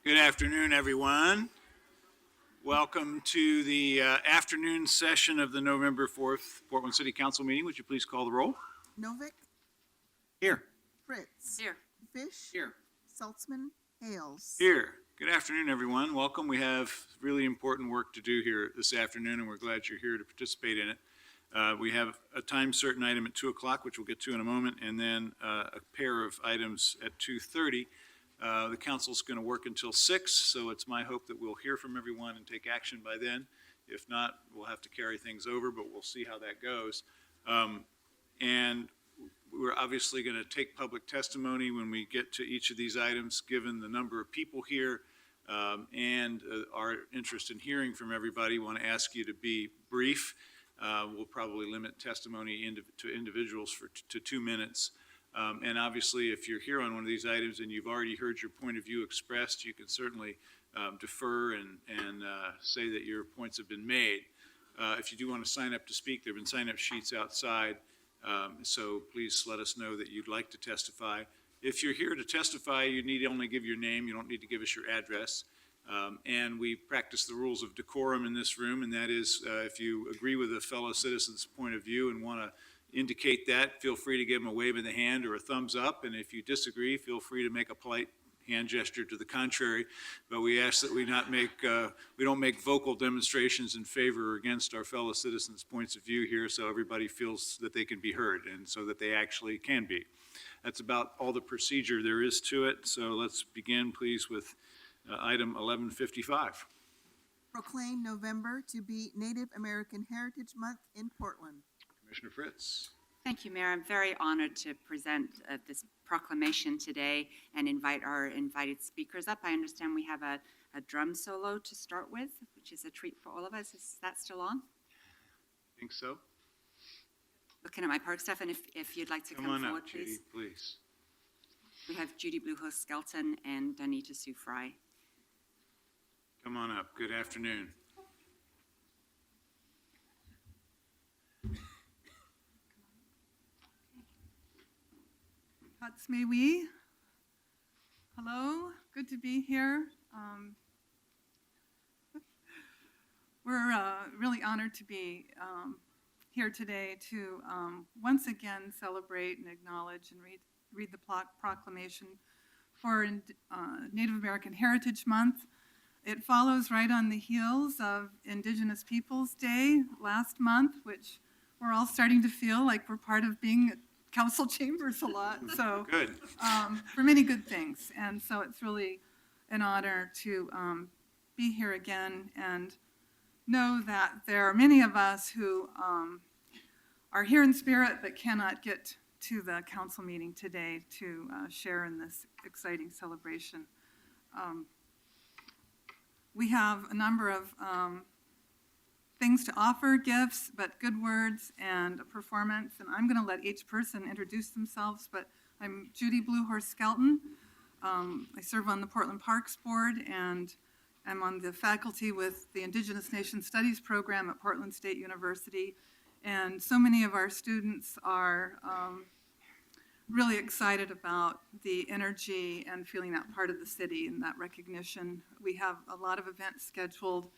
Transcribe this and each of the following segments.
Good afternoon, everyone. Welcome to the afternoon session of the November 4th Portland City Council meeting. Would you please call the roll? Novick, Here. Fritz. Here. Fish. Here. Saltzman, Hales. Here. Good afternoon, everyone. Welcome. We have really important work to do here this afternoon, and we're glad you're here to participate in it. We have a time certain item at 2 o'clock, which we'll get to in a moment, and then a pair of items at 2:30. The council's going to work until 6, so it's my hope that we'll hear from everyone and take action by then. If not, we'll have to carry things over, but we'll see how that goes. And we're obviously going to take public testimony when we get to each of these items, given the number of people here and our interest in hearing from everybody. We want to ask you to be brief. We'll probably limit testimony to individuals to 2 minutes. And obviously, if you're here on one of these items and you've already heard your point of view expressed, you can certainly defer and say that your points have been made. If you do want to sign up to speak, there have been sign-up sheets outside, so please let us know that you'd like to testify. If you're here to testify, you need to only give your name. You don't need to give us your address. And we practice the rules of decorum in this room, and that is if you agree with a fellow citizen's point of view and want to indicate that, feel free to give them a wave of the hand or a thumbs up, and if you disagree, feel free to make a polite hand gesture to the contrary. But we ask that we don't make vocal demonstrations in favor or against our fellow citizens' points of view here, so everybody feels that they can be heard and so that they actually can be. That's about all the procedure there is to it. So let's begin, please, with item 1155. Proclaim November to be Native American Heritage Month in Portland. Commissioner Fritz. Thank you, Mayor. I'm very honored to present this proclamation today and invite our invited speakers up. I understand we have a drum solo to start with, which is a treat for all of us. Is that still on? I think so. Looking at my park staff, and if you'd like to come on forward, up, Judy, please. please. We have Judy Bluehost-Skelton and Donita Sue Fry. Come on up. Good afternoon. Hatsmewi. Hello, good to be here. We're really honored to be here today to once again celebrate and acknowledge and read the proclamation for Native American Heritage Month. It follows right on the heels of Indigenous Peoples Day last month, which we're all starting to feel like we're part of being council chambers a lot, so Good. For many good things. And so it's really an honor to be here again and know that there are many of us who are here in spirit but cannot get to the council meeting today to share in this exciting celebration. We have a number of things to offer, gifts, but good words and a performance. And I'm going to let each person introduce themselves, but I'm Judy Bluehost-Skelton. I serve on the Portland Parks Board, and I'm on the faculty with the Indigenous Nation Studies program at Portland State University. And so many of our students are really excited about the energy and feeling that part of the city and that recognition. We have a lot of events scheduled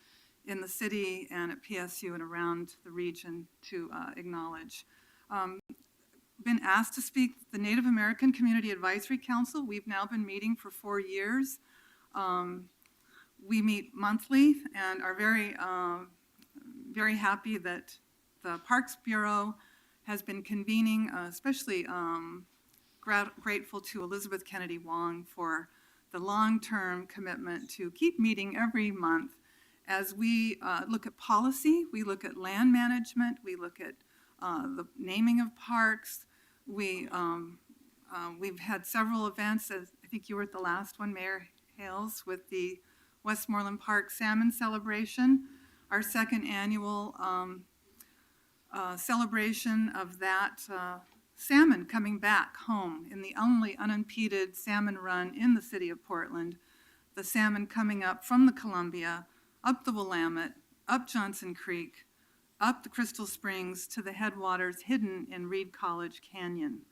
in the city and at PSU and around the region to acknowledge. Been asked to speak at the Native American Community Advisory Council. We've now been meeting for 4 years. We meet monthly and are very happy that the Parks Bureau has been convening, especially grateful to Elizabeth Kennedy Wong for the long-term commitment to keep meeting every month. As we look at policy, we look at land management, we look at the naming of parks. We've had several events, as I think you were at the last one, Mayor Hales, with the Westmoreland Park Salmon Celebration, our second annual celebration of that salmon coming back home in the only unimpeded salmon run in the city of Portland, the salmon coming up from the Columbia, up the Willamette, up Johnson Creek, up the Crystal Springs to the headwaters hidden in Reed College Canyon.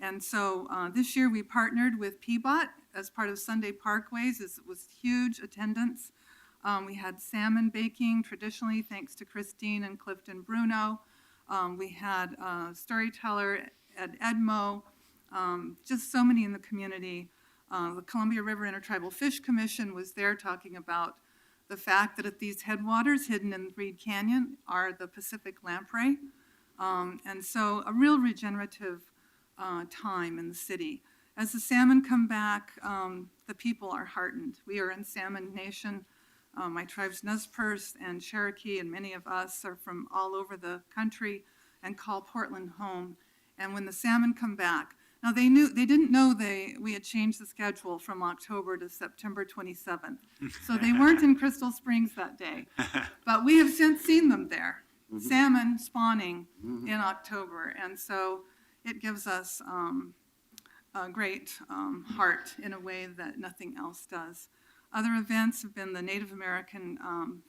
And so this year we partnered with PBOT as part of Sunday Parkways. It was huge attendance. We had salmon baking traditionally, thanks to Christine and Clifton Bruno. We had a storyteller at Edmo, just so many in the community. The Columbia River Intertribal Fish Commission was there talking about the fact that at these headwaters hidden in Reed Canyon are the Pacific lamprey. And so a real regenerative time in the city. As the salmon come back, the people are heartened. We are in Salmon Nation. My tribe's Nez Perce and Cherokee, and many of us are from all over the country and call Portland home. And when the salmon come back, now they didn't know we had changed the schedule from October to September 27th. So they weren't in Crystal Springs that day. But we have since seen them there, salmon spawning in October. And so it gives us a great heart in a way that nothing else does. Other events have been the Native American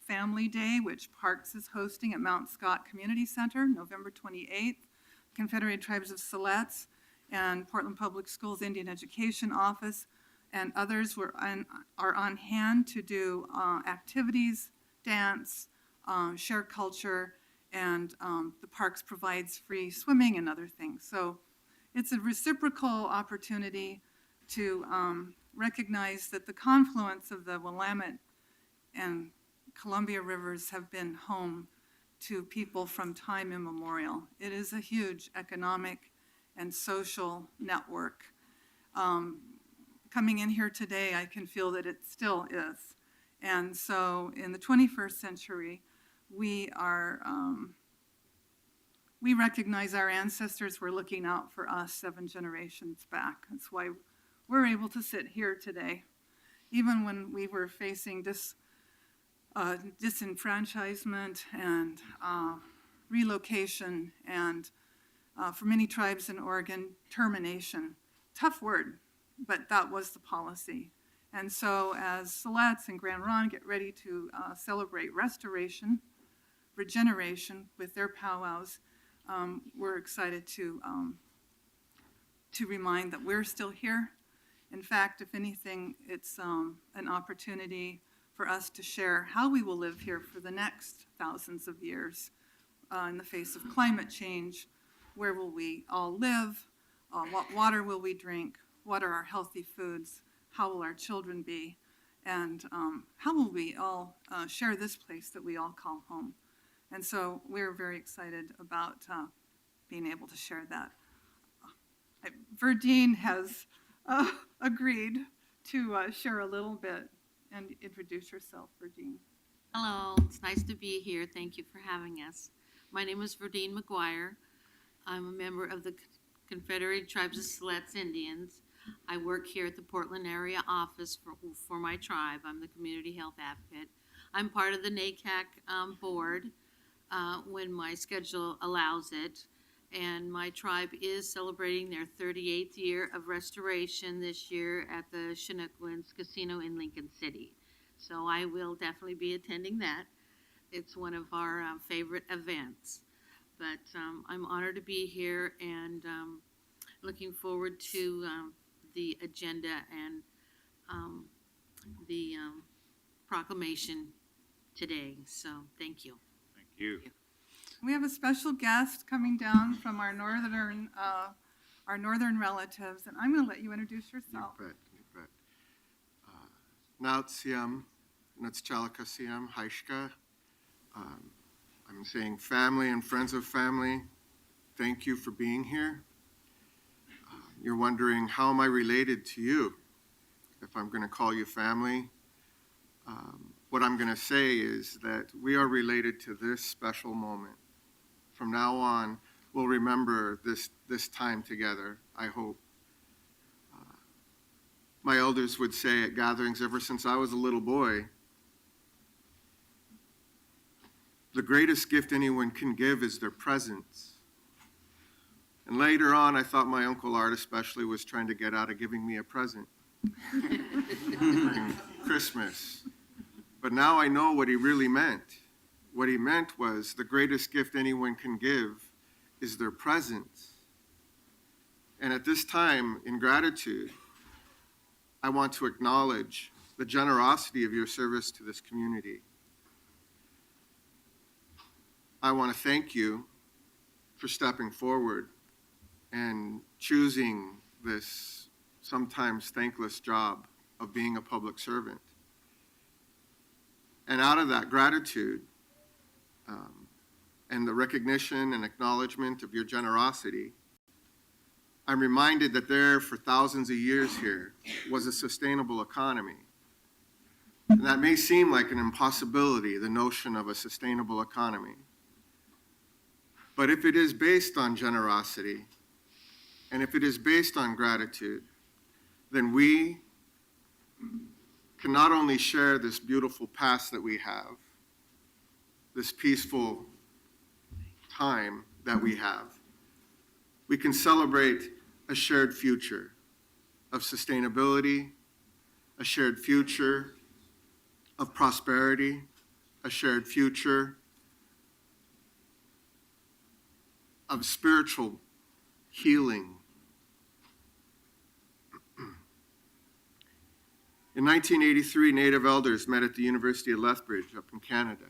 Family Day, which Parks is hosting at Mount Scott Community Center, November 28th. Confederated Tribes of Siletz and Portland Public Schools Indian Education Office and others are on hand to do activities, dance, share culture, and the Parks provides free swimming and other things. So it's a reciprocal opportunity to recognize that the confluence of the Willamette and Columbia rivers have been home to people from time immemorial. It is a huge economic and social network. Coming in here today, I can feel that it still is. And so in the 21st century, we recognize our ancestors were looking out for us 7 generations back. That's why we're able to sit here today. Even when we were facing disenfranchisement and relocation and for many tribes in Oregon, termination. Tough word, but that was the policy. And so as Siletz and Grand Ronde get ready to celebrate restoration, regeneration with their powwows, we're excited to remind that we're still here. In fact, if anything, it's an opportunity for us to share how we will live here for the next thousands of years in the face of climate change. Where will we all live? What water will we drink? What are our healthy foods? How will our children be? And how will we all share this place that we all call home? And so we're very excited about being able to share that. Verdine has agreed to share a little bit and introduce yourself, Verdine. Hello, it's nice to be here. Thank you for having us. My name is Verdine McGuire. I'm a member of the Confederated Tribes of Siletz Indians. I work here at the Portland area office for my tribe. I'm the community health advocate. I'm part of the NACAC board when my schedule allows it. And my tribe is celebrating their 38th year of restoration this year at the Chinookwood's Casino in Lincoln City. So I will definitely be attending that. It's one of our favorite events. But I'm honored to be here and looking forward to the agenda and the proclamation today. So thank you. Thank you. We have a special guest coming down from our northern relatives, and I'm going to let you introduce yourself. You bet. Nautsiam, Natschalakasiam, Haishka. I'm saying family and friends of family, thank you for being here. You're wondering, how am I related to you? If I'm going to call you family, what I'm going to say is that we are related to this special moment. From now on, we'll remember this time together, I hope. My elders would say at gatherings ever since I was a little boy, the greatest gift anyone can give is their presence. And later on, I thought my Uncle Art especially was trying to get out of giving me a present during Christmas. But now I know what he really meant. What he meant was the greatest gift anyone can give is their presence. And at this time, in gratitude, I want to acknowledge the generosity of your service to this community. I want to thank you for stepping forward and choosing this sometimes thankless job of being a public servant. And out of that gratitude and the recognition and acknowledgement of your generosity, I'm reminded that there for thousands of years here was a sustainable economy. And that may seem like an impossibility, the notion of a sustainable economy. But if it is based on generosity, and if it is based on gratitude, then we can not only share this beautiful past that we have, this peaceful time that we have, we can celebrate a shared future of sustainability, a shared future of prosperity, a shared future of spiritual healing. In 1983, Native elders met at the University of Lethbridge up in Canada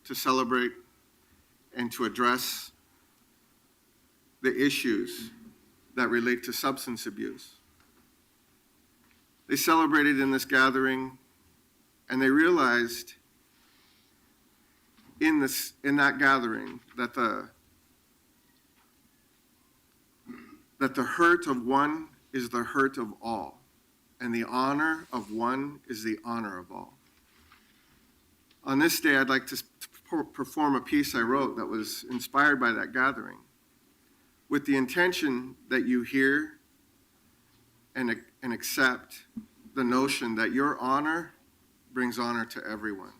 to celebrate and to address the issues that relate to substance abuse. They celebrated in this gathering, and they realized in that gathering that the hurt of one is the hurt of all, and the honor of one is the honor of all. On this day, I'd like to perform a piece I wrote that was inspired by that gathering, with the intention that you hear and accept the notion that your honor brings honor to everyone,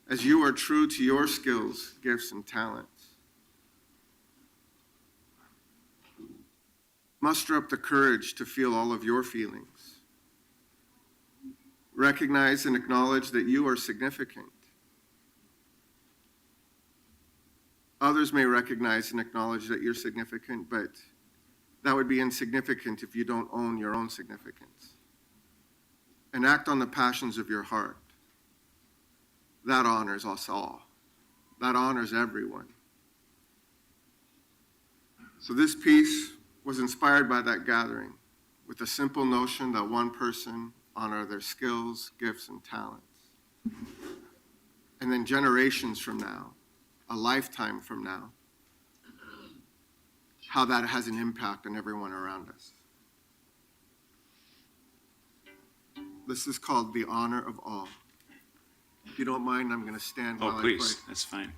as you are true to your skills, gifts, and talents. Muster up the courage to feel all of your feelings. Recognize and acknowledge that you are significant. Others may recognize and acknowledge that you're significant, but that would be insignificant if you don't own your own significance. And act on the passions of your heart. That honors us all. That honors everyone. So this piece was inspired by that gathering with the simple notion that one person honor their skills, gifts, and talents. And then generations from now, a lifetime from now, how that has an impact on everyone around us. This is called The Honor of All. If you don't mind, I'm going to stand while I Please, play. that's fine.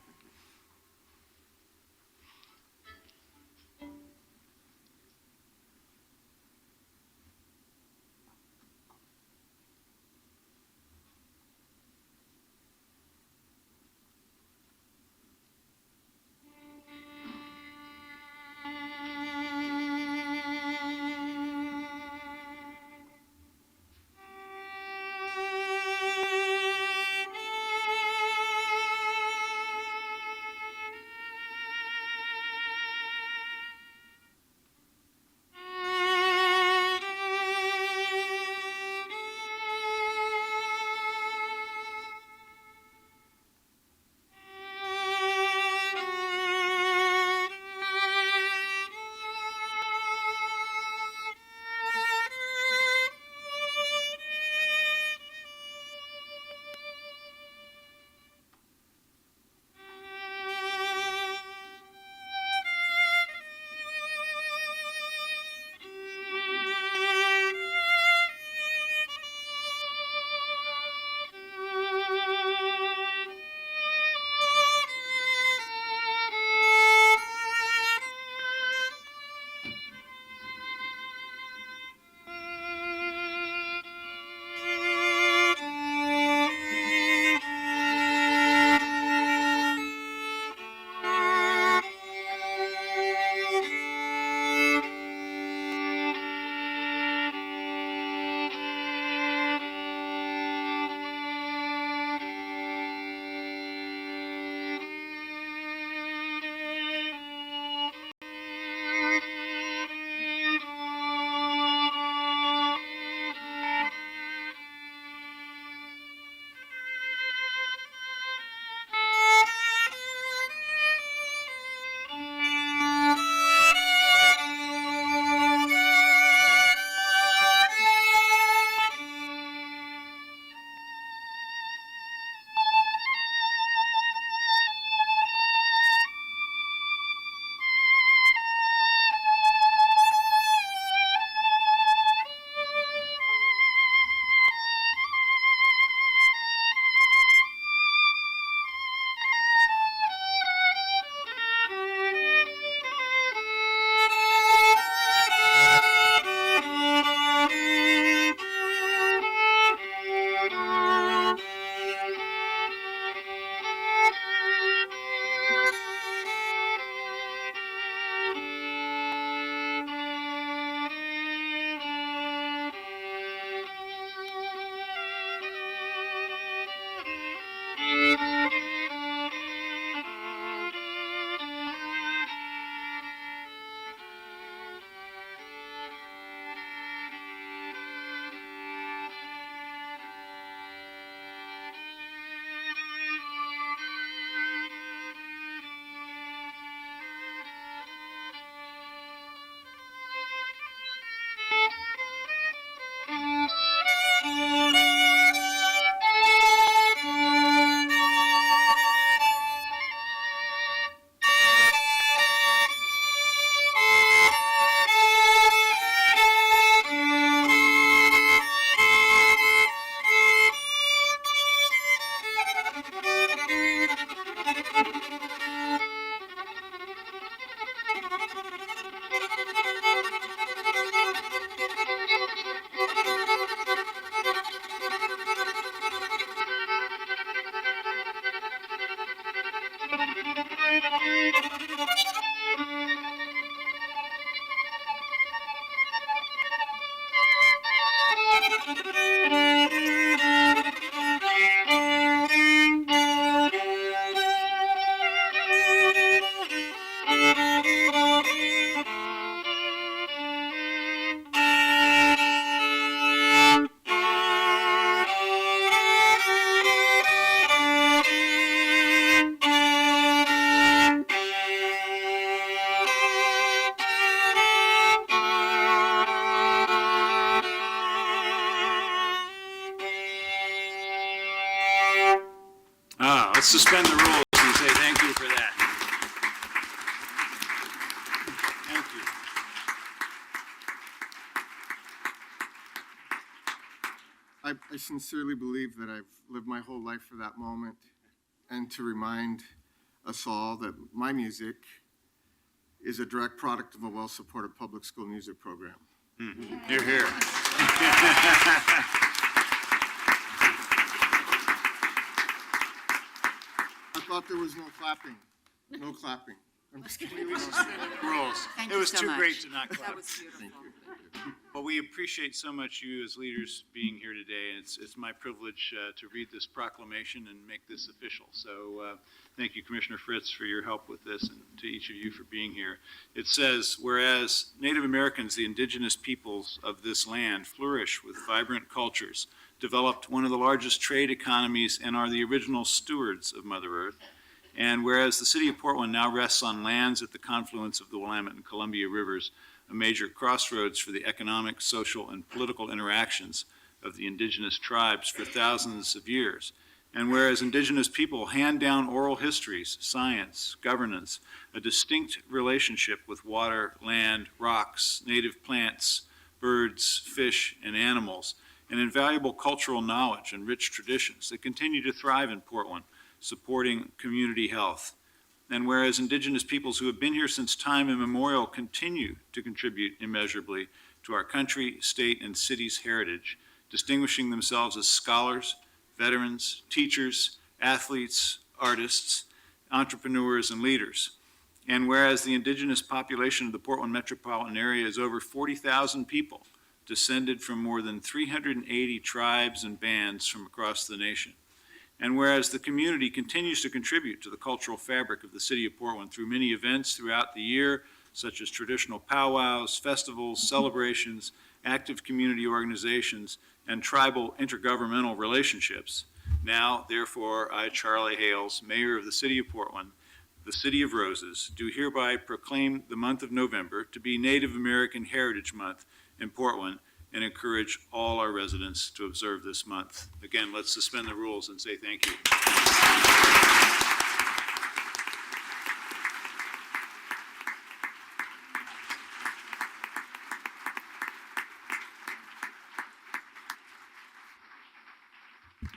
suspend the rules and say thank you for that. Thank you. I sincerely believe that I've lived my whole life for that moment, and to remind us all that my music is a direct product of a well-supported public school music program. Hear, hear. I thought there was no clapping. No clapping. I'm just kidding. We suspended the rules. Thank It you was so too much. great to not clap. That was beautiful. Well, we appreciate so much you as leaders being here today. It's my privilege to read this proclamation and make this official. So thank you, Commissioner Fritz, for your help with this, and to each of you for being here. It says, whereas Native Americans, the indigenous peoples of this land, flourish with vibrant cultures, developed one of the largest trade economies, and are the original stewards of Mother Earth, and whereas the city of Portland now rests on lands at the confluence of the Willamette and Columbia Rivers, a major crossroads for the economic, social, and political interactions of the indigenous tribes for thousands of years. And whereas indigenous people hand down oral histories, science, governance, a distinct relationship with water, land, rocks, native plants, birds, fish, and animals, and invaluable cultural knowledge and rich traditions that continue to thrive in Portland, supporting community health. And whereas indigenous peoples who have been here since time immemorial continue to contribute immeasurably to our country, state, and city's heritage, distinguishing themselves as scholars, veterans, teachers, athletes, artists, entrepreneurs, and leaders. And whereas the indigenous population of the Portland metropolitan area is over 40,000 people, descended from more than 380 tribes and bands from across the nation. And whereas the community continues to contribute to the cultural fabric of the city of Portland through many events throughout the year, such as traditional powwows, festivals, celebrations, active community organizations, and tribal intergovernmental relationships. Now, therefore, I, Charlie Hales, Mayor of the City of Portland, the City of Roses, do hereby proclaim the month of November to be Native American Heritage Month in Portland, and encourage all our residents to observe this month. Again, let's suspend the rules and say thank you.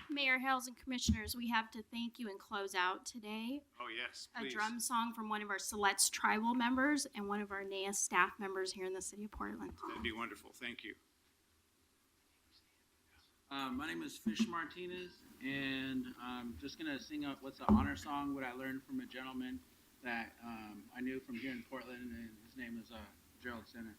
Mayor Hales and Commissioners, we have to thank you and close out today. Oh, yes, A please. drum song from one of our Siletz tribal members and one of our NAEA staff members here in the city of Portland. That'd be wonderful. Thank you. My name is Fish Martinez, and I'm just going to sing what's the honor song, what I learned from a gentleman that I knew from here in Portland, and his name is Gerald Senna.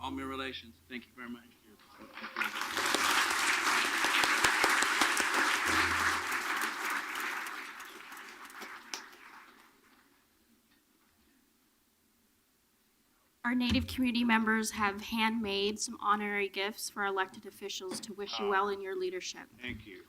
All my relations, thank you very much. Our Native community members have handmade some honorary gifts for our elected officials to wish you well in your leadership. Thank you.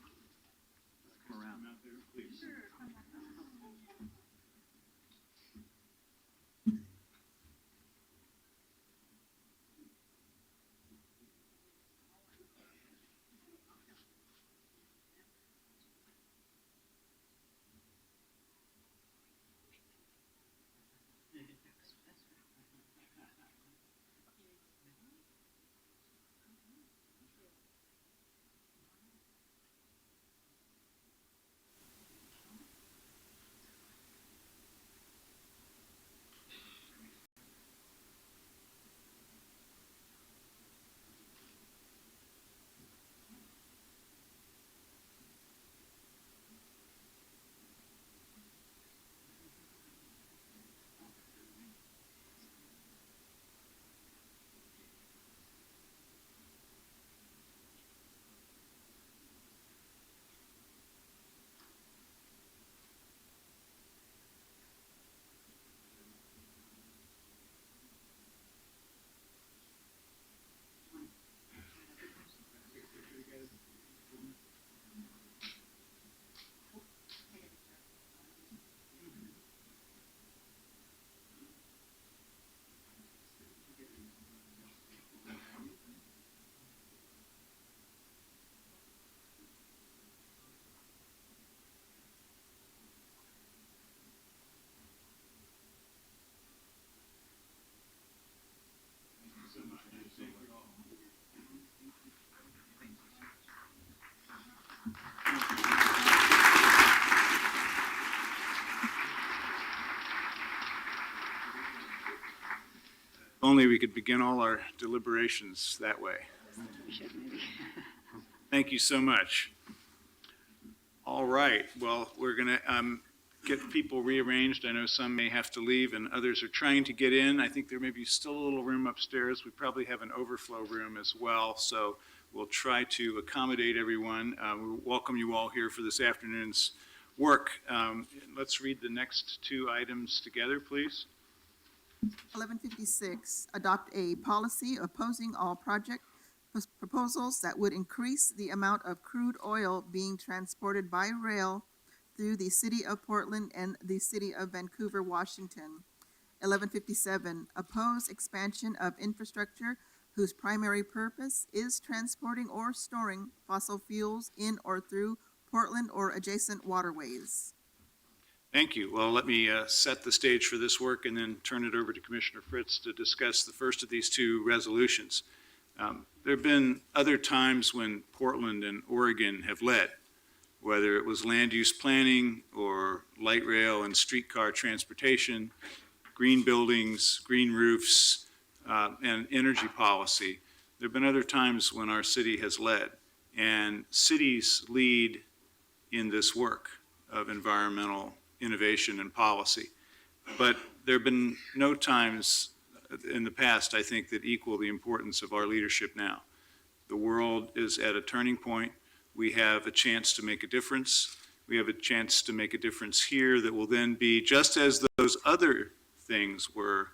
Only we could begin all our deliberations that way. Thank you so much. All right, well, we're going to get people rearranged. I know some may have to leave and others are trying to get in. I think there may be still a little room upstairs. We probably have an overflow room as well, so we'll try to accommodate everyone. We welcome you all here for this afternoon's work. Let's read the next two items together, please. 1156, adopt a policy opposing all project proposals that would increase the amount of crude oil being transported by rail through the city of Portland and the city of Vancouver, Washington. 1157, oppose expansion of infrastructure whose primary purpose is transporting or storing fossil fuels in or through Portland or adjacent waterways. Thank you. Well, let me set the stage for this work and then turn it over to Commissioner Fritz to discuss the first of these two resolutions. There have been other times when Portland and Oregon have led, whether it was land use planning or light rail and streetcar transportation, green buildings, green roofs, and energy policy. There have been other times when our city has led, and cities lead in this work of environmental innovation and policy. But there have been no times in the past, I think, that equal the importance of our leadership now. The world is at a turning point. We have a chance to make a difference. We have a chance to make a difference here that will then be, just as those other things were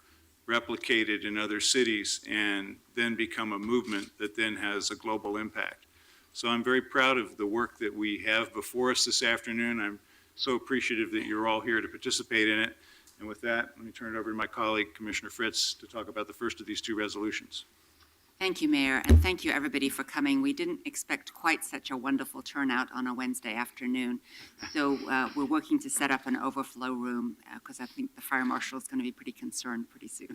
replicated in other cities and then become a movement that then has a global impact. So I'm very proud of the work that we have before us this afternoon. I'm so appreciative that you're all here to participate in it. And with that, let me turn it over to my colleague, Commissioner Fritz, to talk about the first of these two resolutions. Thank you, Mayor, and thank you, everybody, for coming. We didn't expect quite such a wonderful turnout on a Wednesday afternoon. So we're working to set up an overflow room because I think the fire marshal is going to be pretty concerned pretty soon.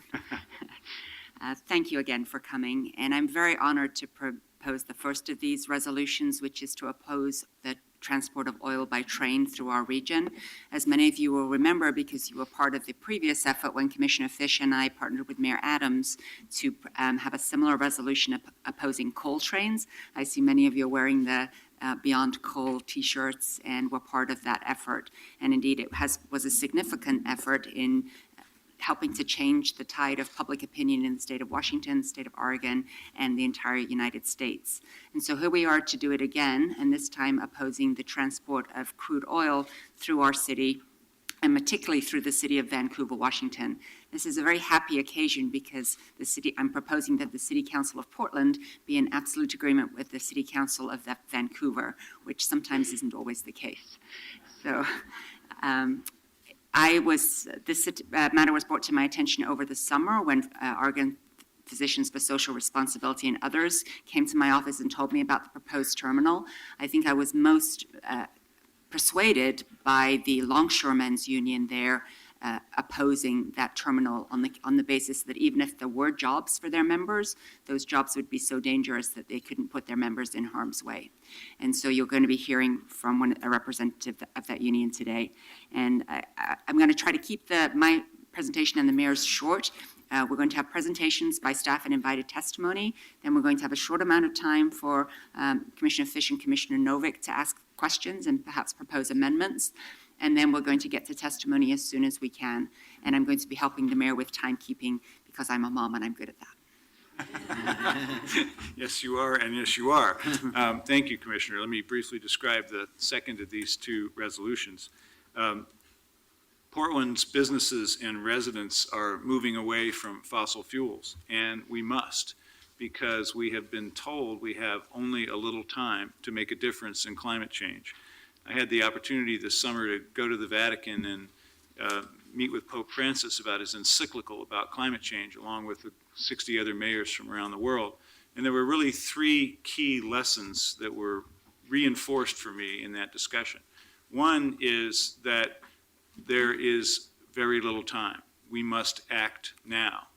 Thank you again for coming. And I'm very honored to propose the first of these resolutions, which is to oppose the transport of oil by train through our region. As many of you will remember, because you were part of the previous effort when Commissioner Fish and I partnered with Mayor Adams to have a similar resolution opposing coal trains. I see many of you are wearing the Beyond Coal t-shirts, and were part of that effort. And indeed, it was a significant effort in helping to change the tide of public opinion in the state of Washington, the state of Oregon, and the entire United States. And so here we are to do it again, and this time opposing the transport of crude oil through our city, and particularly through the city of Vancouver, Washington. This is a very happy occasion because I'm proposing that the City Council of Portland be in absolute agreement with the City Council of Vancouver, which sometimes isn't always the case. So, this matter was brought to my attention over the summer when Oregon Physicians for Social Responsibility and others came to my office and told me about the proposed terminal. I think I was most persuaded by the longshoremen's union there opposing that terminal on the basis that even if there were jobs for their members, those jobs would be so dangerous that they couldn't put their members in harm's way. And so you're going to be hearing from a representative of that union today. And I'm going to try to keep my presentation and the mayor's short. We're going to have presentations by staff and invited testimony. Then we're going to have a short amount of time for Commissioner Fish and Commissioner Novick to ask questions and perhaps propose amendments. And then we're going to get to testimony as soon as we can. And I'm going to be helping the mayor with timekeeping because I'm a mom and I'm good at that. Yes, you are, and yes, you are. Thank you, Commissioner. Let me briefly describe the second of these two resolutions. Portland's businesses and residents are moving away from fossil fuels, and we must, because we have been told we have only a little time to make a difference in climate change. I had the opportunity this summer to go to the Vatican and meet with Pope Francis about his encyclical about climate change, along with 60 other mayors from around the world. And there were really three key lessons that were reinforced for me in that discussion. One is that there is very little time. We must act now.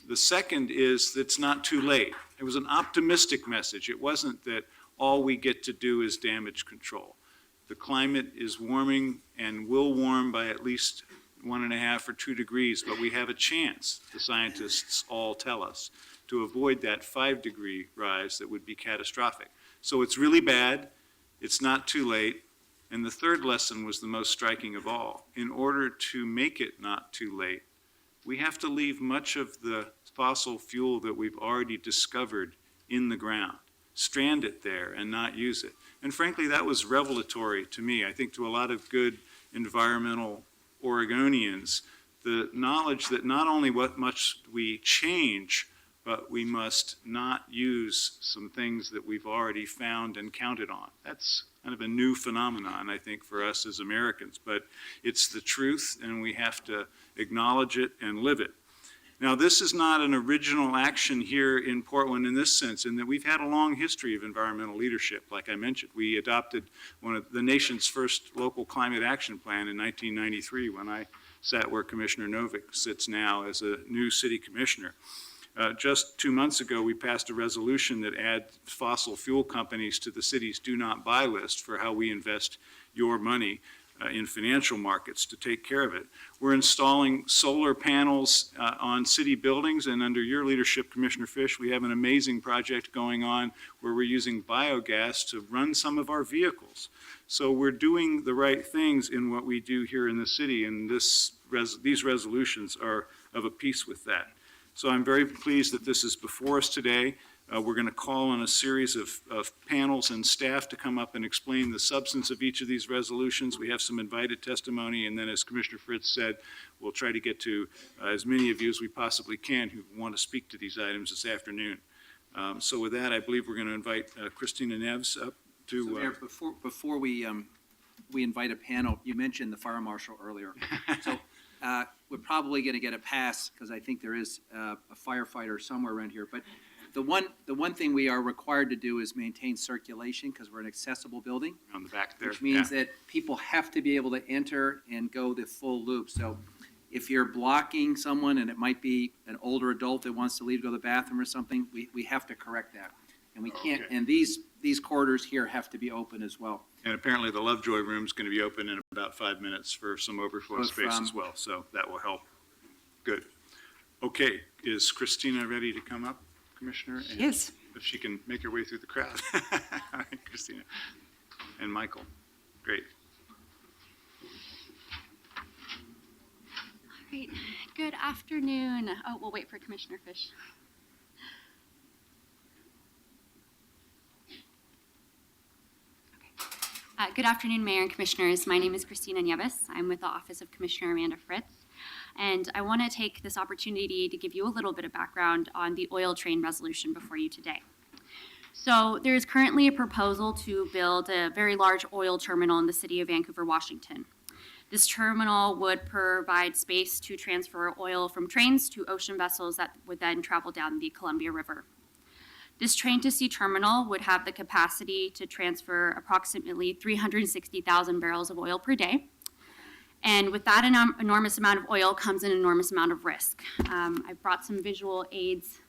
The second is that it's not too late. It was an optimistic message. It wasn't that all we get to do is damage control. The climate is warming and will warm by at least 1.5 or 2 degrees, but we have a chance, the scientists all tell us, to avoid that 5-degree rise that would be catastrophic. So it's really bad, it's not too late, and the third lesson was the most striking of all. In order to make it not too late, we have to leave much of the fossil fuel that we've already discovered in the ground, strand it there and not use it. And frankly, that was revelatory to me. I think to a lot of good environmental Oregonians, the knowledge that not only what much we change, but we must not use some things that we've already found and counted on. That's kind of a new phenomenon, I think, for us as Americans, but it's the truth and we have to acknowledge it and live it. Now, this is not an original action here in Portland in this sense, in that we've had a long history of environmental leadership. Like I mentioned, we adopted one of the nation's first local climate action plan in 1993 when I sat where Commissioner Novick sits now as a new city commissioner. Just 2 months ago, we passed a resolution that adds fossil fuel companies to the city's do not buy list for how we invest your money in financial markets to take care of it. We're installing solar panels on city buildings, and under your leadership, Commissioner Fish, we have an amazing project going on where we're using biogas to run some of our vehicles. So we're doing the right things in what we do here in the city, and these resolutions are of a piece with that. So I'm very pleased that this is before us today. We're going to call on a series of panels and staff to come up and explain the substance of each of these resolutions. We have some invited testimony, and then as Commissioner Fritz said, we'll try to get to as many of you as we possibly can who want to speak to these items this afternoon. So with that, I believe we're going to invite Christina Neves up to... So Mayor, before we invite a panel, you mentioned the fire marshal earlier. So we're probably going to get a pass because I think there is a firefighter somewhere around here. But the one thing we are required to do is maintain circulation because we're an accessible building. On the back there. Which means that people have to be able to enter and go the full loop. So if you're blocking someone and it might be an older adult that wants to leave to go to the bathroom or something, we have to correct that. And we can't, Okay. and these corridors here have to be open as well. And apparently the Lovejoy Room is going to be open in about 5 minutes for some overflow If, space as well, so that will help. Good. Okay, is Christina ready to come up, Commissioner? And Yes. if she can make her way through the crowd. All right, Christina. And Michael. Great. Great. Good afternoon. Oh, we'll wait for Commissioner Fish. Good afternoon, Mayor and Commissioners. My name is Christina Nieves. I'm with the Office of Commissioner Amanda Fritz. And I want to take this opportunity to give you a little bit of background on the oil train resolution before you today. So there is currently a proposal to build a very large oil terminal in the city of Vancouver, Washington. This terminal would provide space to transfer oil from trains to ocean vessels that would then travel down the Columbia River. This train-to-sea terminal would have the capacity to transfer approximately 360,000 barrels of oil per day. And with that enormous amount of oil comes an enormous amount of risk. I've brought some visual aids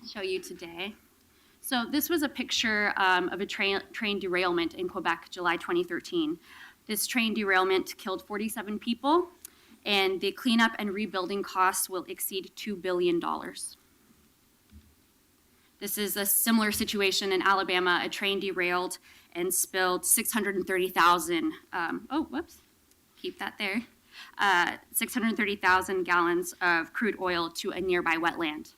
to show you today. So this was a picture of a train derailment in Quebec, July 2013. This train derailment killed 47 people, and the cleanup and rebuilding costs will exceed $2 billion. This is a similar situation in Alabama. A train derailed and spilled 630,000, keep that there, 630,000 gallons of crude oil to a nearby wetland.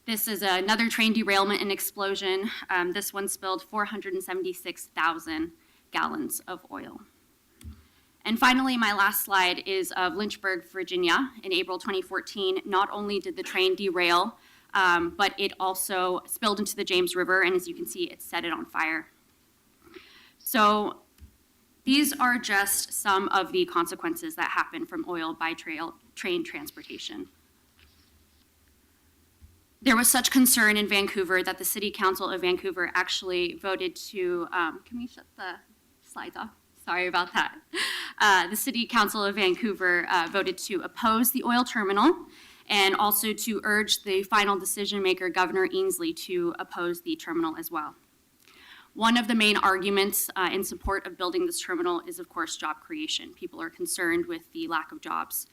This is another train derailment and explosion. This one spilled 476,000 gallons of oil. And finally, my last slide is of Lynchburg, Virginia. In April 2014, not only did the train derail, but it also spilled into the James River, and as you can see, it set it on fire. So these are just some of the consequences that happen from oil by train transportation. There was such concern in Vancouver that the City Council of Vancouver actually voted to, can we shut the slides off? Sorry about that. The City Council of Vancouver voted to oppose the oil terminal and also to urge the final decision maker, Governor Inslee, to oppose the terminal as well. One of the main arguments in support of building this terminal is, of course, job creation. People are concerned with the lack of jobs.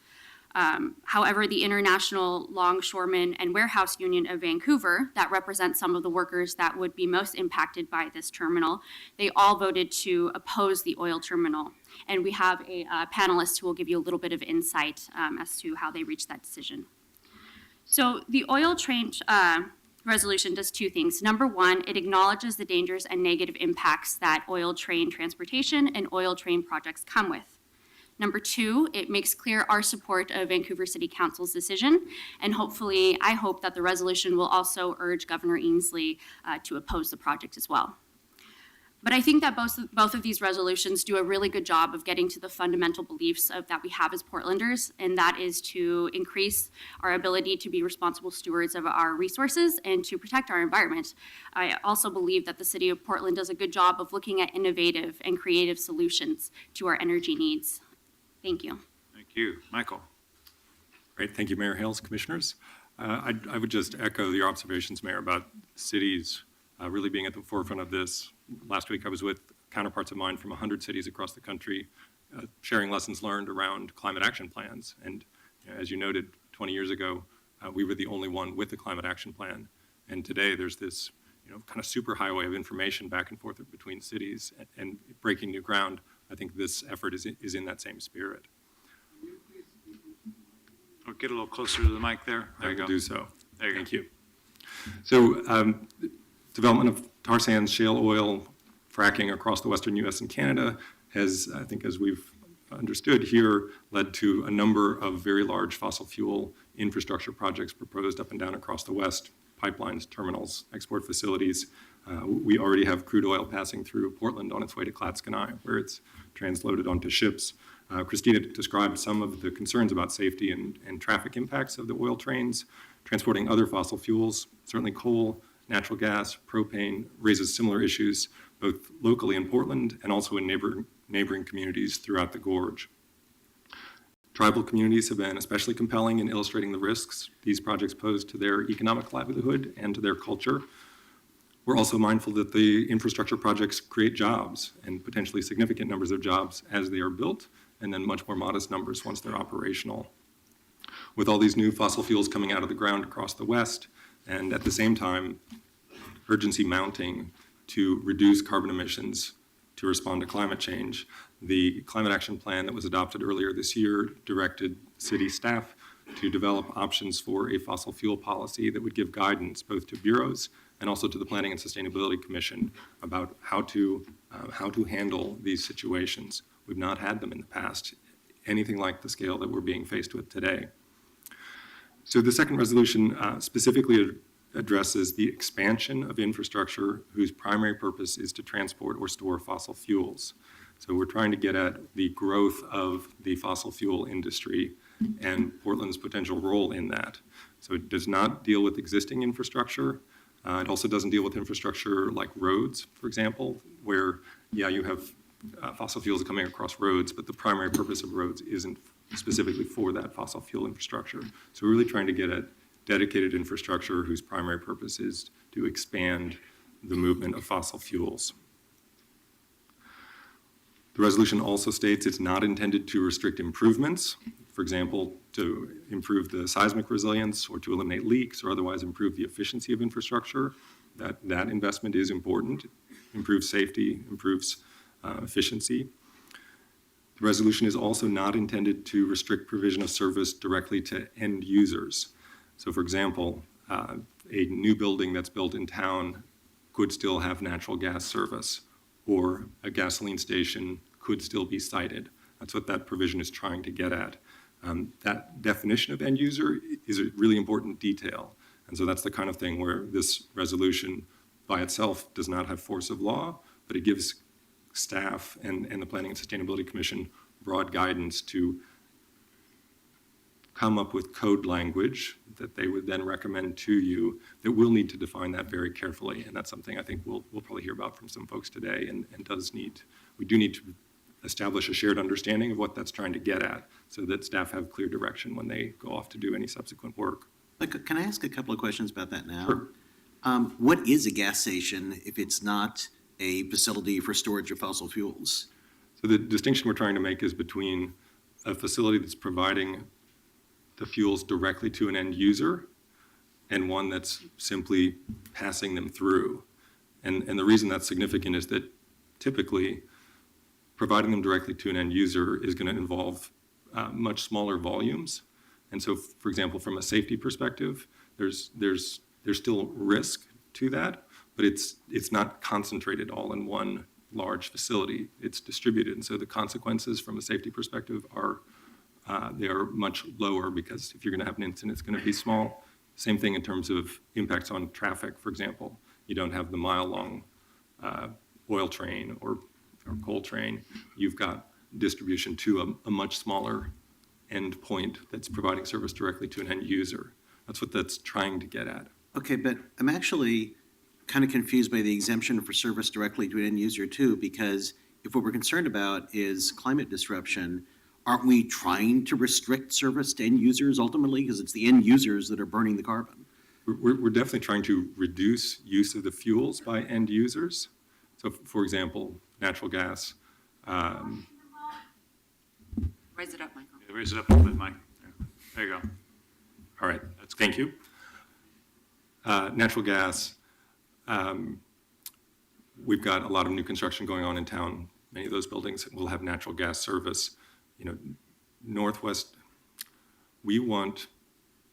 However, the International Longshoremen and Warehouse Union of Vancouver, that represents some of the workers that would be most impacted by this terminal, they all voted to oppose the oil terminal. And we have a panelist who will give you a little bit of insight as to how they reached that decision. So the oil train resolution does two things. Number one, it acknowledges the dangers and negative impacts that oil train transportation and oil train projects come with. Number two, it makes clear our support of Vancouver City Council's decision, and hopefully, I hope that the resolution will also urge Governor Inslee to oppose the project as well. But I think that both of these resolutions do a really good job of getting to the fundamental beliefs that we have as Portlanders, and that is to increase our ability to be responsible stewards of our resources and to protect our environment. I also believe that the City of Portland does a good job of looking at innovative and creative solutions to our energy needs. Thank you. Thank you. Michael. Great. Thank you, Mayor Hales, Commissioners. I would just echo your observations, Mayor, about cities really being at the forefront of this. Last week, I was with counterparts of mine from 100 cities across the country, sharing lessons learned around climate action plans. And as you noted, 20 years ago, we were the only one with a climate action plan. And today, there's this kind of superhighway of information back and forth between cities and breaking new ground. I think this effort is in that same spirit. Oh, get a little closer to the mic there. There you go. I will do so. There you go. Thank you. So development of tar sands, shale oil, fracking across the western U.S. and Canada has, I think as we've understood here, led to a number of very large fossil fuel infrastructure projects proposed up and down across the West, pipelines, terminals, export facilities. We already have crude oil passing through Portland on its way to Clatskanie, where it's transloaded onto ships. Christina described some of the concerns about safety and traffic impacts of the oil trains. Transporting other fossil fuels, certainly coal, natural gas, propane, raises similar issues both locally in Portland and also in neighboring communities throughout the gorge. Tribal communities have been especially compelling in illustrating the risks these projects pose to their economic livelihood and to their culture. We're also mindful that the infrastructure projects create jobs, and potentially significant numbers of jobs as they are built, and then much more modest numbers once they're operational. With all these new fossil fuels coming out of the ground across the West, and at the same time, urgency mounting to reduce carbon emissions to respond to climate change, the Climate Action Plan that was adopted earlier this year directed city staff to develop options for a fossil fuel policy that would give guidance both to bureaus and also to the Planning and Sustainability Commission about how to handle these situations. We've not had them in the past, anything like the scale that we're being faced with today. So the second resolution specifically addresses the expansion of infrastructure whose primary purpose is to transport or store fossil fuels. So we're trying to get at the growth of the fossil fuel industry and Portland's potential role in that. So it does not deal with existing infrastructure. It also doesn't deal with infrastructure like roads, for example, where, yeah, you have fossil fuels coming across roads, but the primary purpose of roads isn't specifically for that fossil fuel infrastructure. So we're really trying to get at dedicated infrastructure whose primary purpose is to expand the movement of fossil fuels. The resolution also states it's not intended to restrict improvements, for example, to improve the seismic resilience or to eliminate leaks or otherwise improve the efficiency of infrastructure. That investment is important, improves safety, improves efficiency. The resolution is also not intended to restrict provision of service directly to end users. So for example, a new building that's built in town could still have natural gas service, or a gasoline station could still be sited. That's what that provision is trying to get at. That definition of end user is a really important detail. And so that's the kind of thing where this resolution by itself does not have force of law, but it gives staff and the Planning and Sustainability Commission broad guidance to come up with code language that they would then recommend to you that will need to define that very carefully. And that's something I think we'll probably hear about from some folks today and we do need to establish a shared understanding of what that's trying to get at so that staff have clear direction when they go off to do any subsequent work. Can I ask a couple of questions about that now? Sure. What is a gas station if it's not a facility for storage of fossil fuels? So the distinction we're trying to make is between a facility that's providing the fuels directly to an end user and one that's simply passing them through. And the reason that's significant is that typically providing them directly to an end user is going to involve much smaller volumes. And so, for example, from a safety perspective, there's still risk to that, but it's not concentrated all in one large facility. It's distributed. And so the consequences from a safety perspective are they are much lower because if you're going to have an incident, it's going to be small. Same thing in terms of impacts on traffic, for example. You don't have the mile-long oil train or coal train. You've got distribution to a much smaller end point that's providing service directly to an end user. That's what that's trying to get at. Okay, but I'm actually kind of confused by the exemption for service directly to an end user too, because if what we're concerned about is climate disruption, aren't we trying to restrict service to end users ultimately? Because it's the end users that are burning the carbon. We're definitely trying to reduce use of the fuels by end users. So, for example, natural gas. Raise it up, Michael. Yeah, raise it up a little bit, Mike. There you go. All right, thank you. Natural gas. We've got a lot of new construction going on in town. Many of those buildings will have natural gas service. You know, Northwest, we want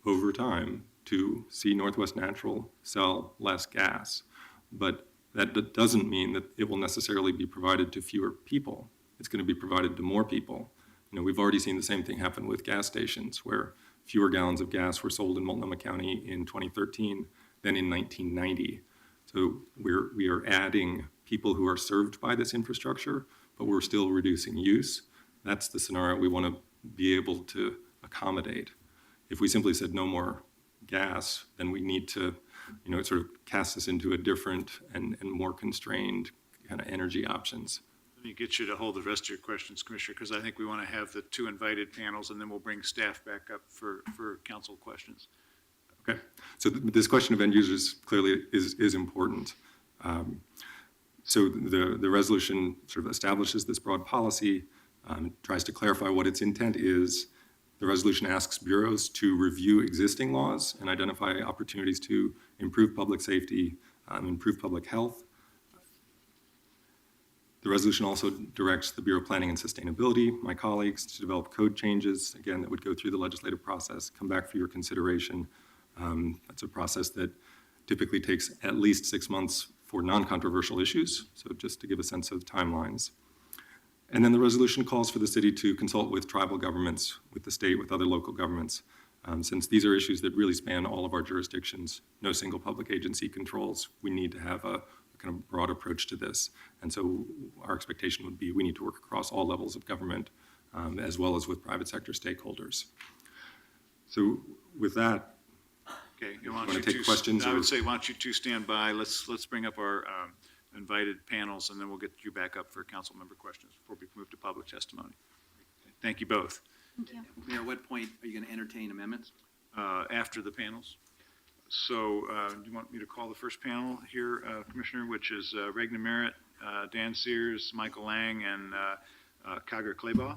over time to see Northwest Natural sell less gas, but that doesn't mean that it will necessarily be provided to fewer people. It's going to be provided to more people. You know, we've already seen the same thing happen with gas stations where fewer gallons of gas were sold in Multnomah County in 2013 than in 1990. So we are adding people who are served by this infrastructure, but we're still reducing use. That's the scenario we want to be able to accommodate. If we simply said no more gas, then we need to, you know, sort of cast this into a different and more constrained kind of energy options. me get you to hold the rest of your questions, Commissioner, because I think we want to have the two invited panels, and then we'll bring staff back up for council questions. Okay, so this question of end users clearly is important. So the resolution sort of establishes this broad policy, tries to clarify what its intent is. The resolution asks bureaus to review existing laws and identify opportunities to improve public safety, improve public health. The resolution also directs the Bureau of Planning and Sustainability, my colleagues, to develop code changes, again, that would go through the legislative process, come back for your consideration. That's a process that typically takes at least 6 months for non-controversial issues, so just to give a sense of timelines. And then the resolution calls for the city to consult with tribal governments, with the state, with other local governments. Since these are issues that really span all of our jurisdictions, no single public agency controls, we need to have a kind of broad approach to this. And so our expectation would be we need to work across all levels of government, as well as with private sector stakeholders. So with that, Okay, you want to take questions? I would say, why don't you two stand by? Let's bring up our invited panels, and then we'll get you back up for council member questions before we move to public testimony. Thank you both. Thank you. Mayor, at what point are you going to entertain amendments? After the panels. So do you want me to call the first panel here, Commissioner, which is Regna Merritt, Dan Sears, Michael Lang, and Kager Claybaugh?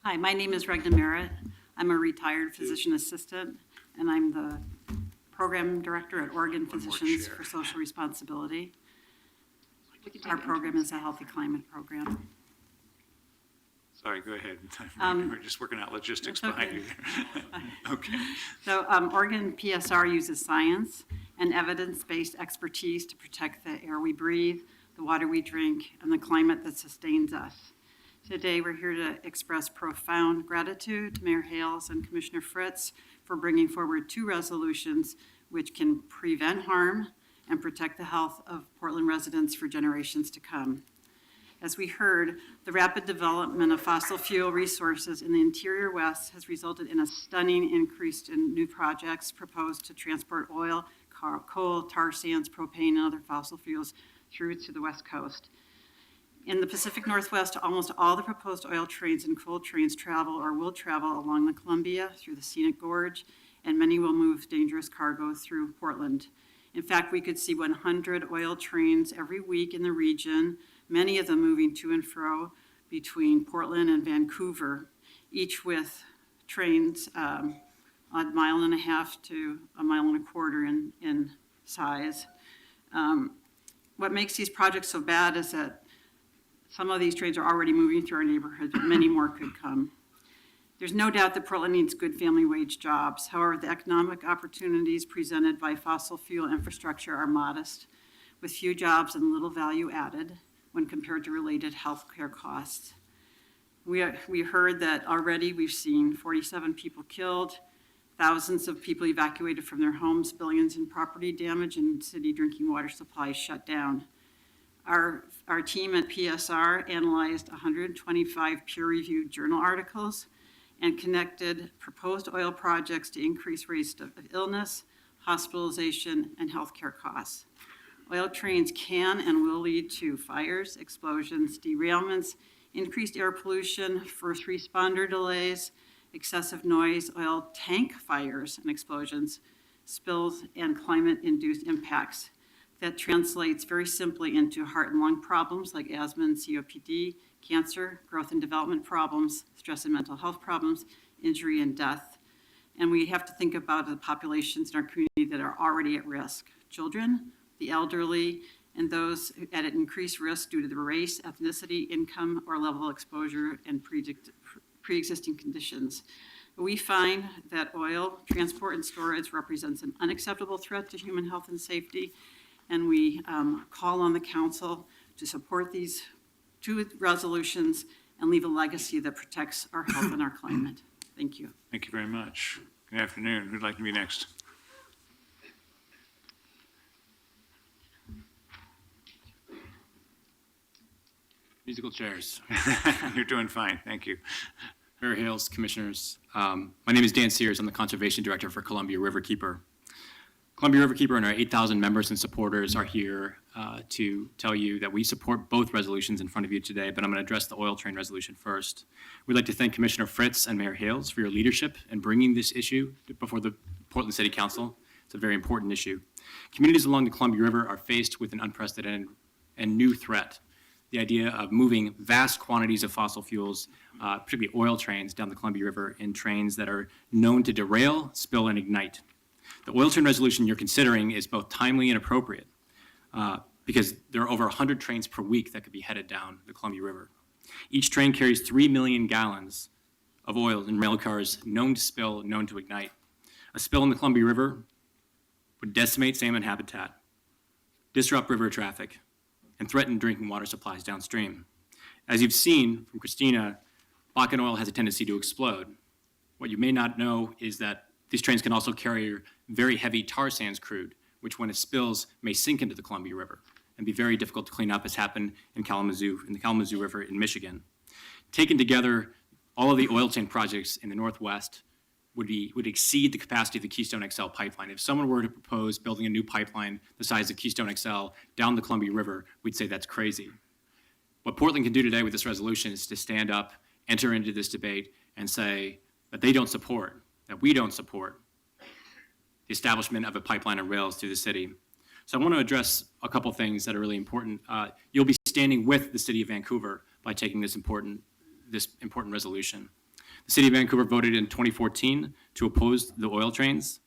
Hi, my name is Regna Merritt. I'm a retired physician assistant, and I'm the program director at Oregon One more Physicians chair. for Social Responsibility. Our program is a healthy climate program. Sorry, go ahead. We're just working out logistics That's behind okay. you. Okay. So Oregon PSR uses science and evidence-based expertise to protect the air we breathe, the water we drink, and the climate that sustains us. Today, we're here to express profound gratitude to Mayor Hales and Commissioner Fritz for bringing forward 2 resolutions which can prevent harm and protect the health of Portland residents for generations to come. As we heard, the rapid development of fossil fuel resources in the interior west has resulted in a stunning increase in new projects proposed to transport oil, coal, tar sands, propane, and other fossil fuels through to the west coast. In the Pacific Northwest, almost all the proposed oil trains and coal trains travel or will travel along the Columbia through the Scenic Gorge, and many will move dangerous cargo through Portland. In fact, we could see 100 oil trains every week in the region, many of them moving to and fro between Portland and Vancouver, each with trains a 1.5 miles to 1.25 miles in size. What makes these projects so bad is that some of these trains are already moving through our neighborhood, but many more could come. There's no doubt that Portland needs good family wage jobs. However, the economic opportunities presented by fossil fuel infrastructure are modest, with few jobs and little value added when compared to related health care costs. We heard that already we've seen 47 people killed, thousands of people evacuated from their homes, billions in property damage, and city drinking water supplies shut down. Our team at PSR analyzed 125 peer-reviewed journal articles and connected proposed oil projects to increase rates of illness, hospitalization, and healthcare costs. Oil trains can and will lead to fires, explosions, derailments, increased air pollution, first responder delays, excessive noise, oil tank fires and explosions, spills, and climate-induced impacts. That translates very simply into heart and lung problems like asthma and COPD, cancer, growth and development problems, stress and mental health problems, injury and death. And we have to think about the populations in our community that are already at risk: children, the elderly, and those at increased risk due to the race, ethnicity, income, or level of exposure and pre-existing conditions. We find that oil transport and storage represents an unacceptable threat to human health and safety, and we call on the council to support these 2 resolutions and leave a legacy that protects our health and our climate. Thank you. Thank you very much. Good afternoon. Who'd like to be next? Musical chairs. You're doing fine. Thank you. Mayor Hales, Commissioners. My name is Dan Sears. I'm the Conservation Director for Columbia Riverkeeper. Columbia Riverkeeper and our 8,000 members and supporters are here to tell you that we support both resolutions in front of you today, but I'm going to address the oil train resolution first. We'd like to thank Commissioner Fritz and Mayor Hales for your leadership in bringing this issue before the Portland City Council. It's a very important issue. Communities along the Columbia River are faced with an unprecedented and new threat. The idea of moving vast quantities of fossil fuels, particularly oil trains, down the Columbia River in trains that are known to derail, spill, and ignite. The oil train resolution you're considering is both timely and appropriate because there are over 100 trains per week that could be headed down the Columbia River. Each train carries 3 million gallons of oil in rail cars known to spill, known to ignite. A spill in the Columbia River would decimate salmon habitat, disrupt river traffic, and threaten drinking water supplies downstream. As you've seen from Christina, Bakken oil has a tendency to explode. What you may not know is that these trains can also carry very heavy tar sands crude, which when it spills may sink into the Columbia River and be very difficult to clean up, as happened in the Kalamazoo River in Michigan. Taken together, all of the oil tank projects in the Northwest would exceed the capacity of the Keystone XL pipeline. If someone were to propose building a new pipeline the size of Keystone XL down the Columbia River, we'd say that's crazy. What Portland can do today with this resolution is to stand up, enter into this debate, and say that they don't support, that we don't support the establishment of a pipeline and rails through the city. So I want to address a couple things that are really important. You'll be standing with the city of Vancouver by taking this important resolution. The city of Vancouver voted in 2014 to oppose the oil trains.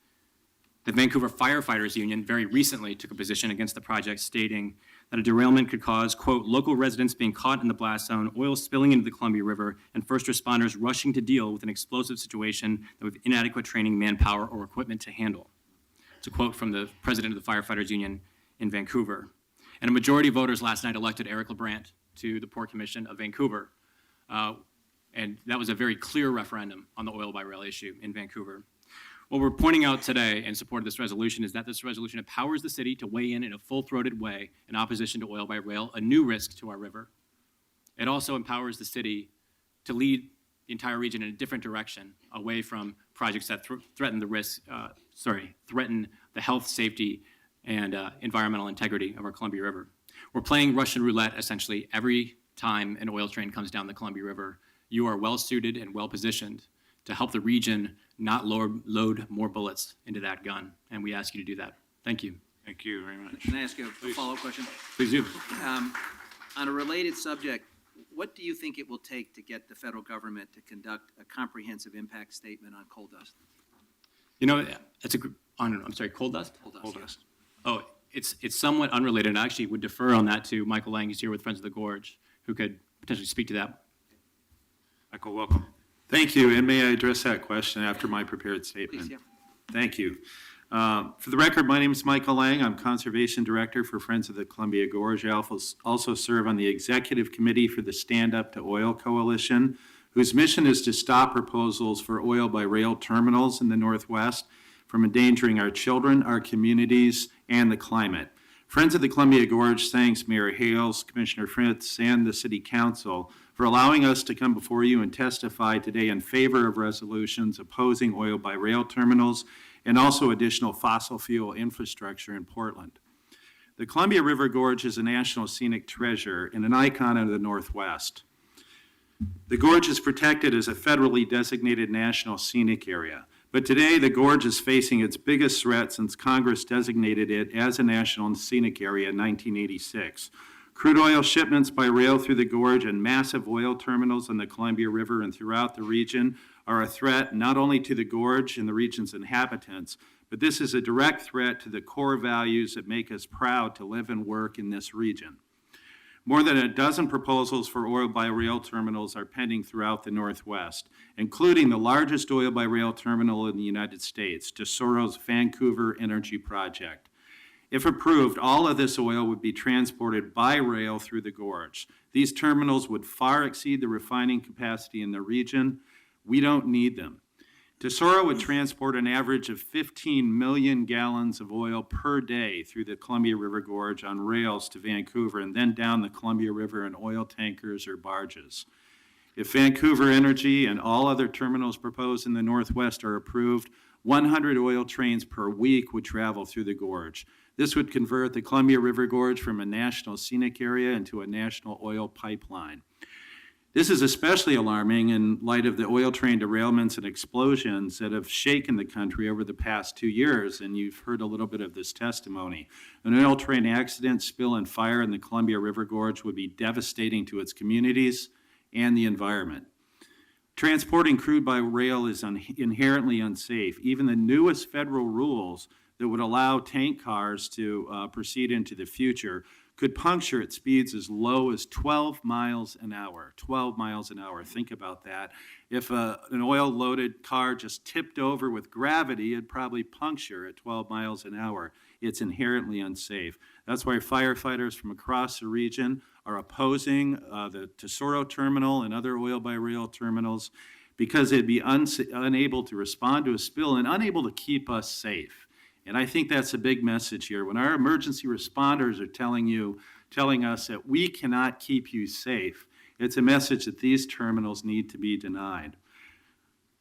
The Vancouver Firefighters Union very recently took a position against the project, stating that a derailment could cause, quote, local residents being caught in the blast zone, oil spilling into the Columbia River, and first responders rushing to deal with an explosive situation that with inadequate training, manpower, or equipment to handle. It's a quote from the president of the Firefighters Union in Vancouver. And a majority of voters last night elected Eric LeBrant to the Port Commission of Vancouver. And that was a very clear referendum on the oil by rail issue in Vancouver. What we're pointing out today in support of this resolution is that this resolution empowers the city to weigh in a full-throated way in opposition to oil by rail, a new risk to our river. It also empowers the city to lead the entire region in a different direction, away from projects that threaten the health, safety, and environmental integrity of our Columbia River. We're playing Russian roulette essentially every time an oil train comes down the Columbia River. You are well-suited and well-positioned to help the region not load more bullets into that gun, and we ask you to do that. Thank you. Thank you very much. Can I ask you a follow-up question? Please do. On a related subject, what do you think it will take to get the federal government to conduct a comprehensive impact statement on coal dust? You know, coal dust? Coal dust. Oh, it's somewhat unrelated. I actually would defer on that to Michael Lang, who's here with Friends of the Gorge, who could potentially speak to that. Michael, welcome. Thank you, and may I address that question after my prepared statement? Please, yeah. Thank you. For the record, my name is Michael Lang. I'm Conservation Director for Friends of the Columbia Gorge. I also serve on the Executive Committee for the Stand Up to Oil Coalition, whose mission is to stop proposals for oil by rail terminals in the Northwest from endangering our children, our communities, and the climate. Friends of the Columbia Gorge thanks Mayor Hales, Commissioner Fritz, and the City Council for allowing us to come before you and testify today in favor of resolutions opposing oil by rail terminals and also additional fossil fuel infrastructure in Portland. The Columbia River Gorge is a national scenic treasure and an icon of the Northwest. The gorge is protected as a federally designated national scenic area, but today the gorge is facing its biggest threat since Congress designated it as a national scenic area in 1986. Crude oil shipments by rail through the gorge and massive oil terminals on the Columbia River and throughout the region are a threat not only to the gorge and the region's inhabitants, but this is a direct threat to the core values that make us proud to live and work in this region. More than a dozen proposals for oil by rail terminals are pending throughout the Northwest, including the largest oil by rail terminal in the United States, Tesoro's Vancouver Energy Project. If approved, all of this oil would be transported by rail through the gorge. These terminals would far exceed the refining capacity in the region. We don't need them. Tesoro would transport an average of 15 million gallons of oil per day through the Columbia River Gorge on rails to Vancouver and then down the Columbia River in oil tankers or barges. If Vancouver Energy and all other terminals proposed in the Northwest are approved, 100 oil trains per week would travel through the gorge. This would convert the Columbia River Gorge from a national scenic area into a national oil pipeline. This is especially alarming in light of the oil train derailments and explosions that have shaken the country over the past 2 years, and you've heard a little bit of this testimony. An oil train accident, spill, and fire in the Columbia River Gorge would be devastating to its communities and the environment. Transporting crude by rail is inherently unsafe. Even the newest federal rules that would allow tank cars to proceed into the future could puncture at speeds as low as 12 miles an hour. 12 miles an hour, think about that. If an oil-loaded car just tipped over with gravity, it'd probably puncture at 12 miles an hour. It's inherently unsafe. That's why firefighters from across the region are opposing the Tesoro terminal and other oil-by-rail terminals because they'd be unable to respond to a spill and unable to keep us safe. And I think that's a big message here. When our emergency responders are telling us that we cannot keep you safe, it's a message that these terminals need to be denied.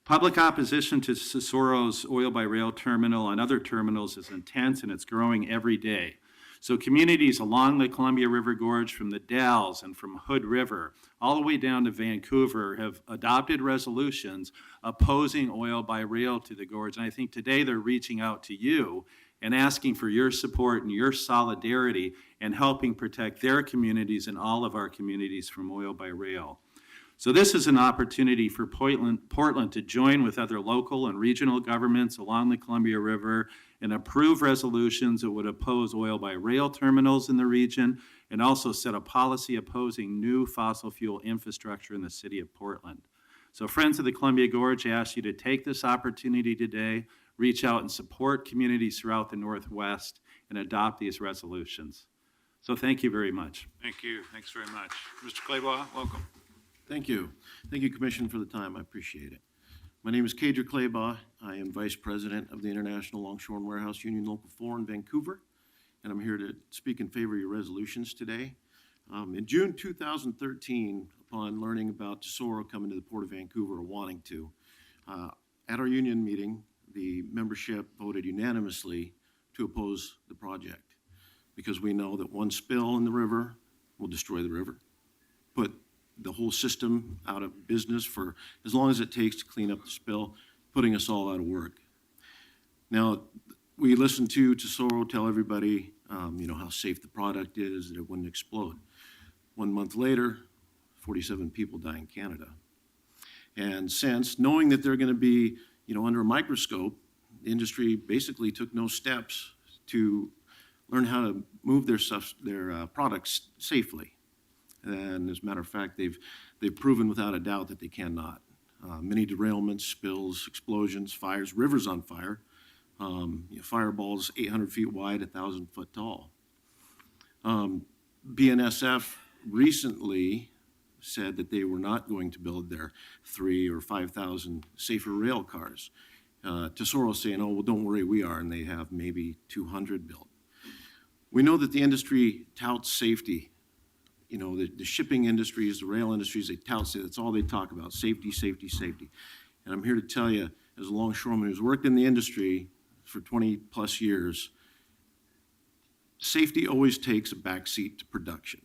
Public opposition to Tesoro's oil-by-rail terminal and other terminals is intense, and it's growing every day. So communities along the Columbia River Gorge, from the Dalles and from Hood River, all the way down to Vancouver, have adopted resolutions opposing oil by rail to the gorge. And I think today they're reaching out to you and asking for your support and your solidarity and helping protect their communities and all of our communities from oil by rail. So this is an opportunity for Portland to join with other local and regional governments along the Columbia River and approve resolutions that would oppose oil by rail terminals in the region and also set a policy opposing new fossil fuel infrastructure in the city of Portland. So Friends of the Columbia Gorge ask you to take this opportunity today, reach out and support communities throughout the Northwest and adopt these resolutions. So thank you very much. Thank you. Thanks very much. Mr. Claybaugh, welcome. Thank you. Thank you, Commission, for the time. I appreciate it. My name is Cager Claybaugh. I am Vice President of the International Longshore and Warehouse Union Local 4 in Vancouver, and I'm here to speak in favor of your resolutions today. In June 2013, upon learning about Tesoro coming to the Port of Vancouver or wanting to, at our union meeting, the membership voted unanimously to oppose the project because we know that one spill in the river will destroy the river, put the whole system out of business for as long as it takes to clean up the spill, putting us all out of work. Now, we listened to Tesoro tell everybody, how safe the product is, that it wouldn't explode. 1 month later, 47 people die in Canada. And since, knowing that they're going to be, under a microscope, the industry basically took no steps to learn how to move their products safely. And as a matter of fact, they've proven without a doubt that they cannot. Many derailments, spills, explosions, fires, rivers on fire, fireballs 800 feet wide, 1,000 foot tall. BNSF recently said that they were not going to build their 3,000 or 5,000 safer rail cars. Tesoro saying, oh, well, don't worry, we are, and they have maybe 200 built. We know that the industry touts safety. The shipping industries, the rail industries, they tout, that's all they talk about, safety, safety, safety. And I'm here to tell you, as a longshoreman who's worked in the industry for 20 plus years, safety always takes a backseat to production.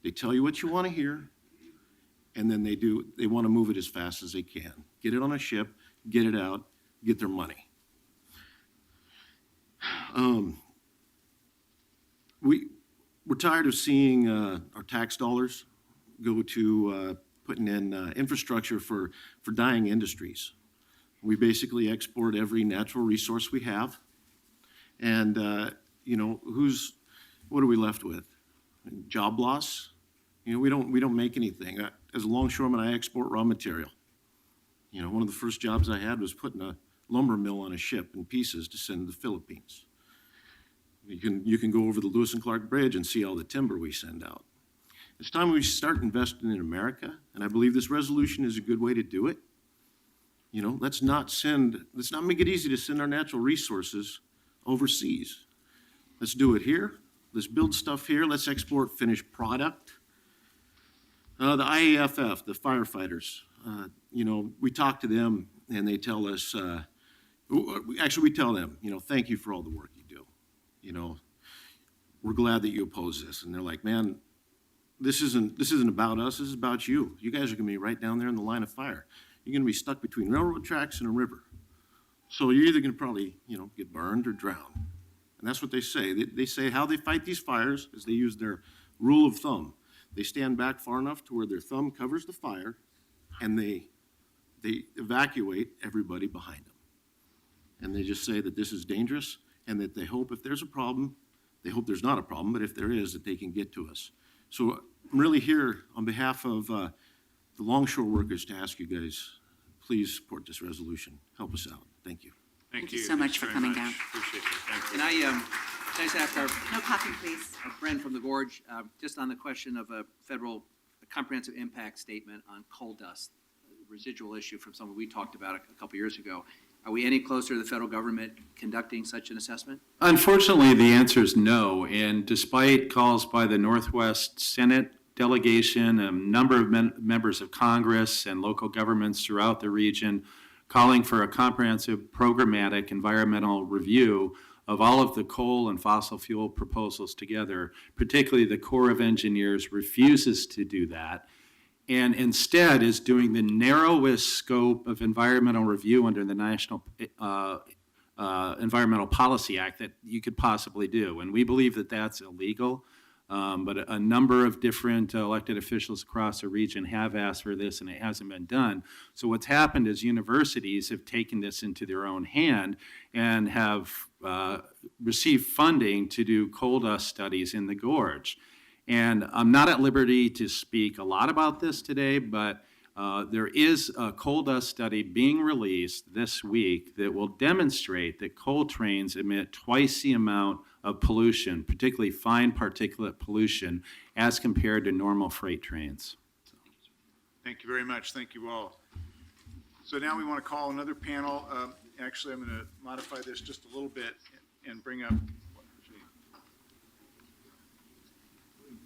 They tell you what you want to hear, and then they want to move it as fast as they can. Get it on a ship, get it out, get their money. We're tired of seeing our tax dollars go to putting in infrastructure for dying industries. We basically export every natural resource we have. And, what are we left with? Job loss? We don't make anything. As a longshoreman, I export raw material. One of the first jobs I had was putting a lumber mill on a ship in pieces to send to the Philippines. You can go over the Lewis and Clark Bridge and see all the timber we send out. It's time we start investing in America, and I believe this resolution is a good way to do it. Let's not make it easy to send our natural resources overseas. Let's do it here. Let's build stuff here. Let's export finished product. The IAFF, the firefighters, we talk to them and they tell us, actually, we tell them, thank you for all the work you do. We're glad that you oppose this. And they're like, man, this isn't about us. This is about you. You guys are going to be right down there in the line of fire. You're going to be stuck between railroad tracks and a river. So you're either going to probably, get burned or drown. And that's what they say. They say how they fight these fires is they use their rule of thumb. They stand back far enough to where their thumb covers the fire, and they evacuate everybody behind them. And they just say that this is dangerous, and that they hope if there's a problem, they hope there's not a problem, but if there is, that they can get to us. So I'm really here on behalf of the longshore workers to ask you guys, please support this resolution. Help us out. Thank you. Thank you so much for coming down. Appreciate it. Thank you. And can I just ask our No coffee, please. friend from the Gorge, just on the question of a federal comprehensive impact statement on coal dust, residual issue from something we talked about a couple years ago. Are we any closer to the federal government conducting such an assessment? Unfortunately, the answer is no. And despite calls by the Northwest Senate delegation, a number of members of Congress and local governments throughout the region calling for a comprehensive programmatic environmental review of all of the coal and fossil fuel proposals together, particularly the Corps of Engineers refuses to do that, and instead is doing the narrowest scope of environmental review under the National Environmental Policy Act that you could possibly do. And we believe that that's illegal. But a number of different elected officials across the region have asked for this, and it hasn't been done. So what's happened is universities have taken this into their own hand and have received funding to do coal dust studies in the gorge. And I'm not at liberty to speak a lot about this today, but there is a coal dust study being released this week that will demonstrate that coal trains emit twice the amount of pollution, particularly fine particulate pollution, as compared to normal freight trains. Thank you very much. Thank you all. So now we want to call another panel. Actually, I'm going to modify this just a little bit and bring up.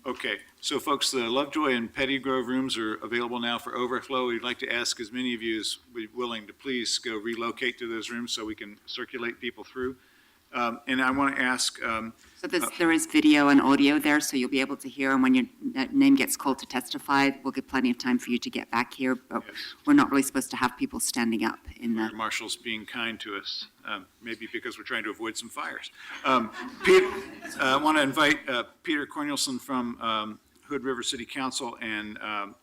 Okay, so folks, the Lovejoy and Petty Grove rooms are available now for overflow. We'd like to ask as many of you as be willing to please go relocate to those rooms so we can circulate people through. And I want to ask. So there is video and audio there, so you'll be able to hear, and when your name gets called to testify, we'll give plenty of time for you to get back here, but Yes. we're not really supposed to have people standing up in the. Marshall's being kind to us, maybe because we're trying to avoid some fires. Pete, I want to invite Peter Cornelison from Hood River City Council and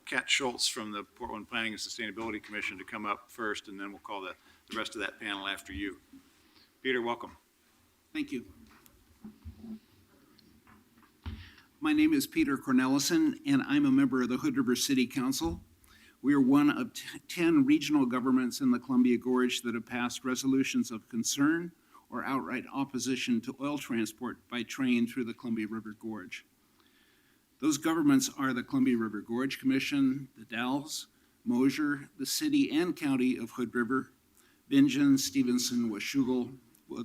Kat Schultz from the Portland Planning and Sustainability Commission to come up first, and then we'll call the rest of that panel after you. Peter, welcome. Thank you. My name is Peter Cornelison, and I'm a member of the Hood River City Council. We are one of 10 regional governments in the Columbia Gorge that have passed resolutions of concern or outright opposition to oil transport by train through the Columbia River Gorge. Those governments are the Columbia River Gorge Commission, the Dalles, Mosier, the city and county of Hood River, Bingen, Stevenson, Washougal,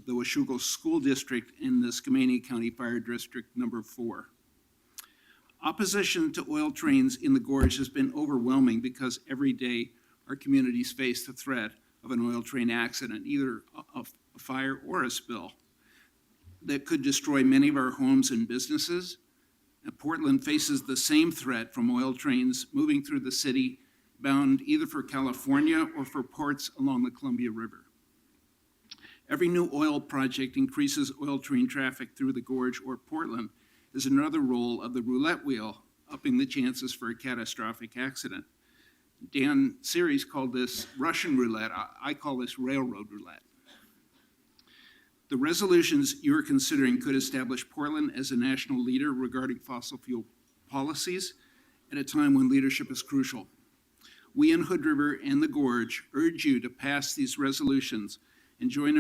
the Washougal School District, in the Skamania County Fire District number 4. Opposition to oil trains in the gorge has been overwhelming because every day our communities face the threat of an oil train accident, either a fire or a spill, that could destroy many of our homes and businesses. And Portland faces the same threat from oil trains moving through the city, bound either for California or for ports along the Columbia River. Every new oil project increases oil train traffic through the gorge or Portland is another roll of the roulette wheel, upping the chances for a catastrophic accident. Dan Series called this Russian roulette. I call this railroad roulette. The resolutions you're considering could establish Portland as a national leader regarding fossil fuel policies at a time when leadership is crucial. We in Hood River and the Gorge urge you to pass these resolutions and join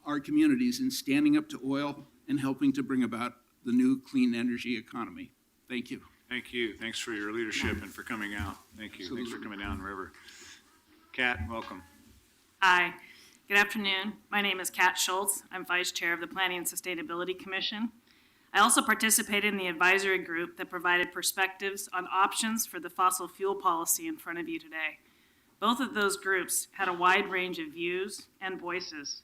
our communities in standing up to oil and helping to bring about the new clean energy economy. Thank you. Thank you. Thanks for your leadership and for coming out. Thank you. Thanks for coming down the river. Kat, welcome. Hi, good afternoon. My name is Kat Schultz. I'm Vice Chair of the Planning and Sustainability Commission. I also participated in the advisory group that provided perspectives on options for the fossil fuel policy in front of you today. Both of those groups had a wide range of views and voices.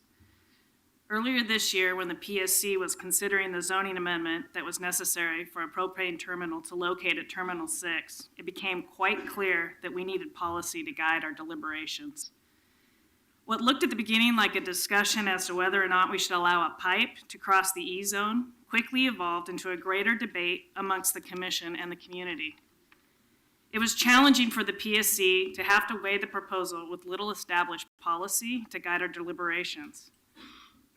Earlier this year, when the PSC was considering the zoning amendment that was necessary for a propane terminal to locate at Terminal 6, it became quite clear that we needed policy to guide our deliberations. What looked at the beginning like a discussion as to whether or not we should allow a pipe to cross the E-zone quickly evolved into a greater debate amongst the commission and the community. It was challenging for the PSC to have to weigh the proposal with little established policy to guide our deliberations.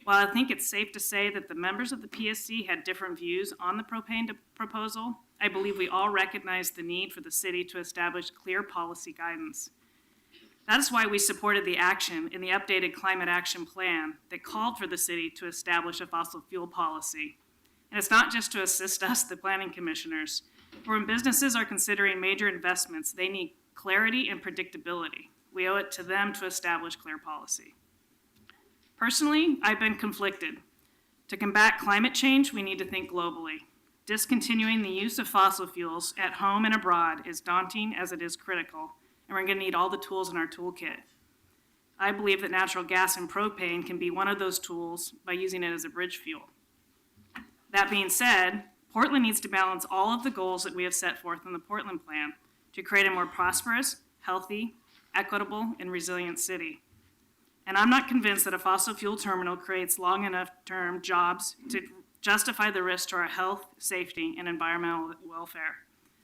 While I think it's safe to say that the members of the PSC had different views on the propane proposal, I believe we all recognize the need for the city to establish clear policy guidance. That is why we supported the action in the updated climate action plan that called for the city to establish a fossil fuel policy. And it's not just to assist us, the planning commissioners. For when businesses are considering major investments, they need clarity and predictability. We owe it to them to establish clear policy. Personally, I've been conflicted. To combat climate change, we need to think globally. Discontinuing the use of fossil fuels at home and abroad is daunting as it is critical, and we're going to need all the tools in our toolkit. I believe that natural gas and propane can be one of those tools by using it as a bridge fuel. That being said, Portland needs to balance all of the goals that we have set forth in the Portland Plan to create a more prosperous, healthy, equitable, and resilient city. And I'm not convinced that a fossil fuel terminal creates long enough term jobs to justify the risk to our health, safety, and environmental welfare.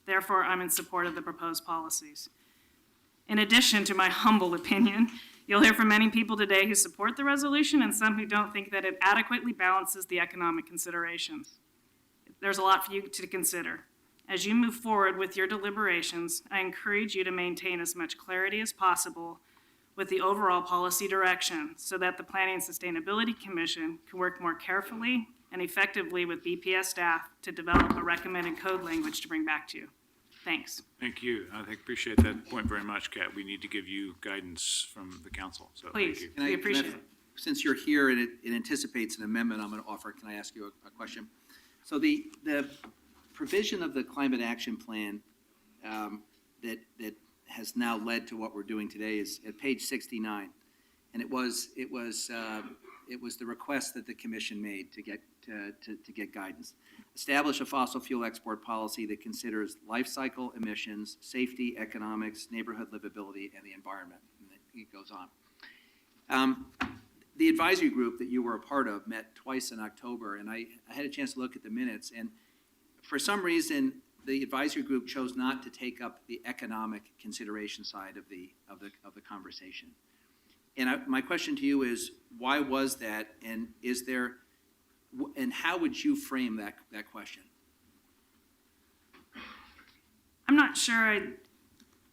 Therefore, I'm in support of the proposed policies. In addition to my humble opinion, you'll hear from many people today who support the resolution and some who don't think that it adequately balances the economic considerations. There's a lot for you to consider. As you move forward with your deliberations, I encourage you to maintain as much clarity as possible with the overall policy direction so that the Planning and Sustainability Commission can work more carefully and effectively with BPS staff to develop a recommended code language to bring back to you. Thanks. Thank you. I appreciate that point very much, Kat. We need to give you guidance from the council, so Please. thank you. We appreciate it. Since you're here and it anticipates an amendment I'm going to offer, can I ask you a question? So the provision of the climate action plan that has now led to what we're doing today is at page 69, and it was the request that the commission made to get guidance. Establish a fossil fuel export policy that considers life cycle emissions, safety, economics, neighborhood livability, and the environment. And it goes on. The advisory group that you were a part of met twice in October, and I had a chance to look at the minutes, and for some reason, the advisory group chose not to take up the economic consideration side of the conversation. And my question to you is, why was that, and how would you frame that question? I'm not sure I'd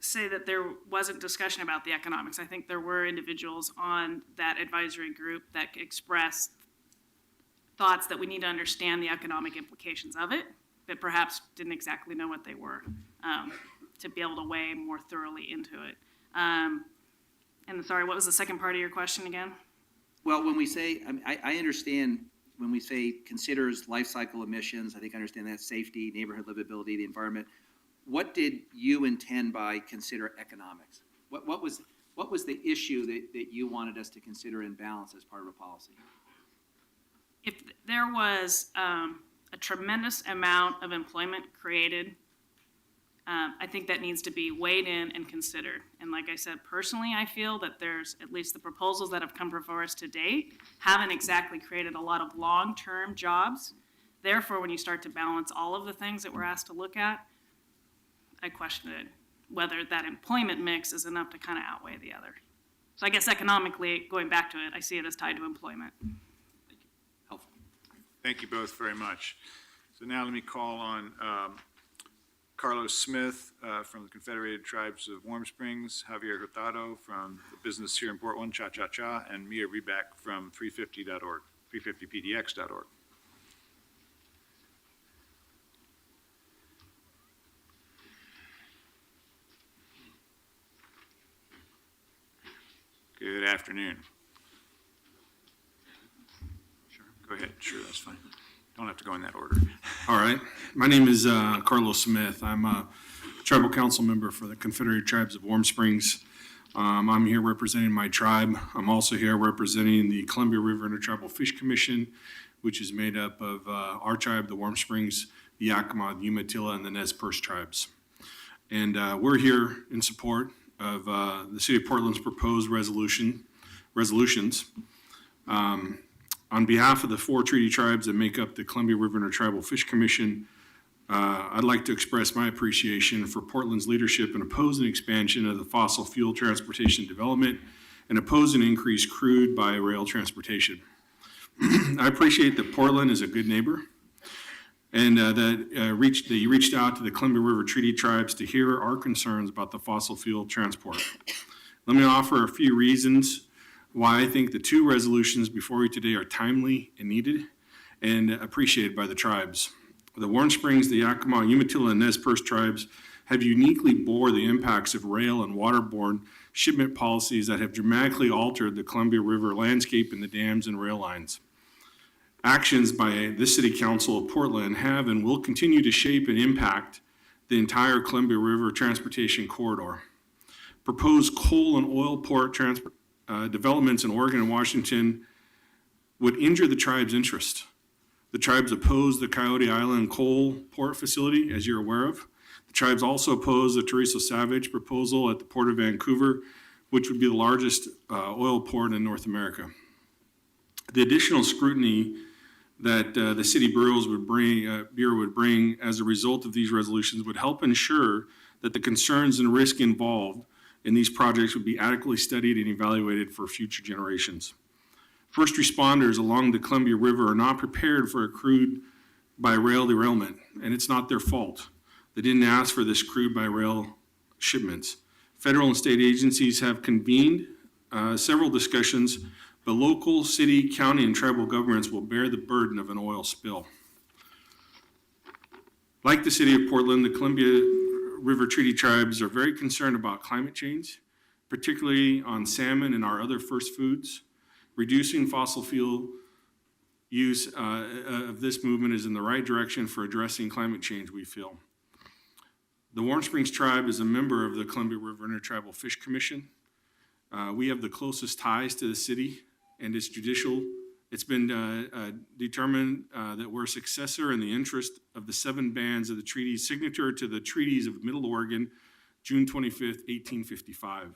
say that there wasn't discussion about the economics. I think there were individuals on that advisory group that expressed thoughts that we need to understand the economic implications of it, but perhaps didn't exactly know what they were to be able to weigh more thoroughly into it. And sorry, what was the second part of your question again? Well, when we say, I understand when we say considers life cycle emissions, I think I understand that, safety, neighborhood livability, the environment. What did you intend by consider economics? What was the issue that you wanted us to consider and balance as part of a policy? If there was a tremendous amount of employment created, I think that needs to be weighed in and considered. And like I said, personally, I feel that there's, at least the proposals that have come before us to date, haven't exactly created a lot of long-term jobs. Therefore, when you start to balance all of the things that we're asked to look at, I question it, whether that employment mix is enough to kind of outweigh the other. So I guess economically, going back to it, I see it as tied to employment. Helpful. Thank you both very much. So now let me call on Carlos Smith from the Confederated Tribes of Warm Springs, Javier Hurtado from the business here in Portland, Cha Cha Cha, and Mia Reback from 350.org, 350pdx.org. Good afternoon. Sure. Go ahead. Sure, that's fine. Don't have to go in that order. All right. My name is Carlos Smith. I'm a tribal council member for the Confederated Tribes of Warm Springs. I'm here representing my tribe. I'm also here representing the Columbia River Intertribal Fish Commission, which is made up of our tribe, the Warm Springs, the Yakima, the Umatilla, and the Nez Perce tribes. And we're here in support of the City of Portland's proposed resolutions. On behalf of the 4 treaty tribes that make up the Columbia River Intertribal Fish Commission, I'd like to express my appreciation for Portland's leadership in opposing expansion of the fossil fuel transportation development and opposing increased crude by rail transportation. I appreciate that Portland is a good neighbor and that you reached out to the Columbia River Treaty tribes to hear our concerns about the fossil fuel transport. Let me offer a few reasons why I think the 2 resolutions before you today are timely and needed and appreciated by the tribes. The Warm Springs, the Yakima, Umatilla, and Nez Perce tribes have uniquely bore the impacts of rail and waterborne shipment policies that have dramatically altered the Columbia River landscape and the dams and rail lines. Actions by the City Council of Portland have and will continue to shape and impact the entire Columbia River transportation corridor. Proposed coal and oil port developments in Oregon and Washington would injure the tribe's interest. The tribes oppose the Coyote Island coal port facility, as you're aware of. The tribes also oppose the Teresa Savage proposal at the Port of Vancouver, which would be the largest oil port in North America. The additional scrutiny that the City Bureau would bring as a result of these resolutions would help ensure that the concerns and risk involved in these projects would be adequately studied and evaluated for future generations. First responders along the Columbia River are not prepared for a crude by rail derailment, and it's not their fault. They didn't ask for this crude by rail shipments. Federal and state agencies have convened several discussions, but local, city, county, and tribal governments will bear the burden of an oil spill. Like the City of Portland, the Columbia River Treaty tribes are very concerned about climate change, particularly on salmon and our other first foods. Reducing fossil fuel use of this movement is in the right direction for addressing climate change, we feel. The Warm Springs tribe is a member of the Columbia River Intertribal Fish Commission. We have the closest ties to the city and its judicial. It's been determined that we're a successor in the interest of the 7 bands of the treaty signature to the treaties of Middle Oregon, June 25th, 1855.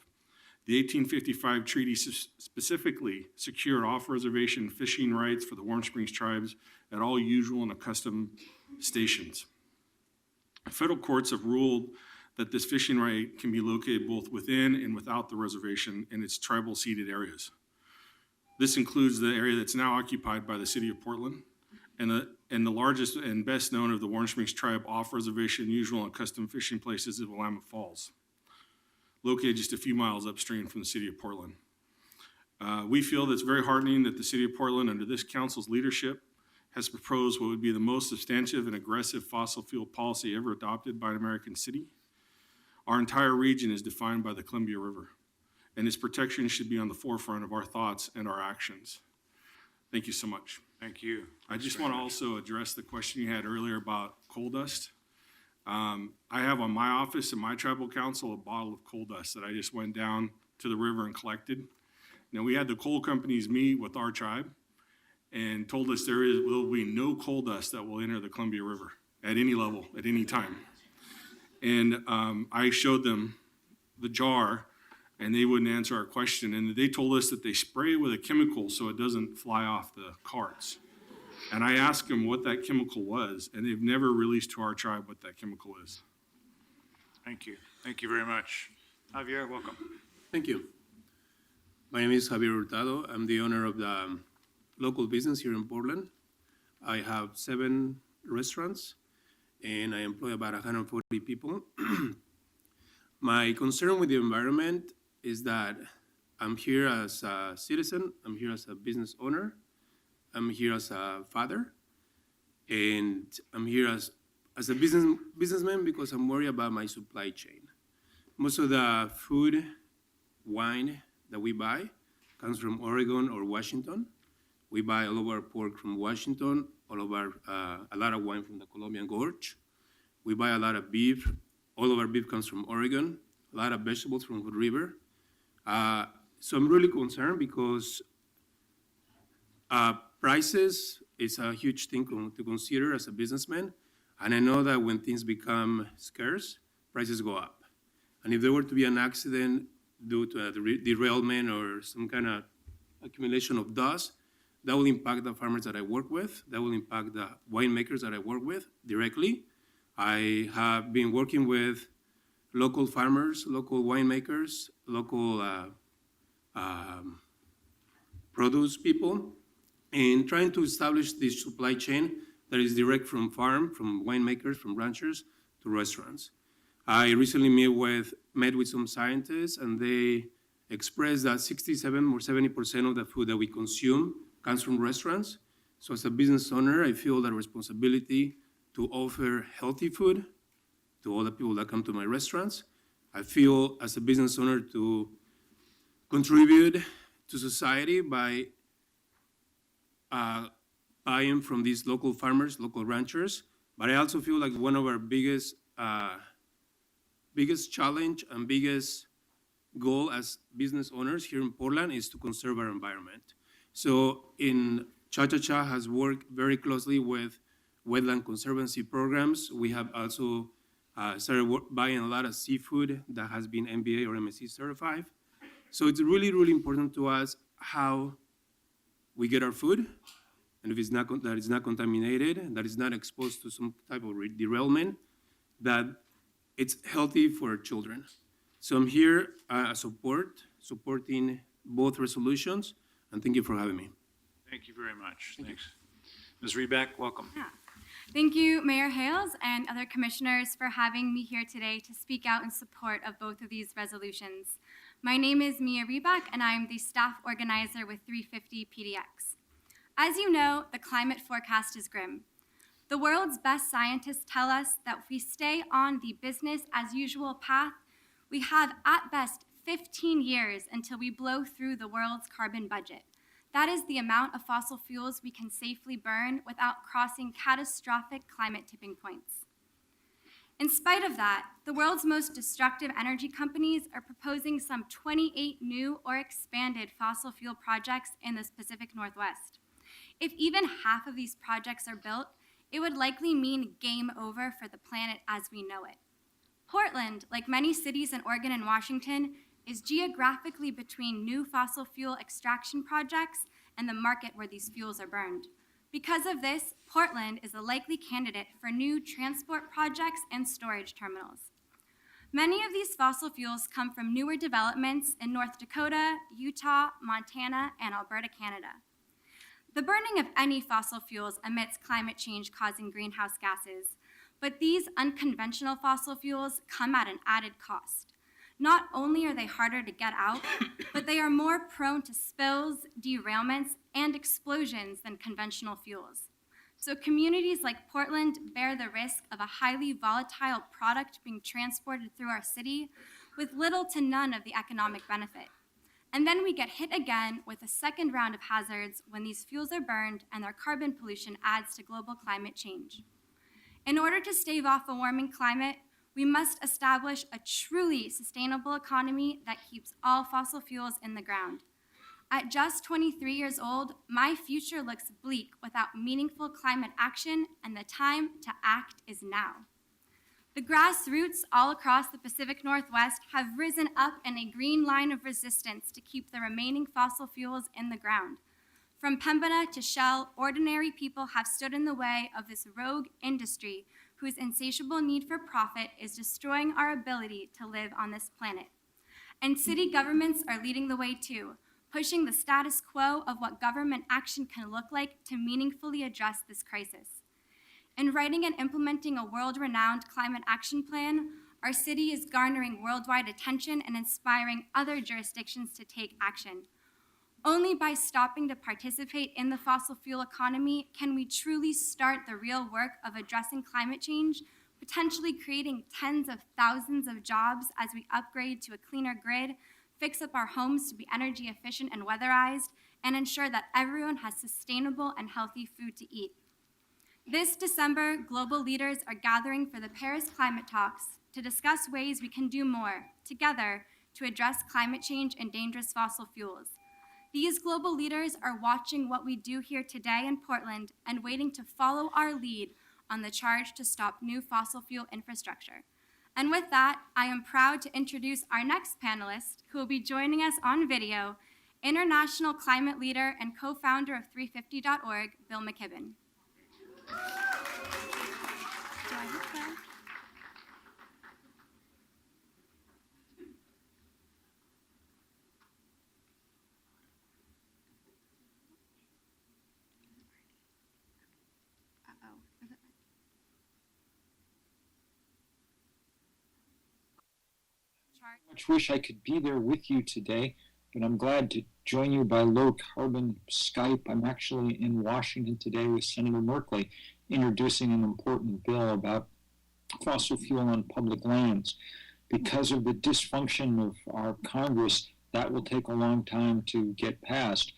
The 1855 treaty specifically secured off-reservation fishing rights for the Warm Springs tribes at all usual and accustomed stations. Federal courts have ruled that this fishing right can be located both within and without the reservation in its tribal ceded areas. This includes the area that's now occupied by the City of Portland and the largest and best known of the Warm Springs tribe off-reservation usual and custom fishing places is Willamette Falls, located just a few miles upstream from the City of Portland. We feel that it's very heartening that the City of Portland, under this council's leadership, has proposed what would be the most substantive and aggressive fossil fuel policy ever adopted by an American city. Our entire region is defined by the Columbia River, and its protection should be on the forefront of our thoughts and our actions. Thank you so much. Thank you. I just want to also address the question you had earlier about coal dust. I have on my office and my tribal council a bottle of coal dust that I just went down to the river and collected. Now, we had the coal companies meet with our tribe and told us will be no coal dust that will enter the Columbia River at any level, at any time. And I showed them the jar, and they wouldn't answer our question. And they told us that they spray it with a chemical so it doesn't fly off the carts. And I asked them what that chemical was, and they've never released to our tribe what that chemical is. Thank you. Thank you very much. Javier, welcome. Thank you. My name is Javier Hurtado. I'm the owner of the local business here in Portland. I have 7 restaurants, and I employ about 140 people. My concern with the environment is that I'm here as a citizen, I'm here as a business owner, I'm here as a father, and I'm here as a businessman because I'm worried about my supply chain. Most of the food, wine that we buy comes from Oregon or Washington. We buy all of our pork from Washington, all of our, a lot of wine from the Colombian Gorge. We buy a lot of beef. All of our beef comes from Oregon. A lot of vegetables from Hood River. So I'm really concerned because prices is a huge thing to consider as a businessman. And I know that when things become scarce, prices go up. And if there were to be an accident due to a derailment or some kind of accumulation of dust, that will impact the farmers that I work with. That will impact the winemakers that I work with directly. I have been working with local farmers, local winemakers, local produce people, and trying to establish this supply chain that is direct from farm, from winemakers, from ranchers to restaurants. I recently met with some scientists, and they expressed that 67 or 70% of the food that we consume comes from restaurants. So as a business owner, I feel the responsibility to offer healthy food to all the people that come to my restaurants. I feel as a business owner to contribute to society by buying from these local farmers, local ranchers. But I also feel like one of our biggest challenge and biggest goal as business owners here in Portland is to conserve our environment. So Cha-Cha-Cha has worked very closely with wetland conservancy programs. We have also started buying a lot of seafood that has been MBA or MSC certified. So it's really, really important to us how we get our food, and if that it's not contaminated, that it's not exposed to some type of derailment, that it's healthy for our children. So I'm here supporting both resolutions, and thank you for having me. Thank you very much. Thanks. Ms. Reback, welcome. Yeah. Thank you, Mayor Hales and other commissioners for having me here today to speak out in support of both of these resolutions. My name is Mia Reback, and I'm the staff organizer with 350 PDX. As you know, the climate forecast is grim. The world's best scientists tell us that if we stay on the business as usual path, we have at best 15 years until we blow through the world's carbon budget. That is the amount of fossil fuels we can safely burn without crossing catastrophic climate tipping points. In spite of that, the world's most destructive energy companies are proposing some 28 new or expanded fossil fuel projects in the Pacific Northwest. If even half of these projects are built, it would likely mean game over for the planet as we know it. Portland, like many cities in Oregon and Washington, is geographically between new fossil fuel extraction projects and the market where these fuels are burned. Because of this, Portland is a likely candidate for new transport projects and storage terminals. Many of these fossil fuels come from newer developments in North Dakota, Utah, Montana, and Alberta, Canada. The burning of any fossil fuels emits climate change-causing greenhouse gases, but these unconventional fossil fuels come at an added cost. Not only are they harder to get out, but they are more prone to spills, derailments, and explosions than conventional fuels. So communities like Portland bear the risk of a highly volatile product being transported through our city with little to none of the economic benefit. And then we get hit again with a second round of hazards when these fuels are burned and their carbon pollution adds to global climate change. In order to stave off a warming climate, we must establish a truly sustainable economy that keeps all fossil fuels in the ground. At just 23 years old, my future looks bleak without meaningful climate action, and the time to act is now. The grassroots all across the Pacific Northwest have risen up in a green line of resistance to keep the remaining fossil fuels in the ground. From Pembina to Shell, ordinary people have stood in the way of this rogue industry whose insatiable need for profit is destroying our ability to live on this planet. And city governments are leading the way too, pushing the status quo of what government action can look like to meaningfully address this crisis. In writing and implementing a world-renowned climate action plan, our city is garnering worldwide attention and inspiring other jurisdictions to take action. Only by stopping to participate in the fossil fuel economy can we truly start the real work of addressing climate change, potentially creating tens of thousands of jobs as we upgrade to a cleaner grid, fix up our homes to be energy efficient and weatherized, and ensure that everyone has sustainable and healthy food to eat. This December, global leaders are gathering for the Paris climate talks to discuss ways we can do more together to address climate change and dangerous fossil fuels. These global leaders are watching what we do here today in Portland and waiting to follow our lead on the charge to stop new fossil fuel infrastructure. And with that, I am proud to introduce our next panelist, who will be joining us on video, international climate leader and co-founder of 350.org, Bill McKibben. Much wish I could be there with you today, but I'm glad to join you by low carbon Skype. I'm actually in Washington today with Senator Merkley introducing an important bill about fossil fuel on public lands. Because of the dysfunction of our Congress, that will take a long time to get passed.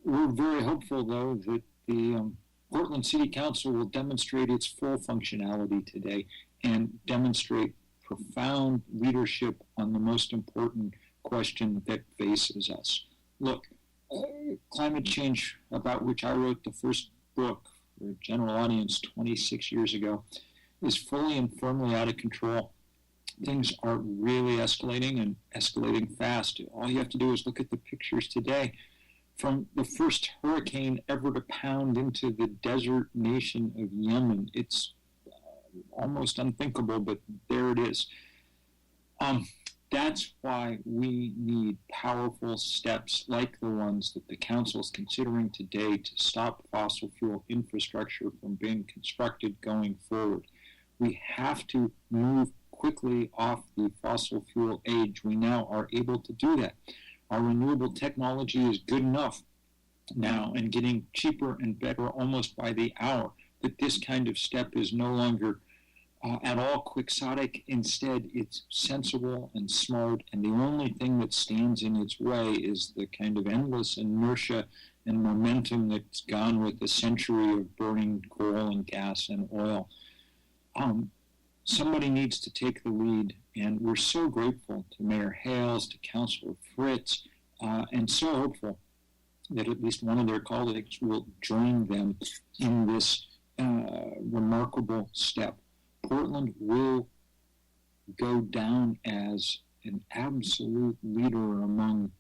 We're very hopeful, though, that the Portland City Council will demonstrate its full functionality today and demonstrate profound leadership on the most important question that faces us. Look, climate change, about which I wrote the first book for a general audience 26 years ago, is fully and firmly out of control. Things are really escalating and escalating fast. All you have to do is look at the pictures today. From the first hurricane ever to pound into the desert nation of Yemen, it's almost unthinkable, but there it is. That's why we need powerful steps like the ones that the Council is considering today to stop fossil fuel infrastructure from being constructed going forward. We have to move quickly off the fossil fuel age. We now are able to do that. Our renewable technology is good enough now and getting cheaper and better almost by the hour, that this kind of step is no longer at all quixotic. Instead, it's sensible and smart, and the only thing that stands in its way is the kind of endless inertia and momentum that's gone with a century of burning coal and gas and oil. Somebody needs to take the lead, and we're so grateful to Mayor Hales, to Councilor Fritz, and so hopeful that at least one of their colleagues will join them in this remarkable step. Portland will go down as an absolute leader among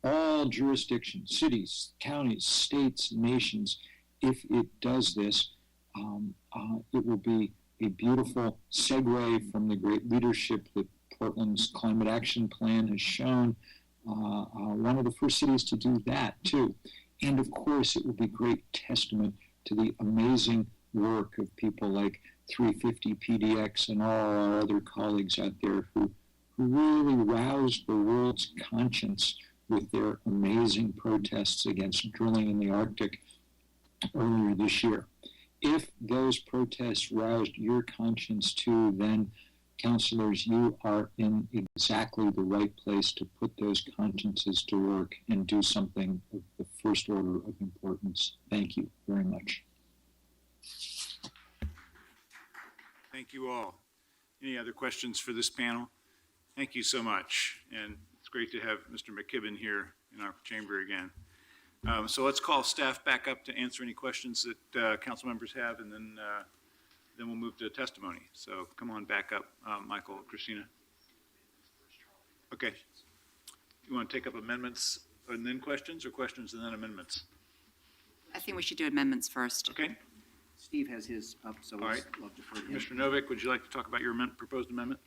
all jurisdictions, cities, counties, states, nations. If it does this, it will be a beautiful segue from the great leadership that Portland's Climate Action Plan has shown. One of the first cities to do that, too. And of course, it will be great testament to the amazing work of people like 350 PDX and all our other colleagues out there who really roused the world's conscience with their amazing protests against drilling in the Arctic earlier this year. If those protests roused your conscience too, then, councilors, you are in exactly the right place to put those consciences to work and do something of the first order of importance. Thank you very much. Thank you all. Any other questions for this panel? Thank you so much. And it's great to have Mr. McKibben here in our chamber again. So let's call staff back up to answer any questions that council members have, and then we'll move to testimony. So come on back up, Michael, Christina. Okay. You want to take up amendments and then questions, or questions and then amendments? I think we should do amendments first. Okay. Steve has his up, so All right. we'll defer to him. Mr. Novick, would you like to talk about your proposed amendment?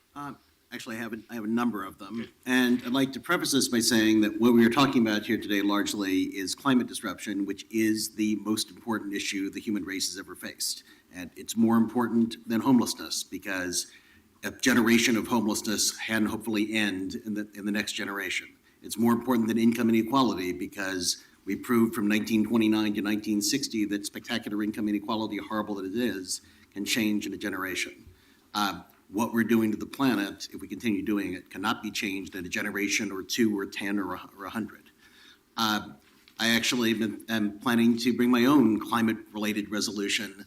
Actually, I have a number of them. And I'd like to preface this by saying that what we are talking about here today largely is climate disruption, which is the most important issue the human race has ever faced. And it's more important than homelessness, because a generation of homelessness can hopefully end in the next generation. It's more important than income inequality, because we proved from 1929 to 1960 that spectacular income inequality, horrible that it is, can change in a generation. What we're doing to the planet, if we continue doing it, cannot be changed in a generation or two or 10 or 100. I actually am planning to bring my own climate-related resolution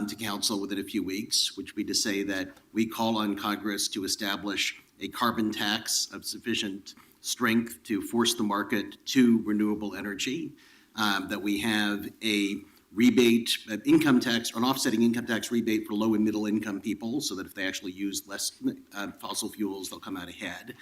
to council within a few weeks, which would be to say that we call on Congress to establish a carbon tax of sufficient strength to force the market to renewable energy, that we have a rebate, income tax, or an offsetting income tax rebate for low and middle income people, so that if they actually use less fossil fuels, they'll come out ahead,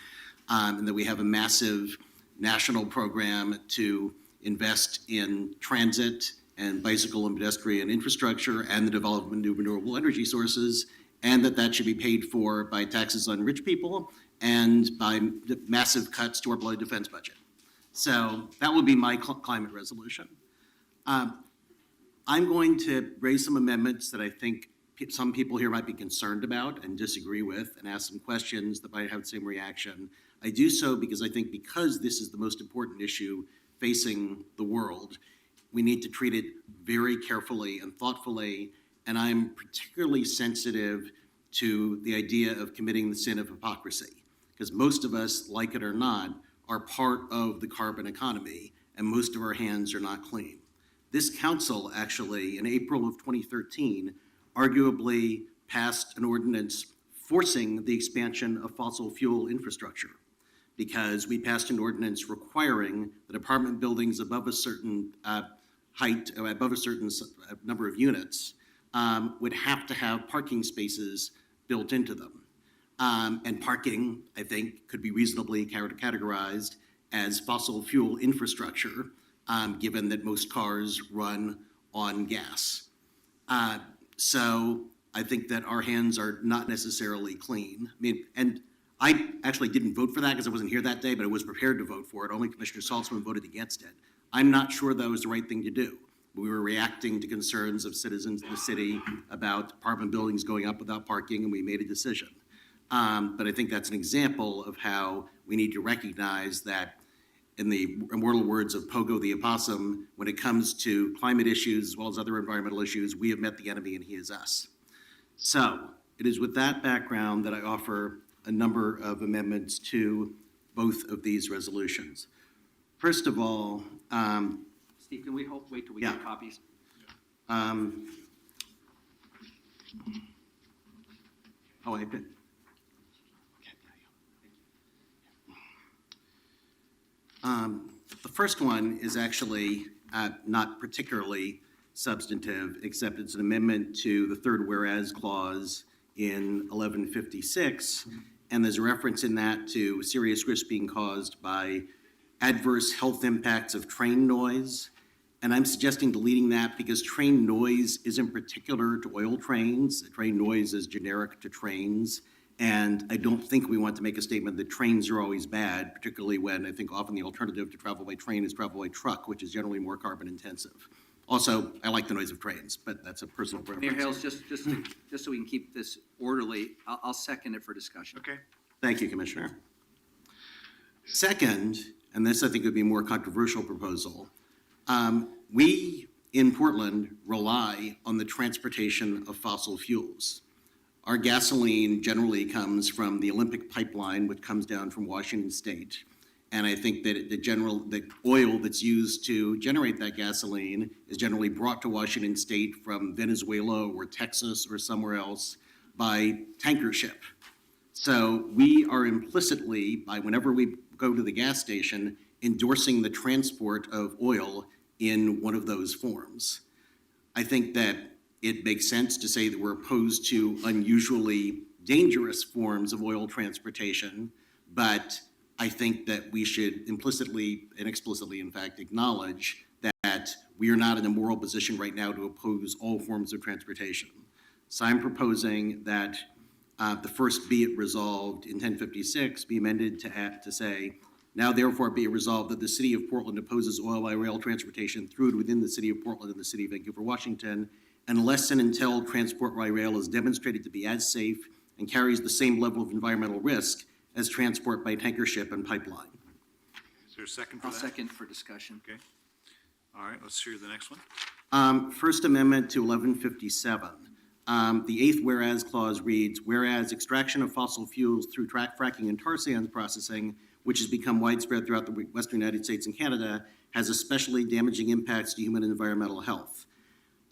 and that we have a massive national program to invest in transit and bicycle and pedestrian infrastructure and the development of new renewable energy sources, and that should be paid for by taxes on rich people and by massive cuts to our bloody defense budget. So that would be my climate resolution. I'm going to raise some amendments that I think some people here might be concerned about and disagree with, and ask some questions that might have the same reaction. I do so because I think because this is the most important issue facing the world, we need to treat it very carefully and thoughtfully, and I'm particularly sensitive to the idea of committing the sin of hypocrisy, because most of us, like it or not, are part of the carbon economy, and most of our hands are not clean. This council actually, in April of 2013, arguably passed an ordinance forcing the expansion of fossil fuel infrastructure, because we passed an ordinance requiring that apartment buildings above a certain height, or above a certain number of units, would have to have parking spaces built into them. And parking, I think, could be reasonably categorized as fossil fuel infrastructure, given that most cars run on gas. So I think that our hands are not necessarily clean. I mean, and I actually didn't vote for that because I wasn't here that day, but I was prepared to vote for it. Only Commissioner Saltzman voted against it. I'm not sure that was the right thing to do. We were reacting to concerns of citizens in the city about apartment buildings going up without parking, and we made a decision. But I think that's an example of how we need to recognize that, in the immortal words of Pogo the Opossum, when it comes to climate issues as well as other environmental issues, we have met the enemy and he is us. So it is with that background that I offer a number of amendments to both of these resolutions. First of all, Steve, can we wait till we get copies? I did. The first one is actually not particularly substantive, except it's an amendment to the third whereas clause in 1156, and there's a reference in that to serious risk being caused by adverse health impacts of train noise. And I'm suggesting deleting that because train noise isn't particular to oil trains. Train noise is generic to trains. And I don't think we want to make a statement that trains are always bad, particularly when I think often the alternative to travel by train is travel by truck, which is generally more carbon intensive. Also, I like the noise of trains, but that's a personal preference. Mayor Hales, just so we can keep this orderly, I'll second it for discussion. Okay. Thank you, Commissioner. Second, and this I think would be a more controversial proposal, we in Portland rely on the transportation of fossil fuels. Our gasoline generally comes from the Olympic pipeline, which comes down from Washington State. And I think that the oil that's used to generate that gasoline is generally brought to Washington State from Venezuela or Texas or somewhere else by tanker ship. So we are implicitly, by whenever we go to the gas station, endorsing the transport of oil in one of those forms. I think that it makes sense to say that we're opposed to unusually dangerous forms of oil transportation, but I think that we should implicitly and explicitly, in fact, acknowledge that we are not in a moral position right now to oppose all forms of transportation. So I'm proposing that the first be it resolved in 1056 be amended to say, now therefore be it resolved that the city of Portland opposes oil by rail transportation through and within the city of Portland and the city of Vancouver, Washington, unless and until transport by rail is demonstrated to be as safe and carries the same level of environmental risk as transport by tanker ship and pipeline. Is there a second for I'll that? second for discussion. Okay. All right, let's hear the next one. First Amendment to 1157. The eighth whereas clause reads, whereas extraction of fossil fuels through fracking and tar sands processing, which has become widespread throughout the Western United States and Canada, has especially damaging impacts to human and environmental health.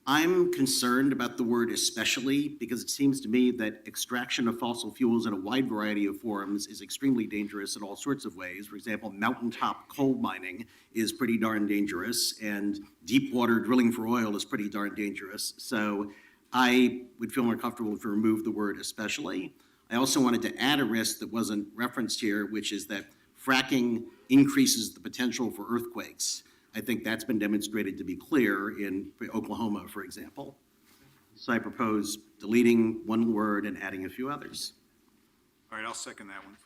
I'm concerned about the word especially because it seems to me that extraction of fossil fuels in a wide variety of forms is extremely dangerous in all sorts of ways. For example, mountaintop coal mining is pretty darn dangerous, and deep water drilling for oil is pretty darn dangerous. So I would feel more comfortable if we remove the word especially. I also wanted to add a risk that wasn't referenced here, which is that fracking increases the potential for earthquakes. I think that's been demonstrated to be clear in Oklahoma, for example. So I propose deleting one word and adding a few others. All right, I'll second that one.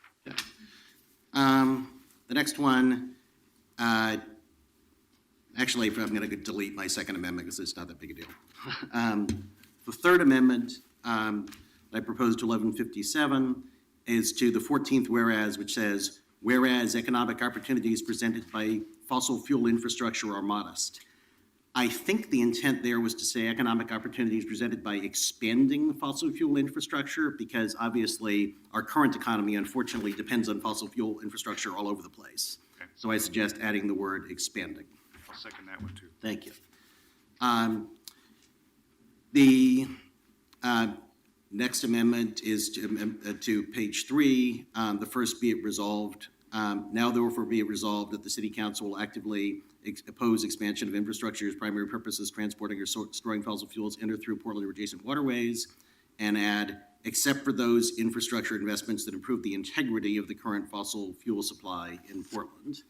The next one, actually, I'm going to delete my Second Amendment because it's not that big a deal. The Third Amendment I proposed to 1157 is to the 14th whereas, which says, whereas economic opportunities presented by fossil fuel infrastructure are modest. I think the intent there was to say economic opportunities presented by expanding fossil fuel infrastructure, because obviously our current economy unfortunately depends on fossil fuel infrastructure all over the place. Okay. So I suggest adding the word expanding. I'll second that one too. Thank you. The next amendment is to page 3. The first, be it resolved. Now therefore be it resolved that the City Council will actively oppose expansion of infrastructure whose primary purpose is transporting or storing fossil fuels in or through Portland or adjacent waterways, and add, except for those infrastructure investments that improve the integrity of the current fossil fuel supply in Portland.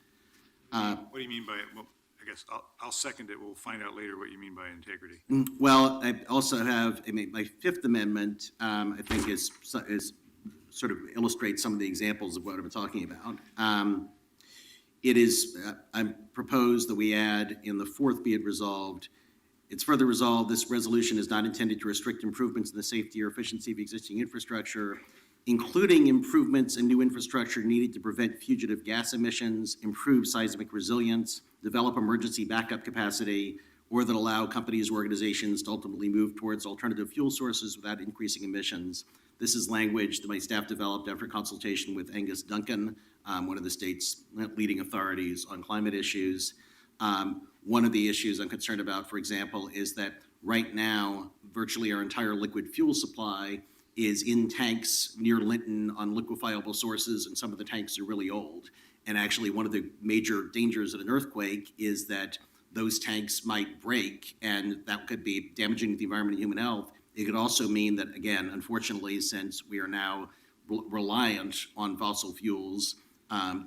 What do you mean by it? Well, I guess I'll second it. We'll find out later what you mean by integrity. Well, I also have, my Fifth Amendment, I think is sort of illustrates some of the examples of what I'm talking about. It is, I propose that we add in the fourth, be it resolved. It's further resolved, this resolution is not intended to restrict improvements in the safety or efficiency of existing infrastructure, including improvements in new infrastructure needed to prevent fugitive gas emissions, improve seismic resilience, develop emergency backup capacity, or that allow companies or organizations to ultimately move towards alternative fuel sources without increasing emissions. This is language that my staff developed after consultation with Angus Duncan, one of the state's leading authorities on climate issues. One of the issues I'm concerned about, for example, is that right now, virtually our entire liquid fuel supply is in tanks near Linton on liquefiable sources, and some of the tanks are really old. And actually, one of the major dangers of an earthquake is that those tanks might break, and that could be damaging to the environment and human health. It could also mean that, again, unfortunately, since we are now reliant on fossil fuels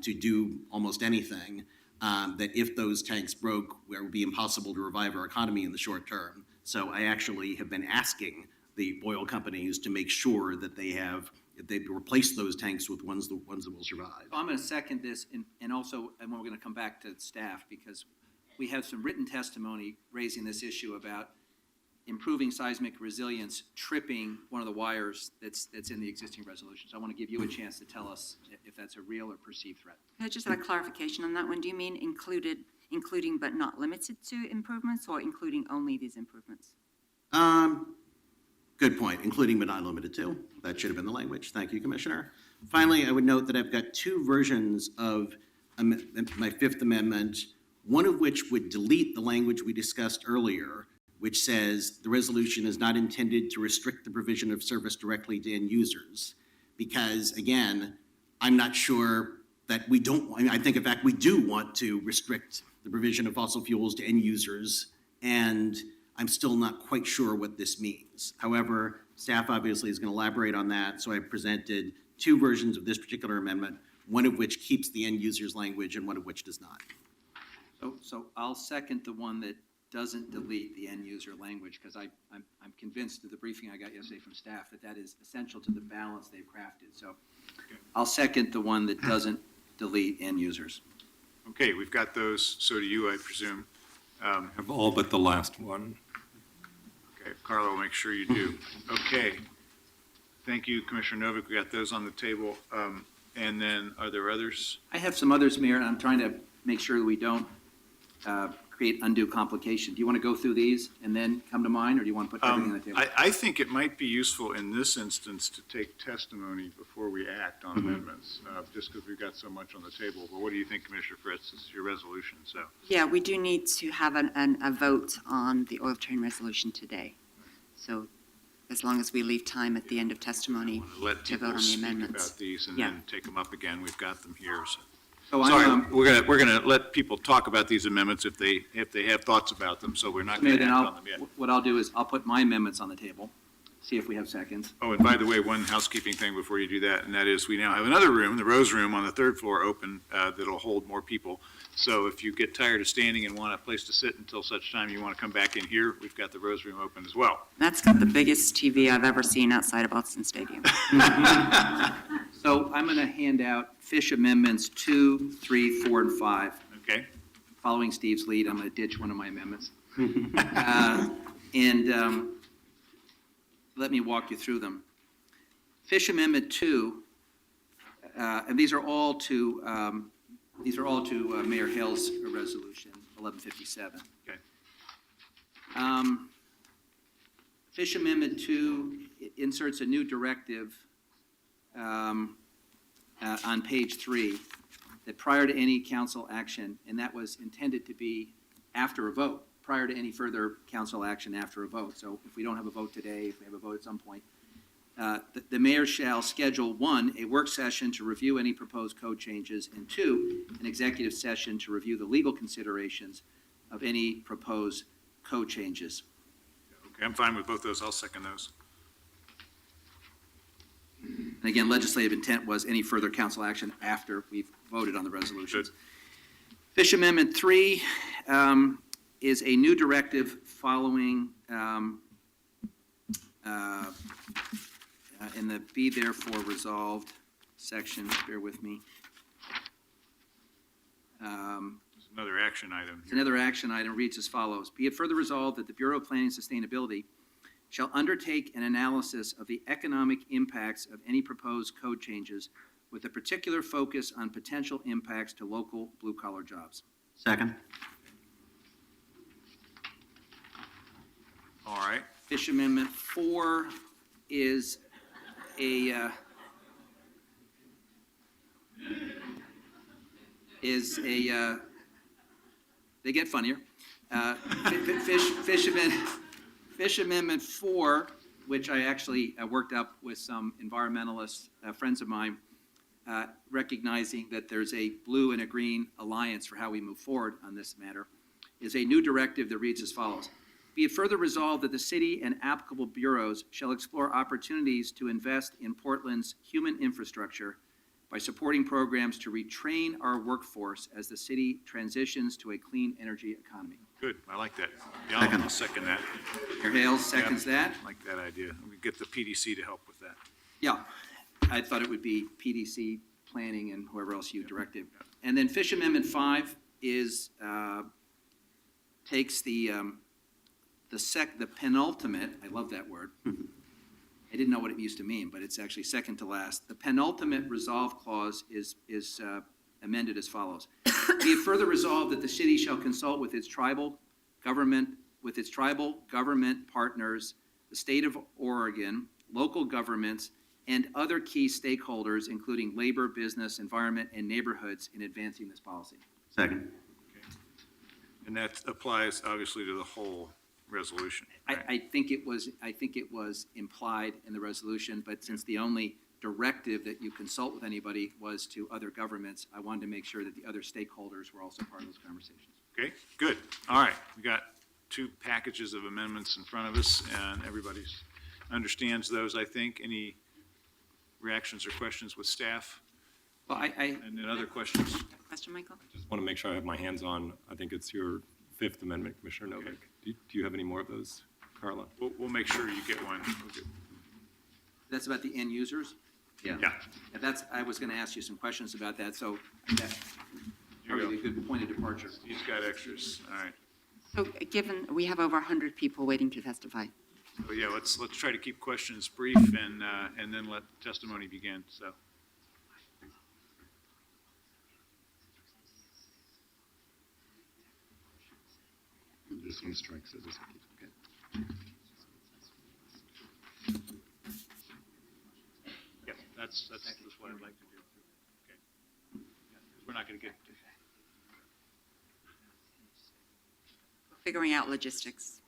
to do almost anything, that if those tanks broke, it would be impossible to revive our economy in the short term. So I actually have been asking the oil companies to make sure that they replace those tanks with ones that will survive. So I'm going to second this, and also, and we're going to come back to staff, because we have some written testimony raising this issue about improving seismic resilience, tripping one of the wires that's in the existing resolution. So I want to give you a chance to tell us if that's a real or perceived threat. Can I just have a clarification on that one? Do you mean including but not limited to improvements, or including only these improvements? Good point, including but not limited to. That should have been the language. Thank you, Commissioner. Finally, I would note that I've got two versions of my Fifth Amendment, one of which would delete the language we discussed earlier, which says the resolution is not intended to restrict the provision of service directly to end users. Because, again, I'm not sure that we don't, I think, in fact, we do want to restrict the provision of fossil fuels to end users, and I'm still not quite sure what this means. However, staff obviously is going to elaborate on that, so I presented two versions of this particular amendment, one of which keeps the end user's language and one of which does not. So I'll second the one that doesn't delete the end user language, because I'm convinced of the briefing I got yesterday from staff that is essential to the balance they've crafted. So I'll second the one that doesn't delete end users. Okay, we've got those. So do you, I presume. Have all but the last one. Okay, Carlo, make sure you do. Okay. Thank you, Commissioner Novick. We got those on the table. And then are there others? I have some others, Mayor, and I'm trying to make sure that we don't create undue complication. Do you want to go through these and then come to mine, or do you want to put everything on the table? I think it might be useful in this instance to take testimony before we act on amendments, just because we've got so much on the table. But what do you think, Commissioner Fritz? This is your resolution, so. Yeah, we do need to have a vote on the oil train resolution today. So as long as we leave time at the end of testimony Let to vote people on the speak amendments. about these and Yeah. then take them up again. We've got them here, so. So Sorry, I'm, we're gonna let people talk about these amendments if they have thoughts about them, so we're not Mayor, gonna then act on them yet. what I'll do is I'll put my amendments on the table, see if we have seconds. Oh, and by the way, one housekeeping thing before you do that, and that is we now have another room, the Rose Room on the third floor open, that'll hold more people. So if you get tired of standing and want a place to sit until such time you want to come back in here, we've got the Rose Room open as well. That's got the biggest TV I've ever seen outside of Austin Stadium. So I'm going to hand out Fish Amendments 2, 3, 4, and 5. Okay? Following Steve's lead, I'm going to ditch one of my amendments. Let me walk you through them. Fish Amendment 2, and these are all to Mayor Hale's resolution, 1157. Okay. Fish Amendment 2 inserts a new directive on page 3, that prior to any council action, and that was intended to be after a vote, prior to any further council action after a vote. So if we don't have a vote today, if we have a vote at some point, the mayor shall schedule, 1, a work session to review any proposed code changes, and 2, an executive session to review the legal considerations of any proposed code changes. Okay, I'm fine with both those. I'll second those. And again, legislative intent was any further council action after we've voted on the resolutions. Good. Fish Amendment 3 is a new directive following in the be therefore resolved section, bear with me. There's another action item. It's another action item, reads as follows. Be it further resolved that the Bureau of Planning and Sustainability shall undertake an analysis of the economic impacts of any proposed code changes with a particular focus on potential impacts to local blue-collar jobs. Second. All right. Fish Amendment 4 is they get funnier. Fish Amendment 4, which I actually worked up with some environmentalists, friends of mine, recognizing that there's a blue and a green alliance for how we move forward on this matter, is a new directive that reads as follows. Be it further resolved that the city and applicable bureaus shall explore opportunities to invest in Portland's human infrastructure by supporting programs to retrain our workforce as the city transitions to a clean energy economy. Good, I like that. Yeah, Second. I'll second that. Mayor Hales seconds that. I like that idea. We get the PDC to help with that. Yeah, I thought it would be PDC, planning, and whoever else you directed. And then Fish Amendment 5 is, takes the penultimate, I love that word. I didn't know what it used to mean, but it's actually second to last. The penultimate resolve clause is amended as follows. Be it further resolved that the city shall consult with its tribal government partners, the state of Oregon, local governments, and other key stakeholders, including labor, business, environment, and neighborhoods in advancing this policy. Second. And that applies obviously to the whole resolution. Right? I think it was implied in the resolution, but since the only directive that you consult with anybody was to other governments, I wanted to make sure that the other stakeholders were also part of those conversations. Okay, good. All right, we got 2 packages of amendments in front of us, and everybody understands those, I think. Any reactions or questions with staff? Well, And then other questions? Question, Michael? Just want to make sure I have my hands on, I think it's your 5th Amendment, Commissioner Novick. Do you have any more of those, Carla? We'll make sure you get one. That's about the end users? Yeah. Yeah. And that's, I was going to ask you some questions about that, so that's Here we probably a good point of departure. He's got extras. All right. So given, we have over 100 people waiting to testify. So yeah, let's try to keep questions brief and then let testimony begin, so. this one strikes as a second. Yeah, that's what I'd like to do. Okay. We're not going to get. Figuring out logistics.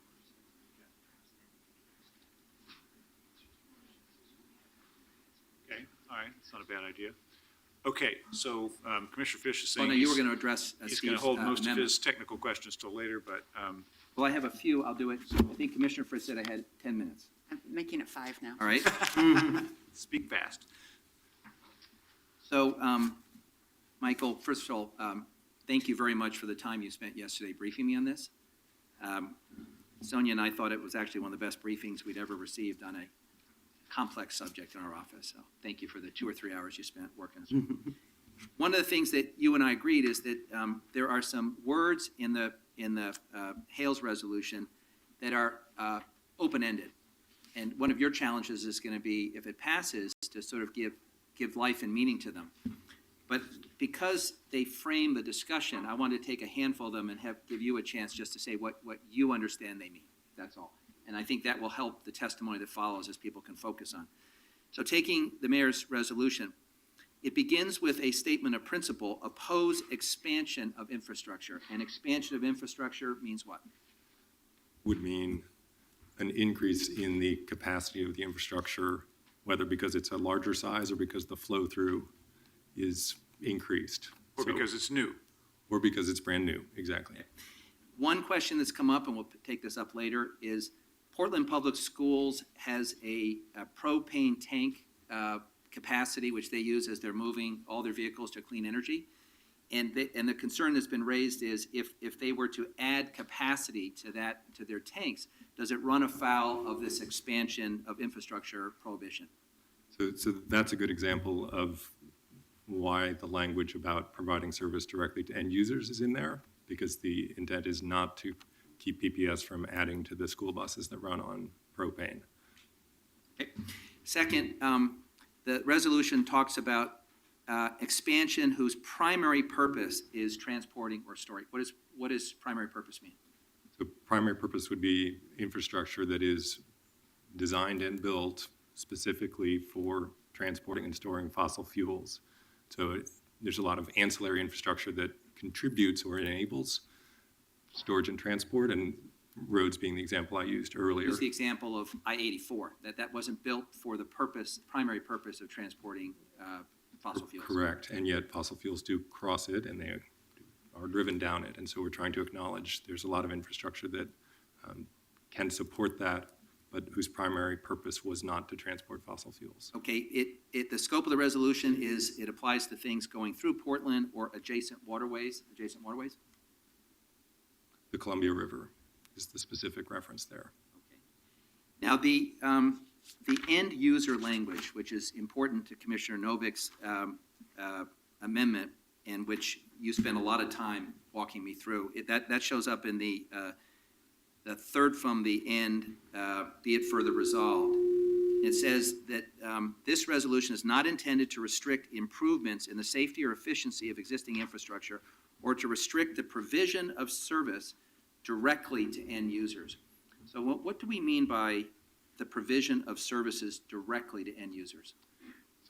Okay, all right, it's not a bad idea. Okay, so Commissioner Fish is Oh, saying no, you were going to address he's going to Steve's hold most of amendment. his technical questions till later, but Well, I have a few, I'll do it. I think Commissioner Fritz said I had 10 minutes. I'm making it 5 now. All right? speak fast. So, Michael, first of all, thank you very much for the time you spent yesterday briefing me on this. Sonia and I thought it was actually one of the best briefings we'd ever received on a complex subject in our office. So thank you for the 2 or 3 hours you spent working. One of the things that you and I agreed is that there are some words in the Hales resolution that are open-ended. And one of your challenges is going to be, if it passes, to sort of give life and meaning to them. But because they frame the discussion, I wanted to take a handful of them and give you a chance just to say what you understand they mean. That's all. And I think that will help the testimony that follows as people can focus on. So taking the mayor's resolution, it begins with a statement of principle: oppose expansion of infrastructure. And expansion of infrastructure means what? Would mean an increase in the capacity of the infrastructure, whether because it's a larger size or because the flow through is increased. Or because it's new. Or because it's brand new, exactly. One question that's come up, and we'll take this up later, is Portland Public Schools has a propane tank capacity, which they use as they're moving all their vehicles to clean energy. And the concern that's been raised is if they were to add capacity to their tanks, does it run afoul of this expansion of infrastructure prohibition? So that's a good example of why the language about providing service directly to end users is in there, because the intent is not to keep PPS from adding to the school buses that run on propane. Okay. Second, the resolution talks about expansion whose primary purpose is transporting or storing. What does primary purpose mean? The primary purpose would be infrastructure that is designed and built specifically for transporting and storing fossil fuels. So there's a lot of ancillary infrastructure that contributes or enables storage and transport, and roads being the example I used earlier. Here's the example of I-84, that wasn't built for the primary purpose of transporting fossil fuels. Correct, and yet fossil fuels do cross it and they are driven down it. And so we're trying to acknowledge there's a lot of infrastructure that can support that, but whose primary purpose was not to transport fossil fuels. Okay, the scope of the resolution is it applies to things going through Portland or adjacent waterways. The Columbia River is the specific reference there. Okay. Now, the end user language, which is important to Commissioner Novik's amendment, and which you spent a lot of time walking me through, that shows up in the third from the end, be it further resolved. It says that this resolution is not intended to restrict improvements in the safety or efficiency of existing infrastructure or to restrict the provision of service directly to end users. So what do we mean by the provision of services directly to end users?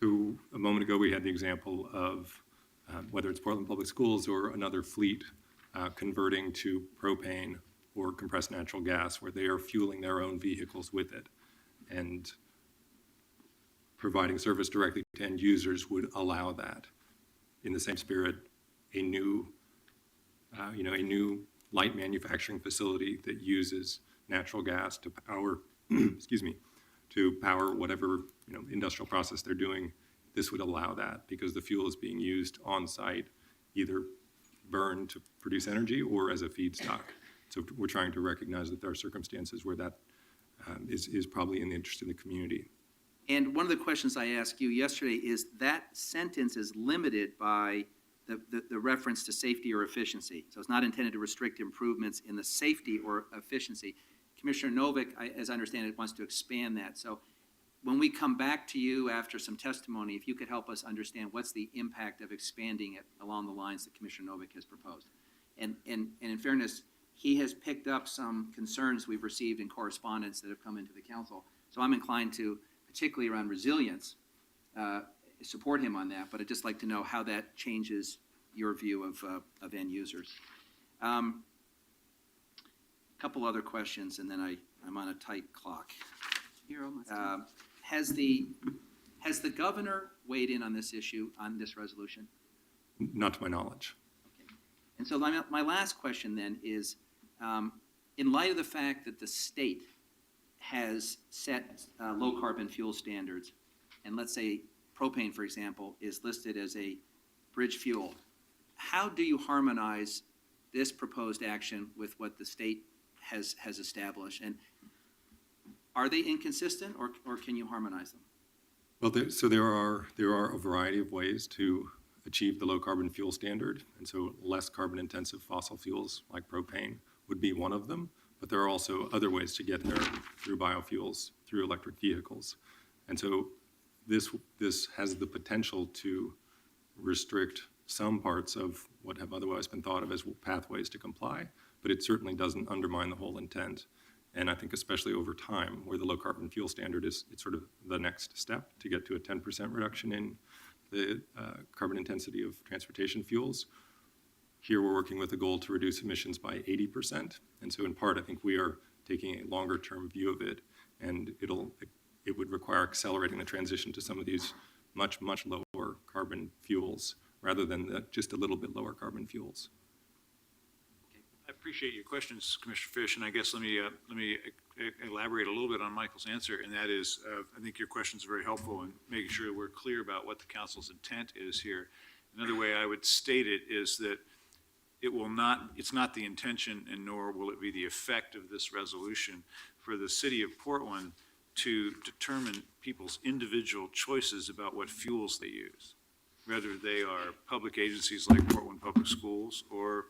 So a moment ago, we had the example of whether it's Portland Public Schools or another fleet converting to propane or compressed natural gas, where they are fueling their own vehicles with it. And providing service directly to end users would allow that. In the same spirit, a new light manufacturing facility that uses natural gas to power, to power whatever industrial process they're doing, this would allow that because the fuel is being used on site, either burned to produce energy or as a feedstock. So we're trying to recognize that there are circumstances where that is probably in the interest of the community. And one of the questions I asked you yesterday is that sentence is limited by the reference to safety or efficiency. So it's not intended to restrict improvements in the safety or efficiency. Commissioner Novick, as I understand it, wants to expand that. So when we come back to you after some testimony, if you could help us understand what's the impact of expanding it along the lines that Commissioner Novick has proposed. And in fairness, he has picked up some concerns we've received in correspondence that have come into the council. So I'm inclined to, particularly around resilience, support him on that, but I'd just like to know how that changes your view of end users. Couple other questions, and then I'm on a tight clock. You're almost done. Has the governor weighed in on this issue, on this resolution? Not to my knowledge. And so my last question then is, in light of the fact that the state has set low carbon fuel standards, and let's say propane, for example, is listed as a bridge fuel, how do you harmonize this proposed action with what the state has established? And are they inconsistent, or can you harmonize them? Well, there are a variety of ways to achieve the low carbon fuel standard, and so less carbon intensive fossil fuels like propane would be one of them, but there are also other ways to get there through biofuels, through electric vehicles. And so this has the potential to restrict some parts of what have otherwise been thought of as pathways to comply, but it certainly doesn't undermine the whole intent. And I think especially over time, where the low carbon fuel standard is, it's sort of the next step to get to a 10% reduction in the carbon intensity of transportation fuels. Here we're working with a goal to reduce emissions by 80%. And so in part, I think we are taking a longer term view of it, and it would require accelerating the transition to some of these much, much lower carbon fuels rather than just a little bit lower carbon fuels. I appreciate your questions, Commissioner Fish, and I guess let me elaborate a little bit on Michael's answer, and that is, I think your questions are very helpful in making sure we're clear about what the council's intent is here. Another way I would state it is that it's not the intention, and nor will it be the effect of this resolution for the city of Portland to determine people's individual choices about what fuels they use, whether they are public agencies like Portland Public Schools or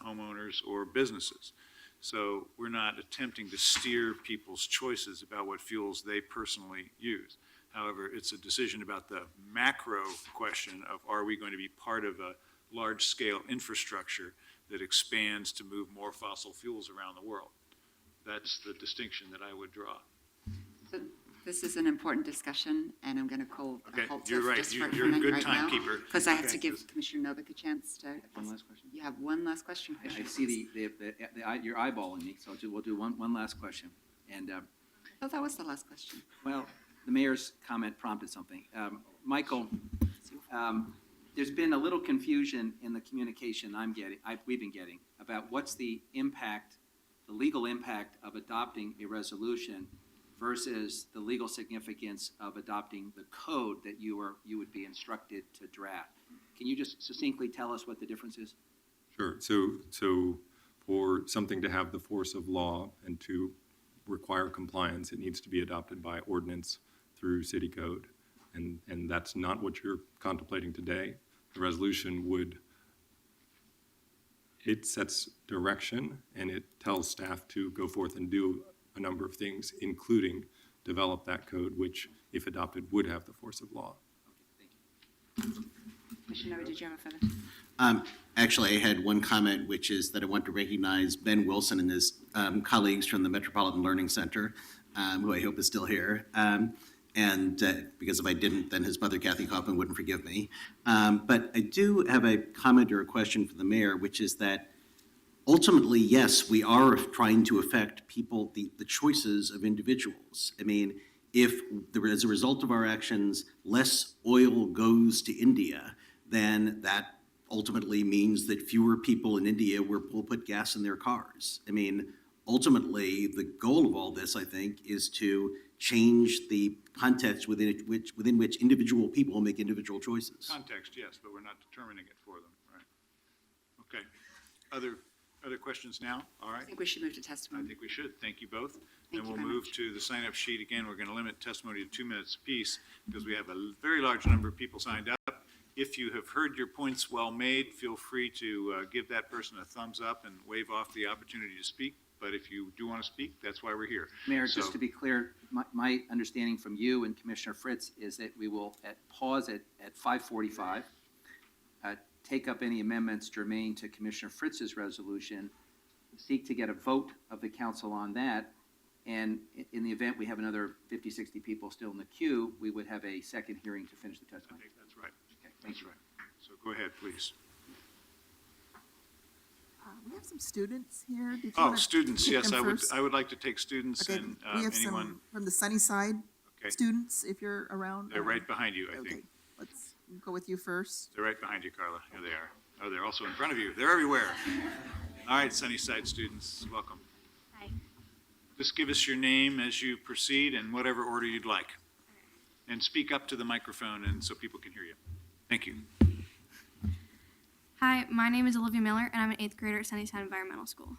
homeowners or businesses. So we're not attempting to steer people's choices about what fuels they personally use. However, it's a decision about the macro question of, are we going to be part of a large-scale infrastructure that expands to move more fossil fuels around the world? That's the distinction that I would draw. So this is an important discussion, and I'm going to call a halt to you're right. just for a You're a minute good right now, timekeeper. because I have Okay. to give Commissioner Novick a chance to. One last question. You have one last question, I Commissioner. see you're eyeballing me, so we'll do one last question. And Oh, that was the last question. well, the mayor's comment prompted something. Michael, there's been a little confusion in the communication we've been getting about what's the impact, the legal impact of adopting a resolution versus the legal significance of adopting the code that you would be instructed to draft. Can you just succinctly tell us what the difference is? Sure. So for something to have the force of law and to require compliance, it needs to be adopted by ordinance through city code. And that's not what you're contemplating today. The resolution it sets direction, and it tells staff to go forth and do a number of things, including develop that code, which, if adopted, would have the force of law. Commissioner Novick, did you have a further? Actually, I had one comment, which is that I want to recognize Ben Wilson and his colleagues from the Metropolitan Learning Center, who I hope is still here. Because if I didn't, then his mother, Kathy Kaufman, wouldn't forgive me. But I do have a comment or a question for the mayor, which is that ultimately, yes, we are trying to affect people, the choices of individuals. I mean, if as a result of our actions, less oil goes to India, then that ultimately means that fewer people in India will put gas in their cars. I mean, ultimately, the goal of all this, I think, is to change the context within which individual people make individual choices. Context, yes, but we're not determining it for them, right? Okay. Other questions now? All right. I think we should move to testimony. I think we should. Thank you both. Thank And you we'll very move much. to the sign-up sheet. Again, we're going to limit testimony to 2 minutes apiece because we have a very large number of people signed up. If you have heard your points well made, feel free to give that person a thumbs up and waive off the opportunity to speak. But if you do want to speak, that's why we're here. Mayor, So- just to be clear, my understanding from you and Commissioner Fritz is that we will pause at 5:45, take up any amendments germane to Commissioner Fritz's resolution, seek to get a vote of the council on that. And in the event we have another 50, 60 people still in the queue, we would have a second hearing to finish the I testimony. think that's right. Okay, thank That's you. right. So go ahead, please. We have some students here. Did you Oh, wanna students, take yes, them I would, first? I would like to take students Okay, and we have anyone, some from the Sunnyside okay. students, if you're around. They're right behind you, I Okay, think. let's go with you first. They're right behind you, Carla. Here they are. Oh, they're also in front of you. They're everywhere. All right, Sunnyside students, welcome. Hi. Just give us your name as you proceed in whatever order you'd like. And speak up to the microphone and so people can hear you. Thank you. Hi, my name is Olivia Miller, and I'm an 8th grader at Sunnyside Environmental School.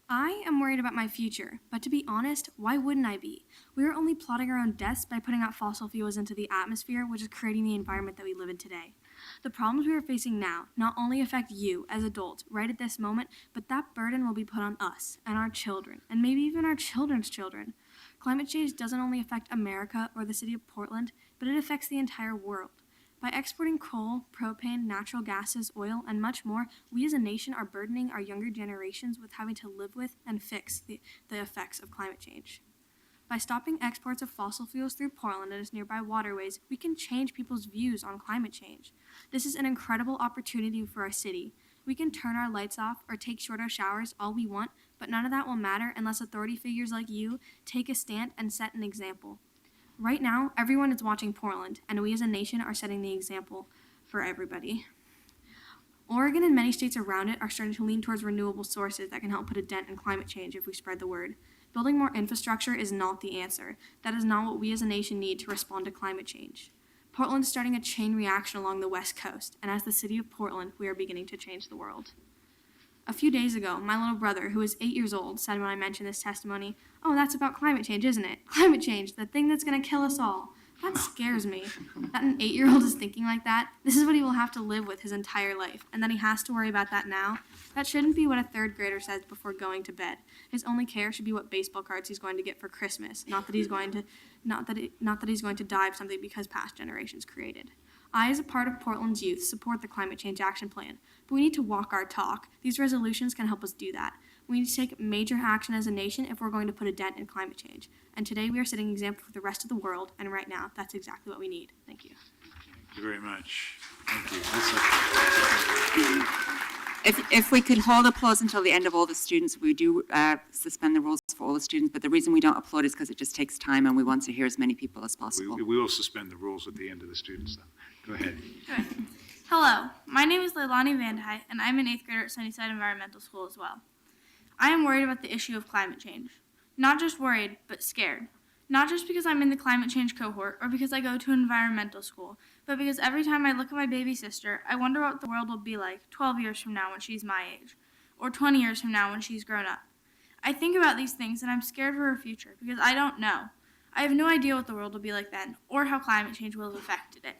I am worried about my future, but to be honest, why wouldn't I be? We are only plotting our own deaths by putting out fossil fuels into the atmosphere, which is creating the environment that we live in today. The problems we are facing now not only affect you as adults right at this moment, but that burden will be put on us and our children, and maybe even our children's children. Climate change doesn't only affect America or the city of Portland, but it affects the entire world. By exporting coal, propane, natural gases, oil, and much more, we as a nation are burdening our younger generations with having to live with and fix the effects of climate change. By stopping exports of fossil fuels through Portland and its nearby waterways, we can change people's views on climate change. This is an incredible opportunity for our city. We can turn our lights off or take shorter showers all we want, but none of that will matter unless authority figures like you take a stand and set an example. Right now, everyone is watching Portland, and we as a nation are setting the example for everybody. Oregon and many states around it are starting to lean towards renewable sources that can help put a dent in climate change if we spread the word. Building more infrastructure is not the answer. That is not what we as a nation need to respond to climate change. Portland is starting a chain reaction along the West Coast, and as the city of Portland, we are beginning to change the world. A few days ago, my little brother, who is 8 years old, said when I mentioned this testimony, "Oh, that's about climate change, isn't it? Climate change, the thing that's going to kill us all." That scares me. That an 8-year-old is thinking like that, this is what he will have to live with his entire life, and that he has to worry about that now. That shouldn't be what a 3rd grader says before going to bed. His only care should be what baseball cards he's going to get for Christmas, not that he's going to die of something because past generations created. I, as a part of Portland's youth, support the Climate Change Action Plan, but we need to walk our talk. These resolutions can help us do that. We need to take major action as a nation if we're going to put a dent in climate change. And today we are setting an example for the rest of the world, and right now, that's exactly what we need. Thank you. Thank you very much. Thank you. If we could hold applause until the end of all the students, we do suspend the rules for all the students, but the reason we don't applaud is because it just takes time and we want to hear as many people as possible. We will suspend the rules at the end of the students, though. Go ahead. Good. Hello, my name is Leilani Vandehei, and I'm an 8th grader at Sunnyside Environmental School as well. I am worried about the issue of climate change. Not just worried, but scared. Not just because I'm in the climate change cohort or because I go to an environmental school, but because every time I look at my baby sister, I wonder what the world will be like 12 years from now when she's my age, or 20 years from now when she's grown up. I think about these things and I'm scared for her future because I don't know. I have no idea what the world will be like then, or how climate change will have affected it.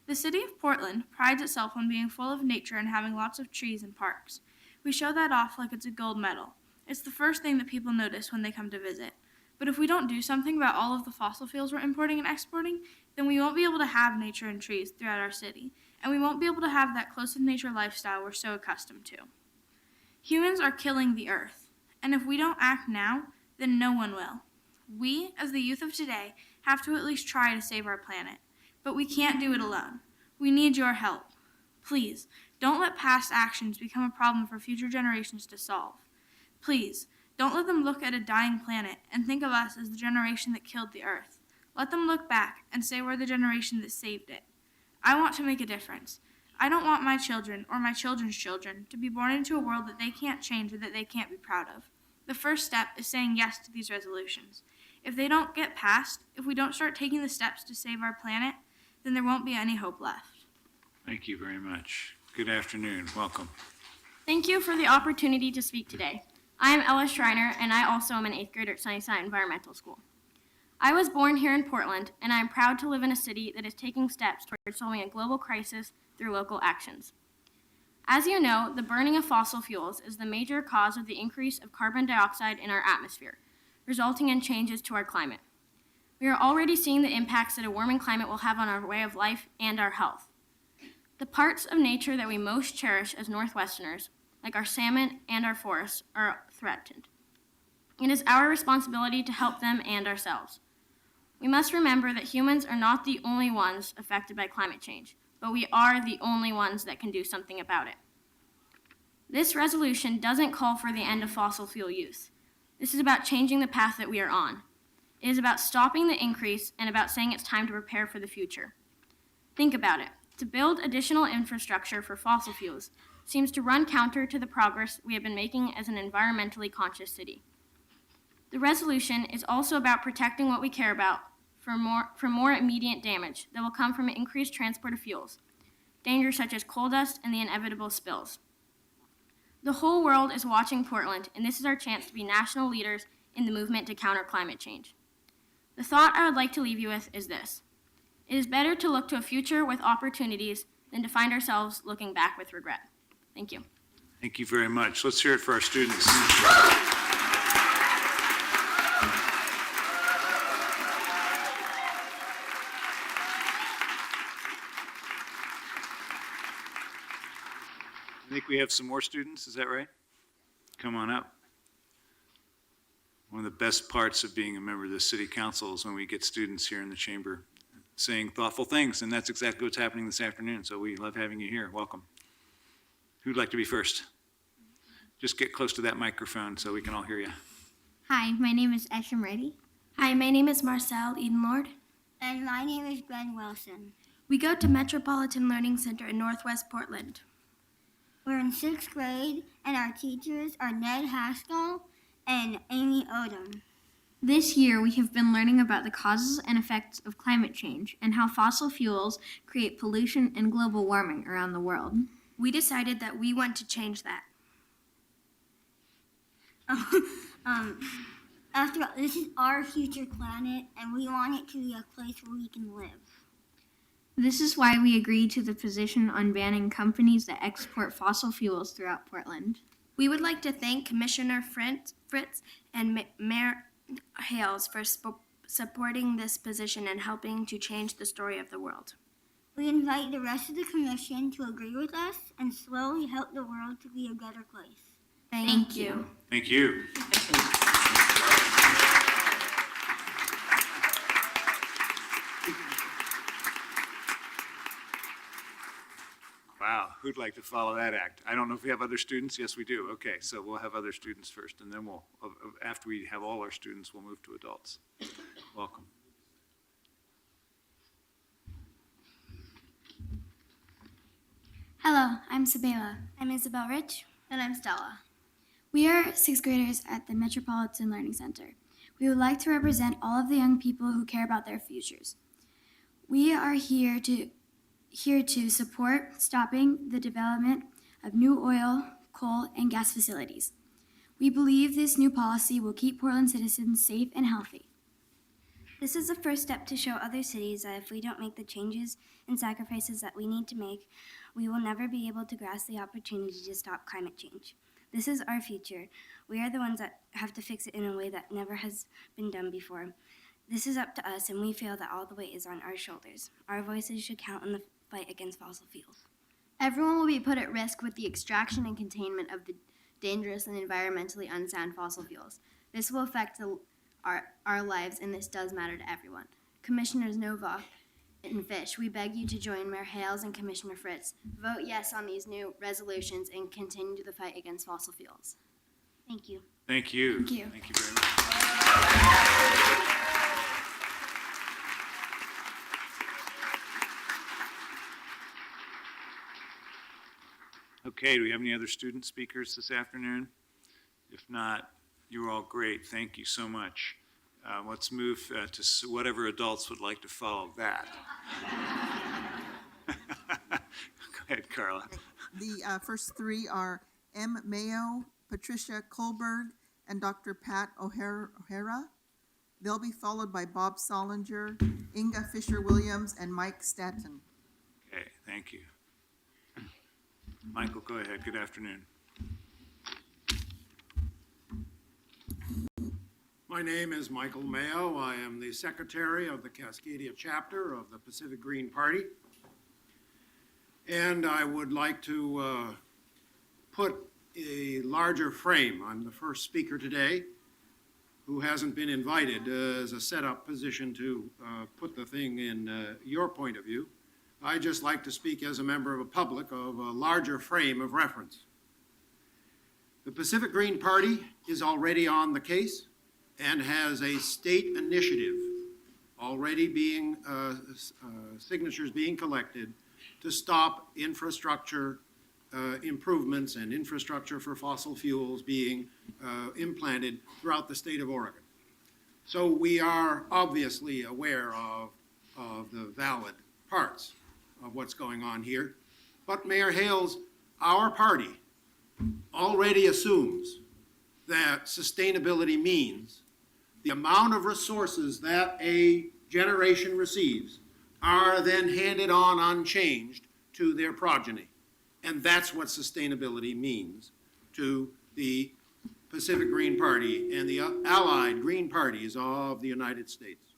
The city of Portland prides itself on being full of nature and having lots of trees and parks. We show that off like it's a gold medal. It's the first thing that people notice when they come to visit. But if we don't do something about all of the fossil fuels we're importing and exporting, then we won't be able to have nature and trees throughout our city, and we won't be able to have that close to nature lifestyle we're so accustomed to. Humans are killing the earth, and if we don't act now, then no one will. We, as the youth of today, have to at least try to save our planet, but we can't do it alone. We need your help. Please, don't let past actions become a problem for future generations to solve. Please, don't let them look at a dying planet and think of us as the generation that killed the earth. Let them look back and say we're the generation that saved it. I want to make a difference. I don't want my children or my children's children to be born into a world that they can't change or that they can't be proud of. The first step is saying yes to these resolutions. If they don't get passed, if we don't start taking the steps to save our planet, then there won't be any hope left. Thank you very much. Good afternoon. Welcome. Thank you for the opportunity to speak today. I am Ella Schreiner, and I also am an 8th grader at Sunnyside Environmental School. I was born here in Portland, and I am proud to live in a city that is taking steps towards solving a global crisis through local actions. As you know, the burning of fossil fuels is the major cause of the increase of carbon dioxide in our atmosphere, resulting in changes to our climate. We are already seeing the impacts that a warming climate will have on our way of life and our health. The parts of nature that we most cherish as Northwesterners like our salmon and our forests, are threatened. It is our responsibility to help them and ourselves. We must remember that humans are not the only ones affected by climate change, but we are the only ones that can do something about it. This resolution doesn't call for the end of fossil fuel use. This is about changing the path that we are on. It is about stopping the increase and about saying it's time to prepare for the future. Think about it. To build additional infrastructure for fossil fuels seems to run counter to the progress we have been making as an environmentally conscious city. The resolution is also about protecting what we care about from more immediate damage that will come from increased transport of fuels, dangers such as coal dust and the inevitable spills. The whole world is watching Portland, and this is our chance to be national leaders in the movement to counter climate change. The thought I would like to leave you with is this: it is better to look to a future with opportunities than to find ourselves looking back with regret. Thank you. Thank you very much. Let's hear it for our students. I think we have some more students, is that right? Come on up. One of the best parts of being a member of the city council is when we get students here in the chamber saying thoughtful things, and that's exactly what's happening this afternoon, so we love having you here. Welcome. Who'd like to be first? Just get close to that microphone so we can all hear you. Hi, my name is Esham Reddy. Hi, my name is Marcel Edenlord. And my name is Glenn Wilson. We go to Metropolitan Learning Center in Northwest Portland. We're in 6th grade, and our teachers are Ned Haskell and Amy Odom. This year, we have been learning about the causes and effects of climate change and how fossil fuels create pollution and global warming around the world. We decided that we want to change that. After all, this is our future planet, and we want it to be a place where we can live. This is why we agreed to the position on banning companies that export fossil fuels throughout Portland. We would like to thank Commissioner Fritz and Mayor Hales for supporting this position and helping to change the story of the world. We invite the rest of the commission to agree with us and slowly help the world to be a better place. Thank you. Thank you. Wow, who'd like to follow that act? I don't know if we have other students. Yes, we do. Okay, so we'll have other students first, and then we'll, after we have all our students, we'll move to adults. Welcome. Hello, I'm Sabela. I'm Isabel Rich. And I'm Stella. We are 6th graders at the Metropolitan Learning Center. We would like to represent all of the young people who care about their futures. We are here to support stopping the development of new oil, coal, and gas facilities. We believe this new policy will keep Portland citizens safe and healthy. This is the first step to show other cities that if we don't make the changes and sacrifices that we need to make, we will never be able to grasp the opportunity to stop climate change. This is our future. We are the ones that have to fix it in a way that never has been done before. This is up to us, and we feel that all the weight is on our shoulders. Our voices should count in the fight against fossil fuels. Everyone will be put at risk with the extraction and containment of the dangerous and environmentally unsound fossil fuels. This will affect our lives, and this does matter to everyone. Commissioners Novak and Fish, we beg you to join Mayor Hales and Commissioner Fritz. Vote yes on these new resolutions and continue the fight against fossil fuels. Thank you. Thank you. Thank you. Thank you very much. Okay, do we have any other student speakers this afternoon? If not, you're all great. Thank you so much. Let's move to whatever adults would like to follow that. Go ahead, Carla. The first three are M. Mayo, Patricia Kohlberg, and Dr. Pat O'Hara. They'll be followed by Bob Solinger, Inga Fisher-Williams, and Mike Statton. Okay, thank you. Michael, go ahead. Good afternoon. My name is Michael Mayo. I am the secretary of the Cascadia chapter of the Pacific Green Party. And I would like to put a larger frame. I'm the first speaker today who hasn't been invited as a setup position to put the thing in your point of view. I just like to speak as a member of a public of a larger frame of reference. The Pacific Green Party is already on the case and has a state initiative already being, signatures being collected to stop infrastructure improvements and infrastructure for fossil fuels being implanted throughout the state of Oregon. So we are obviously aware of the valid parts of what's going on here. But Mayor Hales, our party already assumes that sustainability means the amount of resources that a generation receives are then handed on unchanged to their progeny. And that's what sustainability means to the Pacific Green Party and the allied Green Parties of the United States.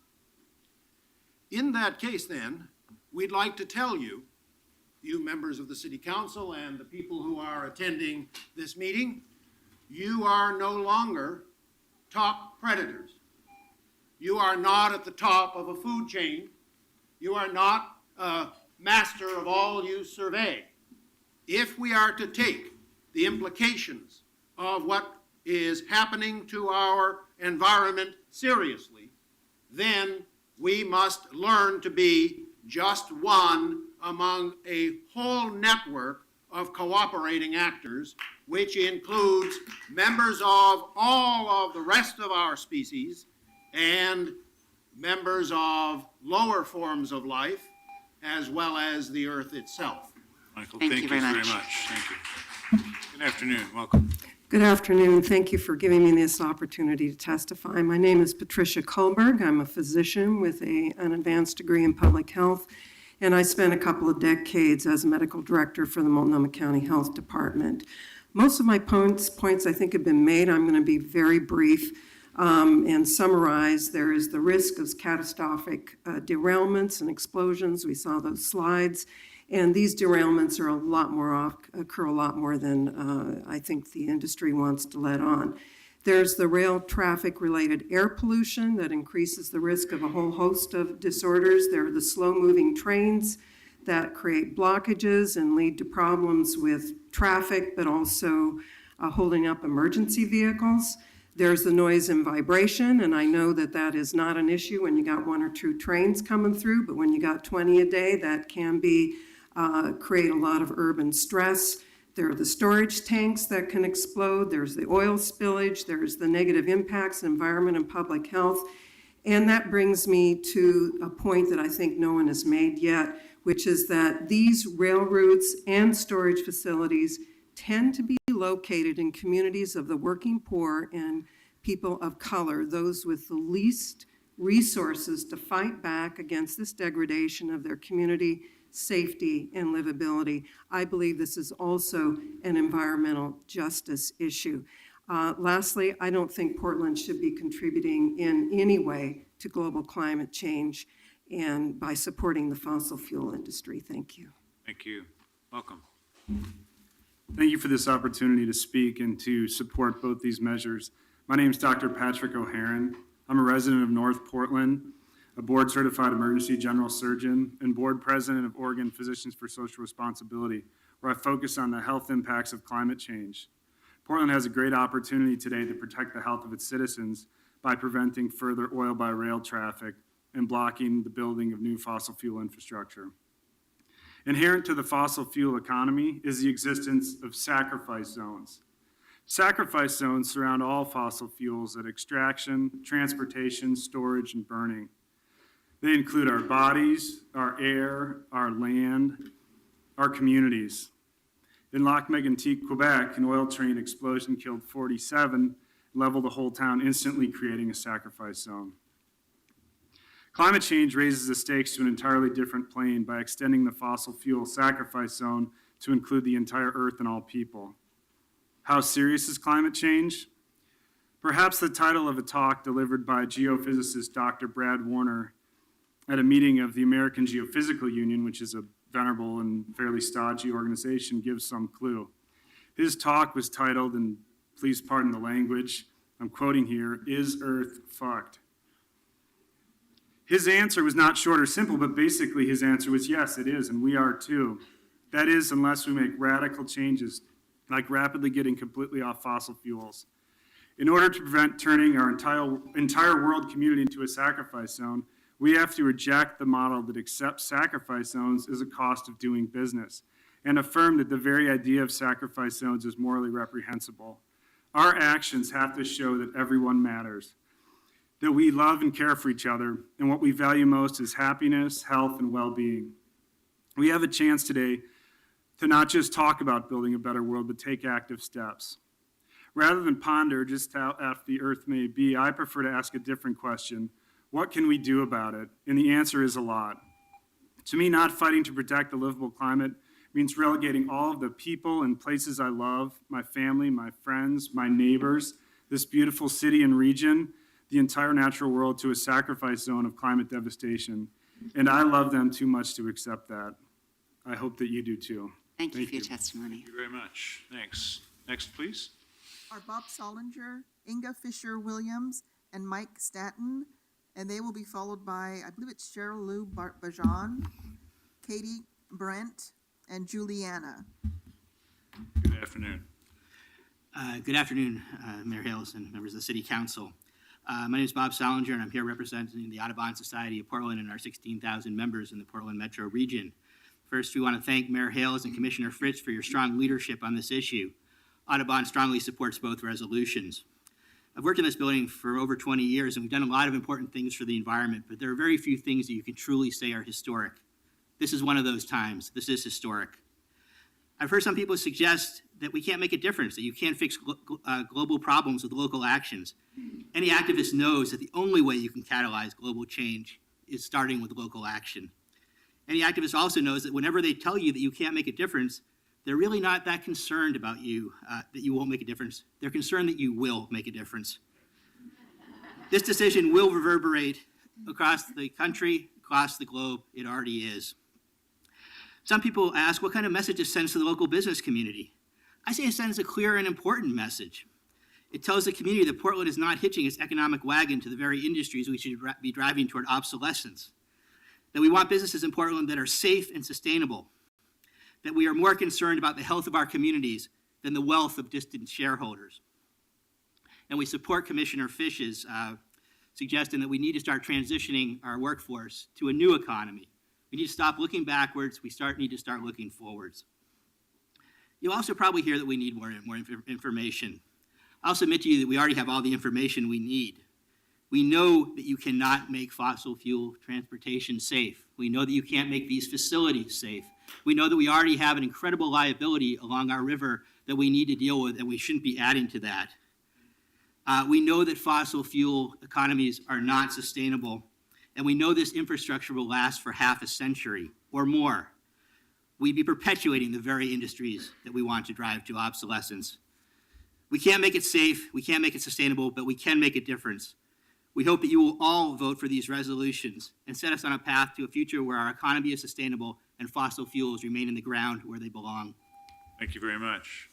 In that case, then, we'd like to tell you, you members of the City Council and the people who are attending this meeting, you are no longer top predators. You are not at the top of a food chain. You are not a master of all you survey. If we are to take the implications of what is happening to our environment seriously, then we must learn to be just one among a whole network of cooperating actors, which includes members of all of the rest of our species and members of lower forms of life, as well as the earth itself. Michael, Thank thank you you very very much. much. Thank you. Good afternoon. Welcome. Good afternoon. Thank you for giving me this opportunity to testify. My name is Patricia Kohlberg. I'm a physician with an advanced degree in public health, and I spent a couple of decades as medical director for the Multnomah County Health Department. Most of my points I think have been made. I'm going to be very brief and summarize. There is the risk of catastrophic derailments and explosions. We saw those slides. And these derailments are occur a lot more than I think the industry wants to let on. There's the rail traffic-related air pollution that increases the risk of a whole host of disorders. There are the slow-moving trains that create blockages and lead to problems with traffic, but also holding up emergency vehicles. There's the noise and vibration, and I know that that is not an issue when you got one or two trains coming through, but when you got 20 a day, that can be create a lot of urban stress. There are the storage tanks that can explode. There's the oil spillage. There's the negative impacts on environment and public health. And that brings me to a point that I think no one has made yet, which is that these rail routes and storage facilities tend to be located in communities of the working poor and people of color, those with the least resources to fight back against this degradation of their community safety and livability. I believe this is also an environmental justice issue. Lastly, I don't think Portland should be contributing in any way to global climate change and by supporting the fossil fuel industry. Thank you. Thank you. Welcome. Thank you for this opportunity to speak and to support both these measures. My name is Dr. Patrick O'Haron. I'm a resident of North Portland, a board-certified emergency general surgeon, and board president of Oregon Physicians for Social Responsibility, where I focus on the health impacts of climate change. Portland has a great opportunity today to protect the health of its citizens by preventing further oil by rail traffic and blocking the building of new fossil fuel infrastructure. Inherent to the fossil fuel economy is the existence of sacrifice zones. Sacrifice zones surround all fossil fuels at extraction, transportation, storage, and burning. They include our bodies, our air, our land, our communities. In Lac Mégantic, Quebec, an oil train explosion killed 47, leveled the whole town, instantly creating a sacrifice zone. Climate change raises the stakes to an entirely different plane by extending the fossil fuel sacrifice zone to include the entire earth and all people. How serious is climate change? Perhaps the title of a talk delivered by geophysicist Dr. Brad Warner at a meeting of the American Geophysical Union, which is a venerable and fairly stodgy organization, gives some clue. His talk was titled, and please pardon the language, I'm quoting here, "Is Earth Fucked?" His answer was not short or simple, but basically his answer was yes, it is, and we are too. That is, unless we make radical changes, like rapidly getting completely off fossil fuels. In order to prevent turning our entire world community into a sacrifice zone, we have to reject the model that accepts sacrifice zones as a cost of doing business, and affirm that the very idea of sacrifice zones is morally reprehensible. Our actions have to show that everyone matters, that we love and care for each other, and what we value most is happiness, health, and well-being. We have a chance today to not just talk about building a better world, but take active steps. Rather than ponder just how F the earth may be, I prefer to ask a different question. What can we do about it? And the answer is a lot. To me, not fighting to protect the livable climate means relegating all of the people and places I love, my family, my friends, my neighbors, this beautiful city and region, the entire natural world, to a sacrifice zone of climate devastation. And I love them too much to accept that. I hope that you do too. Thank you for your testimony. Thank you very much. Thanks. Next, please. Are Bob Solinger, Inga Fisher-Williams, and Mike Stanton, and they will be followed by, I believe it's Cheryl Lou Bajan, Katie Brent, and Juliana. Good afternoon. Good afternoon, Mayor Hales and members of the City Council. My name is Bob Solinger, and I'm here representing the Audubon Society of Portland and our 16,000 members in the Portland metro region. First, we want to thank Mayor Hales and Commissioner Fritz for your strong leadership on this issue. Audubon strongly supports both resolutions. I've worked in this building for over 20 years, and we've done a lot of important things for the environment, but there are very few things that you can truly say are historic. This is one of those times. This is historic. I've heard some people suggest that we can't make a difference, that you can't fix global problems with local actions. Any activist knows that the only way you can catalyze global change is starting with local action. Any activist also knows that whenever they tell you that you can't make a difference, they're really not that concerned about you, that you won't make a difference. They're concerned that you will make a difference. This decision will reverberate across the country, across the globe. It already is. Some people ask, what kind of message it sends to the local business community? I say it sends a clear and important message. It tells the community that Portland is not hitching its economic wagon to the very industries we should be driving toward obsolescence. That we want businesses in Portland that are safe and sustainable. That we are more concerned about the health of our communities than the wealth of distant shareholders. And we support Commissioner Fish's suggestion that we need to start transitioning our workforce to a new economy. We need to stop looking backwards. We need to start looking forwards. You'll also probably hear that we need more information. I'll submit to you that we already have all the information we need. We know that you cannot make fossil fuel transportation safe. We know that you can't make these facilities safe. We know that we already have an incredible liability along our river that we need to deal with, and we shouldn't be adding to that. We know that fossil fuel economies are not sustainable, and we know this infrastructure will last for half a century or more. We'd be perpetuating the very industries that we want to drive to obsolescence. We can't make it safe, we can't make it sustainable, but we can make a difference. We hope that you will all vote for these resolutions and set us on a path to a future where our economy is sustainable and fossil fuels remain in the ground where they belong. Thank you very much.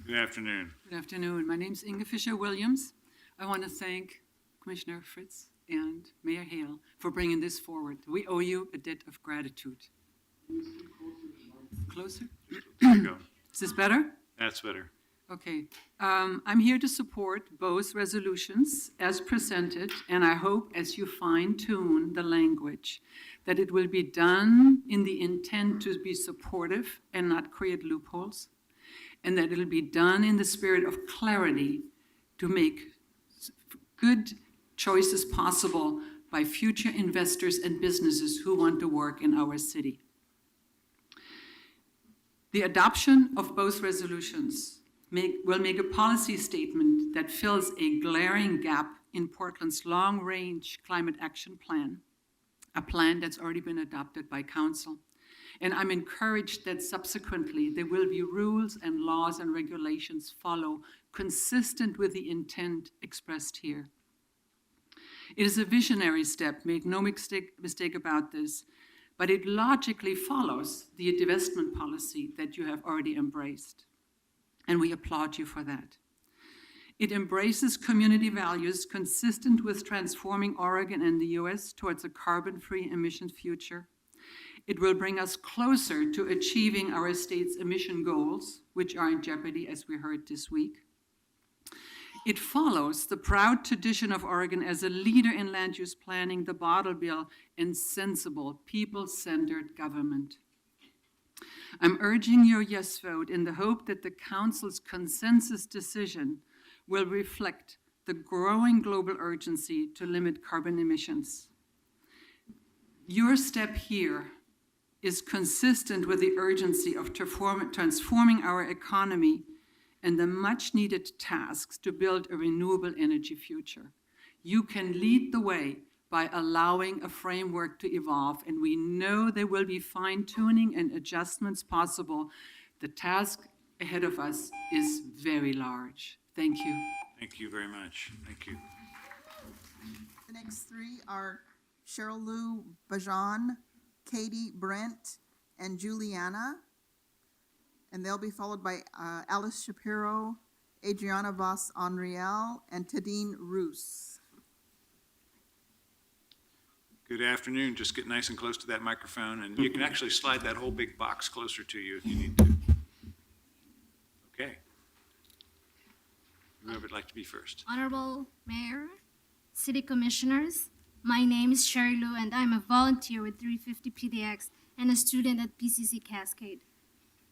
Good afternoon. Good afternoon. My name is Inga Fisher-Williams. I want to thank Commissioner Fritz and Mayor Hale for bringing this forward. We owe you a debt of gratitude. Closer? There you go. Is this better? That's better. Okay. I'm here to support both resolutions as presented, and I hope as you fine-tune the language that it will be done in the intent to be supportive and not create loopholes, and that it'll be done in the spirit of clarity to make good choices possible by future investors and businesses who want to work in our city. The adoption of both resolutions will make a policy statement that fills a glaring gap in Portland's long-range climate action plan, a plan that's already been adopted by Council. And I'm encouraged that subsequently there will be rules and laws and regulations follow consistent with the intent expressed here. It is a visionary step, make no mistake about this, but it logically follows the divestment policy that you have already embraced. and we applaud you for that. It embraces community values consistent with transforming Oregon and the U.S. towards a carbon-free emission future. It will bring us closer to achieving our state's emission goals, which are in jeopardy, as we heard this week. It follows the proud tradition of Oregon as a leader in land use planning, the Bottle Bill, and sensible, people-centered government. I'm urging your yes vote in the hope that the Council's consensus decision will reflect the growing global urgency to limit carbon emissions. Your step here is consistent with the urgency of transforming our economy and the much-needed tasks to build a renewable energy future. You can lead the way by allowing a framework to evolve, and we know there will be fine-tuning and adjustments possible. The task ahead of us is very large. Thank you. Thank you very much. Thank you. The next three are Cheryl Lou Bajan, Katie Brent, and Juliana. And they'll be followed by Alice Shapiro, Adriana Voss Onriel, and Tadine Roos. Good afternoon. Just get nice and close to that microphone, and you can actually slide that whole big box closer to you if you need to. Okay. Whoever would like to be first. Honorable Mayor, City Commissioners, my name is Sherry Lou, and I'm a volunteer with 350 PDX and a student at PCC Cascade.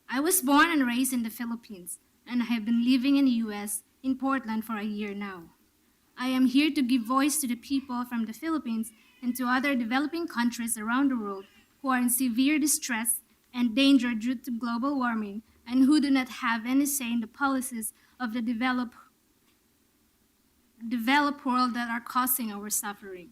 I was born and raised in the Philippines, and I have been living in the U.S. in Portland for a year now. I am here to give voice to the people from the Philippines and to other developing countries around the world who are in severe distress and danger due to global warming and who do not have any say in the policies of the developed world that are causing our suffering.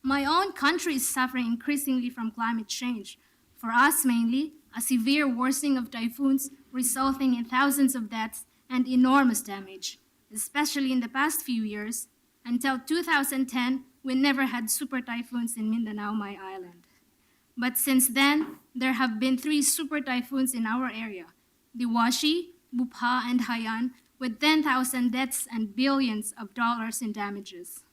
My own country is suffering increasingly from climate change. For us mainly, a severe worsening of typhoons resulting in thousands of deaths and enormous damage, especially in the past few years. Until 2010, we never had super typhoons in Mindanao, my island. But since then, there have been 3 super typhoons in our area, the Washi, Bupha, and Haiyan, with 10,000 deaths and billions of dollars in damages.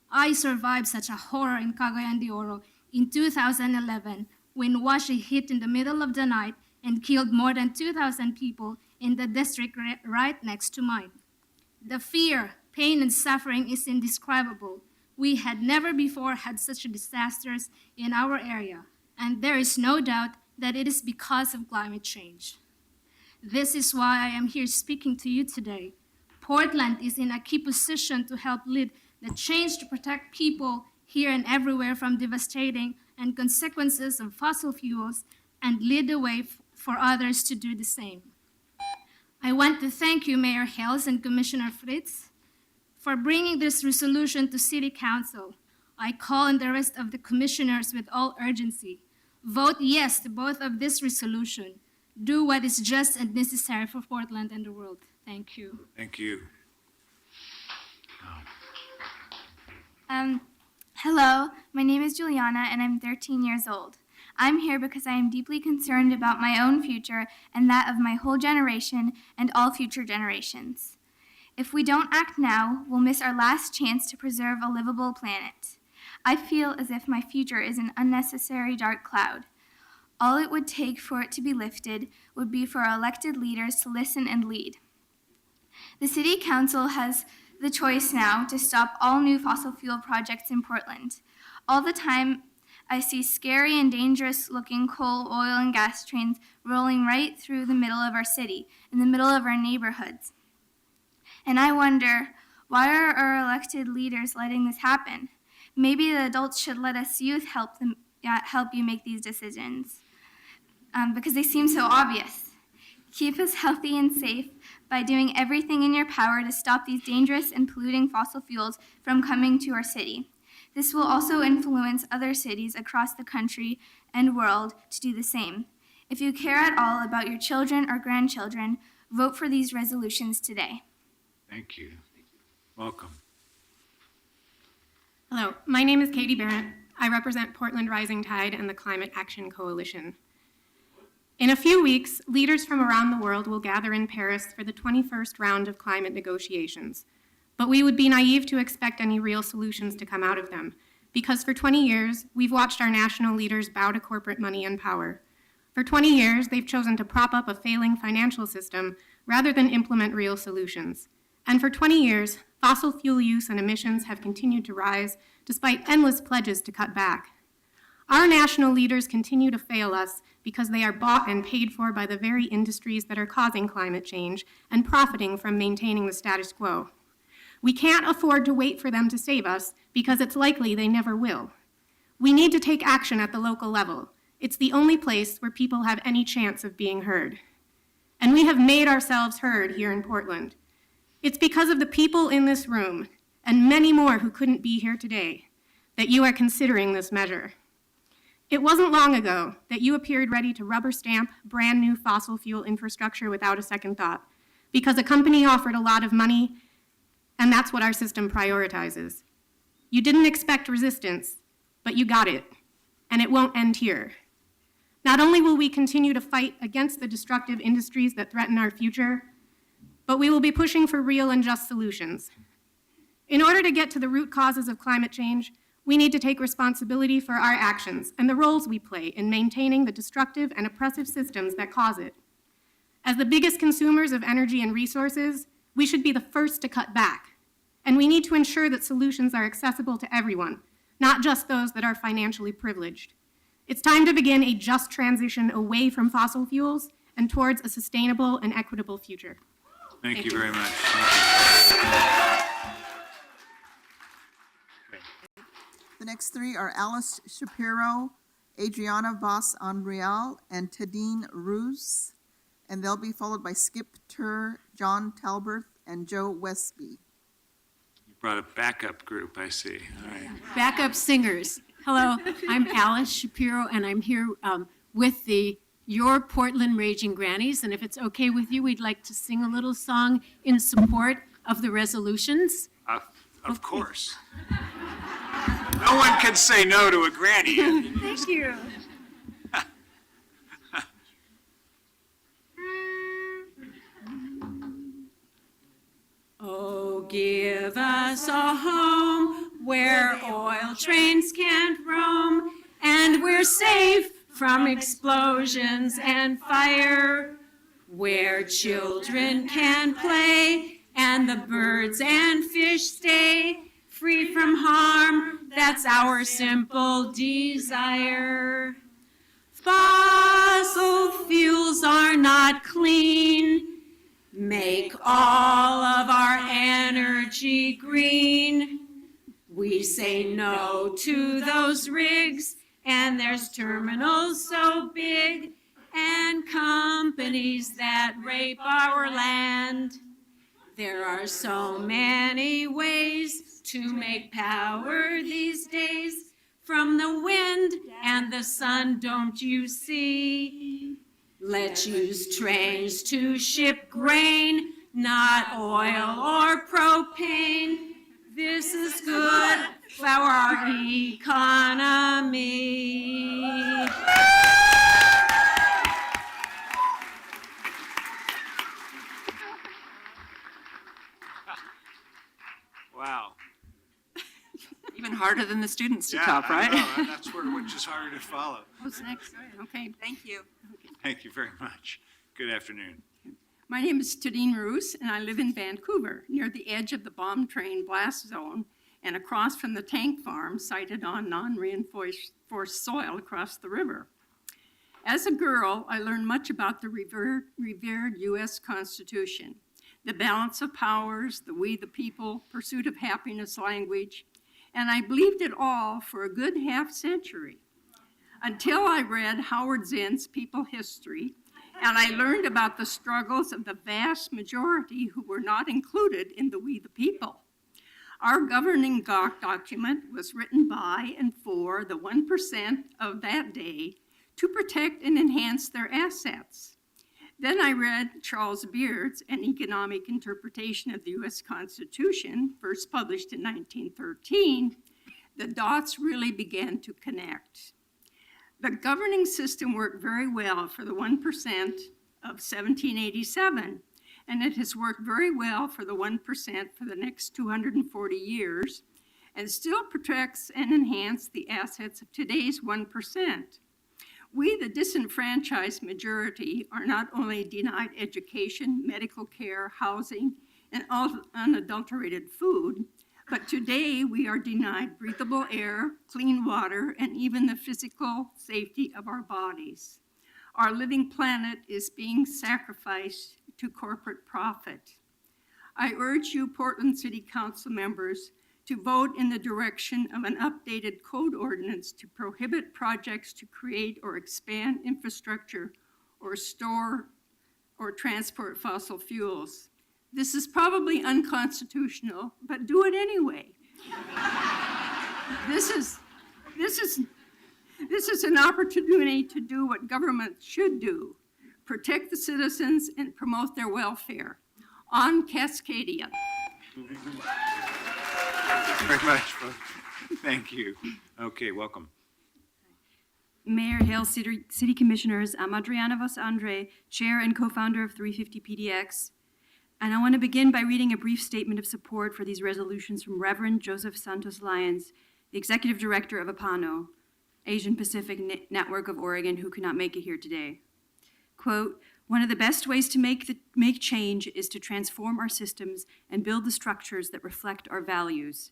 I survived such a horror in Cagayan de Oro in 2011 when Washi hit in the middle of the night and killed more than 2,000 people in the district right next to mine. The fear, pain, and suffering is indescribable. We had never before had such disasters in our area, and there is no doubt that it is because of climate change. This is why I am here speaking to you today. Portland is in a key position to help lead the change to protect people here and everywhere from devastating and consequences of fossil fuels and lead the way for others to do the same. I want to thank you, Mayor Hales and Commissioner Fritz, for bringing this resolution to City Council. I call on the rest of the commissioners with all urgency. Vote yes to both of this resolution. Do what is just and necessary for Portland and the world. Thank you. Thank you. Hello, my name is Juliana and I'm 13 years old. I'm here because I am deeply concerned about my own future and that of my whole generation and all future generations. If we don't act now, we'll miss our last chance to preserve a livable planet. I feel as if my future is an unnecessary dark cloud. All it would take for it to be lifted would be for our elected leaders to listen and lead. The City Council has the choice now to stop all new fossil fuel projects in Portland. All the time, I see scary and dangerous looking coal, oil, and gas trains rolling right through the middle of our city, in the middle of our neighborhoods. And I wonder, why are our elected leaders letting this happen? Maybe the adults should let us youth help you make these decisions, because they seem so obvious. Keep us healthy and safe by doing everything in your power to stop these dangerous and polluting fossil fuels from coming to our city. This will also influence other cities across the country and world to do the same. If you care at all about your children or grandchildren, vote for these resolutions today. Thank you. Welcome. Hello, my name is Katie Barrett. I represent Portland Rising Tide and the Climate Action Coalition. In a few weeks, leaders from around the world will gather in Paris for the 21st round of climate negotiations. But we would be naive to expect any real solutions to come out of them, because for 20 years, we've watched our national leaders bow to corporate money and power. For 20 years, they've chosen to prop up a failing financial system rather than implement real solutions. And for 20 years, fossil fuel use and emissions have continued to rise despite endless pledges to cut back. Our national leaders continue to fail us because they are bought and paid for by the very industries that are causing climate change and profiting from maintaining the status quo. We can't afford to wait for them to save us because it's likely they never will. We need to take action at the local level. It's the only place where people have any chance of being heard. And we have made ourselves heard here in Portland. It's because of the people in this room, and many more who couldn't be here today, that you are considering this measure. It wasn't long ago that you appeared ready to rubber stamp brand new fossil fuel infrastructure without a second thought, because a company offered a lot of money, and that's what our system prioritizes. You didn't expect resistance, but you got it, and it won't end here. Not only will we continue to fight against the destructive industries that threaten our future, but we will be pushing for real and just solutions. In order to get to the root causes of climate change, we need to take responsibility for our actions and the roles we play in maintaining the destructive and oppressive systems that cause it. As the biggest consumers of energy and resources, we should be the first to cut back. And we need to ensure that solutions are accessible to everyone, not just those that are financially privileged. It's time to begin a just transition away from fossil fuels and towards a sustainable and equitable future. Thank you very much. The next three are Alice Shapiro, Adriana Voss-Enrial, and Tadine Roos, and they'll be followed by Skip Tur, John Talberth, and Joe Westby. You brought a backup group, I see. All right. Backup singers. Hello, I'm Alice Shapiro, and I'm here with the Your Portland Raging Grannies, and if it's okay with you, we'd like to sing a little song in support of the resolutions. Of course. No one can say no to a granny. Thank you. Oh, give us a home where oil trains can't roam, and we're safe from explosions and fire, where children can play and the birds and fish stay free from harm. That's our simple desire. Fossil fuels are not clean. Make all of our energy green. We say no to those rigs, and there's terminals so big, and companies that rape our land. There are so many ways to make power these days, from the wind and the sun, don't you see? Let's use trains to ship grain, not oil or propane. This is good for our economy. Wow. Even harder than the students to Yeah, top, I right? know, and that's which is harder to follow. What's next? Okay, thank you. Thank you very much. Good afternoon. My name is Tadine Roos, and I live in Vancouver, near the edge of the bomb train blast zone and across from the tank farm sited on non-reinforced soil across the river. As a girl, I learned much about the revered U.S. Constitution, the balance of powers, the we the people, pursuit of happiness language, and I believed it all for a good half century, until I read Howard Zinn's People History, and I learned about the struggles of the vast majority who were not included in the we the people. Our governing document was written by and for the 1% of that day to protect and enhance their assets. Then I read Charles Beard's An Economic Interpretation of the U.S. Constitution, first published in 1913. The dots really began to connect. The governing system worked very well for the 1% of 1787, and it has worked very well for the 1% for the next 240 years, and still protects and enhances the assets of today's 1%. We, the disenfranchised majority, are not only denied education, medical care, housing, and unadulterated food, but today we are denied breathable air, clean water, and even the physical safety of our bodies. Our living planet is being sacrificed to corporate profit. I urge you, Portland City Council members, to vote in the direction of an updated code ordinance to prohibit projects to create or expand infrastructure or store or transport fossil fuels. This is probably unconstitutional, but do it anyway. This is an opportunity to do what government should do: protect the citizens and promote their welfare. On Cascadia. Very much, folks. Thank you. Okay, welcome. Mayor, Hale, City Commissioners, I'm Adriana Vos Andre, Chair and co-founder of 350 PDX. And I want to begin by reading a brief statement of support for these resolutions from Reverend Joseph Santos Lyons, the Executive Director of APANO, Asian Pacific Network of Oregon, who could not make it here today. Quote, "One of the best ways to make change is to transform our systems and build the structures that reflect our values.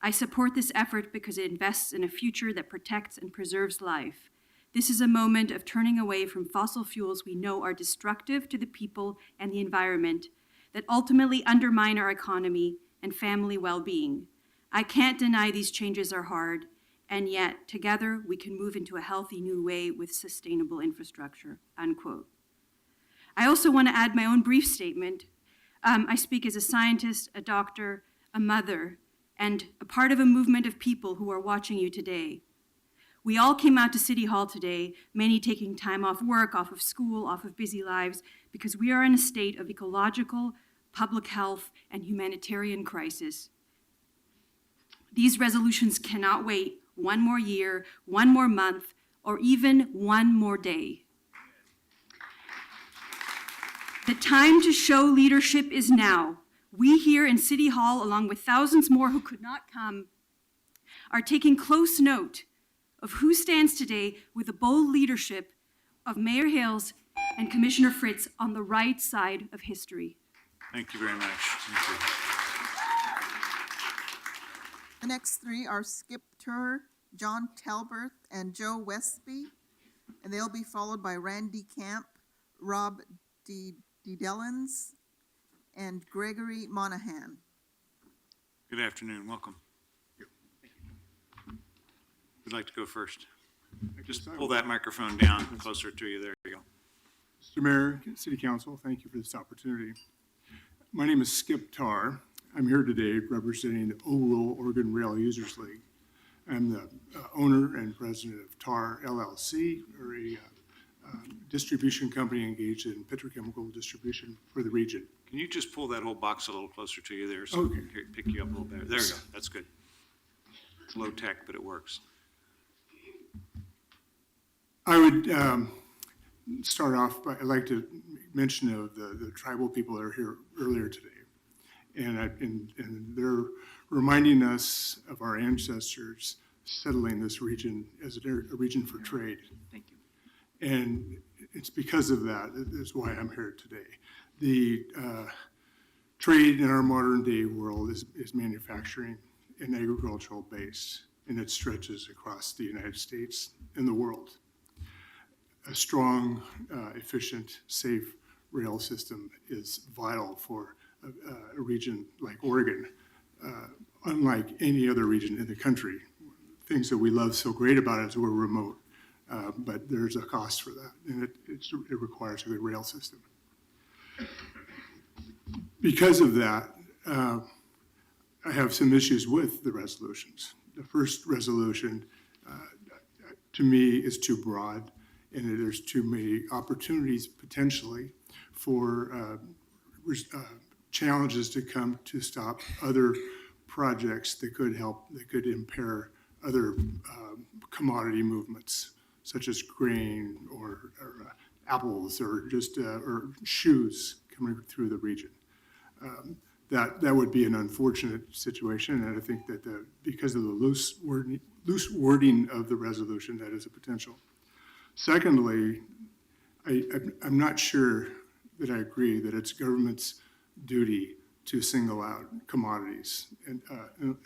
I support this effort because it invests in a future that protects and preserves life. This is a moment of turning away from fossil fuels we know are destructive to the people and the environment, that ultimately undermine our economy and family well-being. I can't deny these changes are hard, and yet together we can move into a healthy new way with sustainable infrastructure," unquote. I also want to add my own brief statement. I speak as a scientist, a doctor, a mother, and a part of a movement of people who are watching you today. We all came out to City Hall today, many taking time off work, off of school, off of busy lives, because we are in a state of ecological, public health, and humanitarian crisis. These resolutions cannot wait one more year, one more month, or even one more day. The time to show leadership is now. We here in City Hall, along with thousands more who could not come, are taking close note of who stands today with the bold leadership of Mayor Hales and Commissioner Fritz on the right side of history. Thank you very much. Thank you. The next three are Skip Turr, John Talberth, and Joe Westby, and they'll be followed by Randy Camp, Rob Dellens, and Gregory Monahan. Good afternoon. Welcome. Who'd like to go first? Just pull that microphone down closer to you. There you go. Mr. Mayor, City Council, thank you for this opportunity. My name is Skip Tarr. I'm here today representing the O-Roll Oregon Rail Users League. I'm the owner and president of TAR LLC, or a distribution company engaged in petrochemical distribution for the region. Can you just pull that whole box a little closer to you there so we can pick you up a little better? There you go. That's good. It's low tech, but it works. I would start off by, I'd like to mention of the tribal people that are here earlier today. And they're reminding us of our ancestors settling this region as a region for trade. Thank you. And it's because of that is why I'm here today. The trade in our modern day world is manufacturing and agricultural based, and it stretches across the United States and the world. A strong, efficient, safe rail system is vital for a region like Oregon, unlike any other region in the country. Things that we love so great about it is we're remote, but there's a cost for that, and it requires a good rail system. Because of that, I have some issues with the resolutions. The first resolution, to me, is too broad, and there's too many opportunities potentially for challenges to come to stop other projects that could impair other commodity movements such as grain or apples or just or shoes coming through the region. That would be an unfortunate situation, and I think that because of the loose wording of the resolution, that is a potential. Secondly, I'm not sure that I agree that it's government's duty to single out commodities and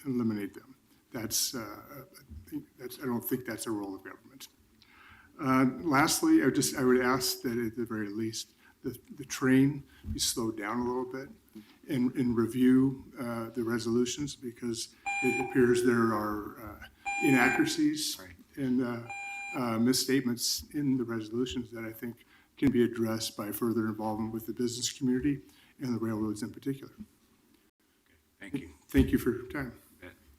eliminate them. I don't think that's a role of government. Lastly, I would ask that at the very least, the train be slowed down a little bit and review the resolutions, because it appears there are inaccuracies and misstatements in the resolutions that I think can be addressed by further involvement with the business community and the railroads in particular. Thank you. Thank you for your time.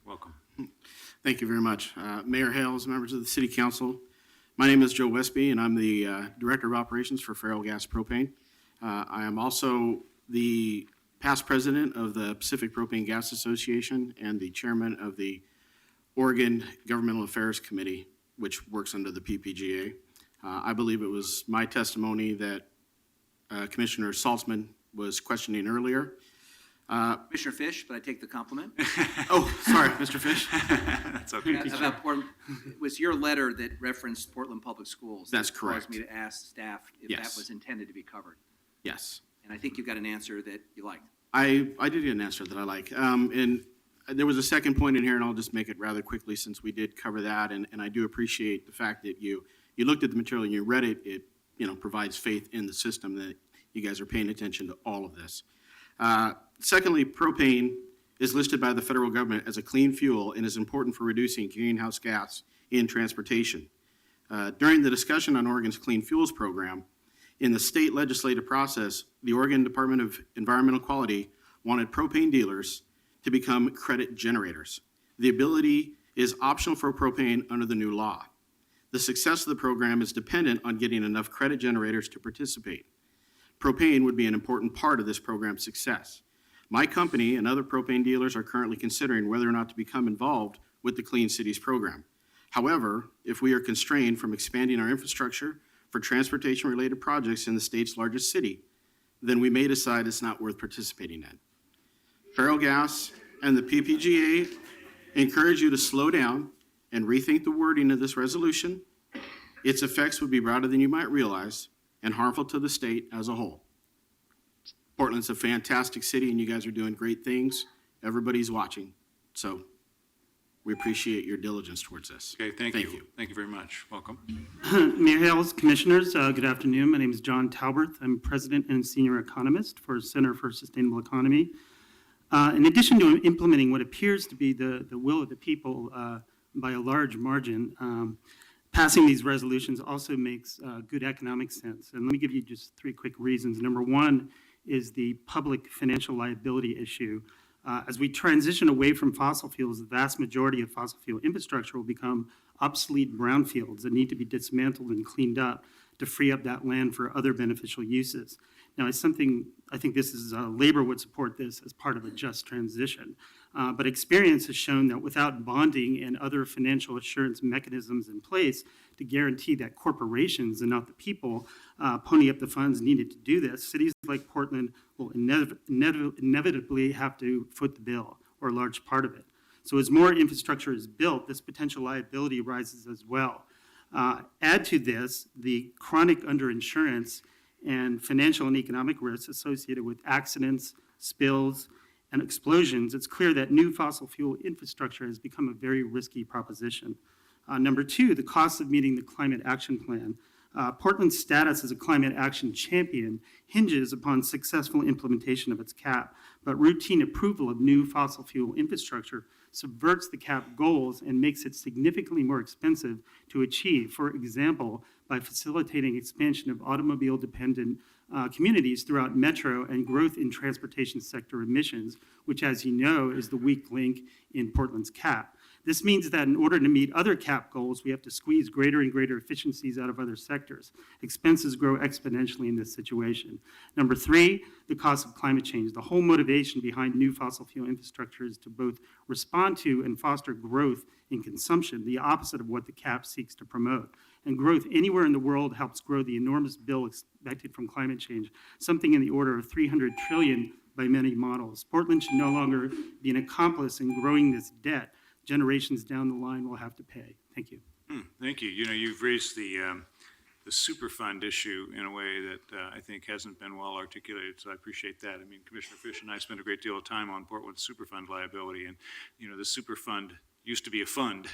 Welcome. Thank you very much. Mayor Hales, members of the City Council, my name is Joe Westby, and I'm the Director of Operations for Feral Gas Propane. I am also the past president of the Pacific Propane Gas Association and the chairman of the Oregon Governmental Affairs Committee, which works under the PPGA. I believe it was my testimony that Commissioner Saltzman was questioning earlier. Commissioner Fish, but I take the compliment. Oh, sorry, Mr. Fish. That's okay. About Portland, it was your letter that referenced Portland Public Schools. That's that correct. Caused me to ask staff if Yes. that was intended to be covered. Yes. And I think you got an answer that you liked. I did get an answer that I like. And there was a second point in here, and I'll just make it rather quickly since we did cover that. And I do appreciate the fact that you looked at the material and you read it. It provides faith in the system that you guys are paying attention to all of this. Secondly, propane is listed by the federal government as a clean fuel and is important for reducing greenhouse gas in transportation. During the discussion on Oregon's Clean Fuels Program, in the state legislative process, the Oregon Department of Environmental Quality wanted propane dealers to become credit generators. The ability is optional for propane under the new law. The success of the program is dependent on getting enough credit generators to participate. Propane would be an important part of this program's success. My company and other propane dealers are currently considering whether or not to become involved with the Clean Cities program. However, if we are constrained from expanding our infrastructure for transportation-related projects in the state's largest city, then we may decide it's not worth participating in. Feral Gas and the PPGA encourage you to slow down and rethink the wording of this resolution. Its effects would be broader than you might realize and harmful to the state as a whole. Portland's a fantastic city, and you guys are doing great things. Everybody's watching, so we appreciate your diligence towards this. Okay, thank you. Thank you very much. Welcome. Mayor Hales, Commissioners, good afternoon. My name is John Talbert. I'm President and Senior Economist for Center for Sustainable Economy. In addition to implementing what appears to be the will of the people by a large margin, passing these resolutions also makes good economic sense. And let me give you just three quick reasons. Number one is the public financial liability issue. As we transition away from fossil fuels, the vast majority of fossil fuel infrastructure will become obsolete brownfields that need to be dismantled and cleaned up to free up that land for other beneficial uses. Now, it's something, I think this is, labor would support this as part of a just transition. But experience has shown that without bonding and other financial assurance mechanisms in place to guarantee that corporations and not the people pony up the funds needed to do this, cities like Portland will inevitably have to foot the bill, or a large part of it. So as more infrastructure is built, this potential liability rises as well. Add to this the chronic underinsurance and financial and economic risks associated with accidents, spills, and explosions. It's clear that new fossil fuel infrastructure has become a very risky proposition. Number two, the cost of meeting the climate action plan. Portland's status as a climate action champion hinges upon successful implementation of its CAP, but routine approval of new fossil fuel infrastructure subverts the CAP goals and makes it significantly more expensive to achieve. For example, by facilitating expansion of automobile-dependent communities throughout metro and growth in transportation sector emissions, which, as you know, is the weak link in Portland's CAP. This means that in order to meet other cap goals, we have to squeeze greater and greater efficiencies out of other sectors. Expenses grow exponentially in this situation. Number three, the cost of climate change. The whole motivation behind new fossil fuel infrastructure is to both respond to and foster growth in consumption, the opposite of what the cap seeks to promote. And growth anywhere in the world helps grow the enormous bill expected from climate change, something in the order of 300 trillion by many models. Portland should no longer be an accomplice in growing this debt. Generations down the line will have to pay. Thank you. Thank you. You know, you've raised the Superfund issue in a way that I think hasn't been well articulated, so I appreciate that. I mean, Commissioner Fish and I spent a great deal of time on Portland's Superfund liability, and, you know, the Superfund used to be a fund.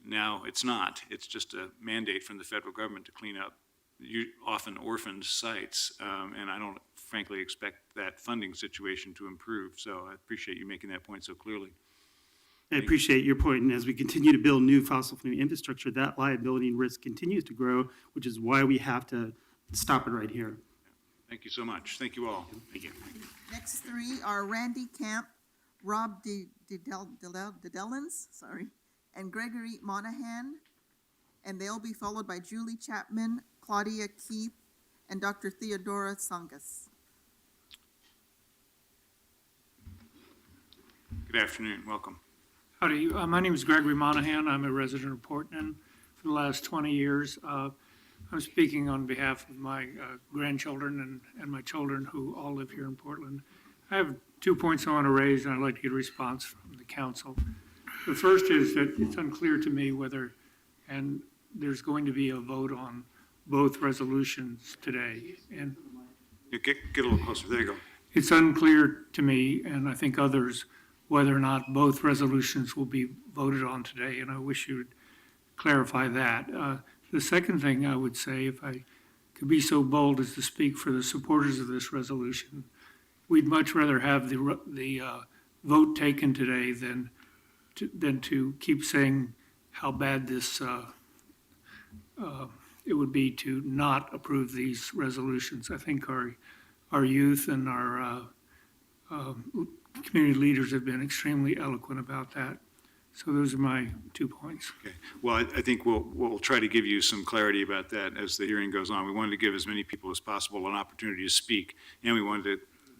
Now it's not. It's just a mandate from the federal government to clean up often orphaned sites, and I don't frankly expect that funding situation to improve, so I appreciate you making that point so clearly. I appreciate your point, and as we continue to build new fossil fuel infrastructure, that liability and risk continues to grow, which is why we have to stop it right here. Thank you so much. Thank you all. Thank you. Next three are Randy Camp, Rob Delens, and Gregory Monahan, and they'll be followed by Julie Chapman, Claudia Keith, and Dr. Theodora Sangas. Good afternoon. Welcome. Howdy. My name is Gregory Monahan. I'm a resident of Portland for the last 20 years. I'm speaking on behalf of my grandchildren and my children who all live here in Portland. I have 2 points I want to raise, and I'd like to get a response from the council. The first is that it's unclear to me whether, and there's going to be a vote on both resolutions today. And Get a little closer. There you go. it's unclear to me, and I think others, whether or not both resolutions will be voted on today, and I wish you'd clarify that. The second thing I would say, if I could be so bold as to speak for the supporters of this resolution, we'd much rather have the vote taken today than to keep saying how bad this it would be to not approve these resolutions. I think our youth and our community leaders have been extremely eloquent about that. So those are my 2 points. Okay. Well, I think we'll try to give you some clarity about that as the hearing goes on. We wanted to give as many people as possible an opportunity to speak, and we wanted to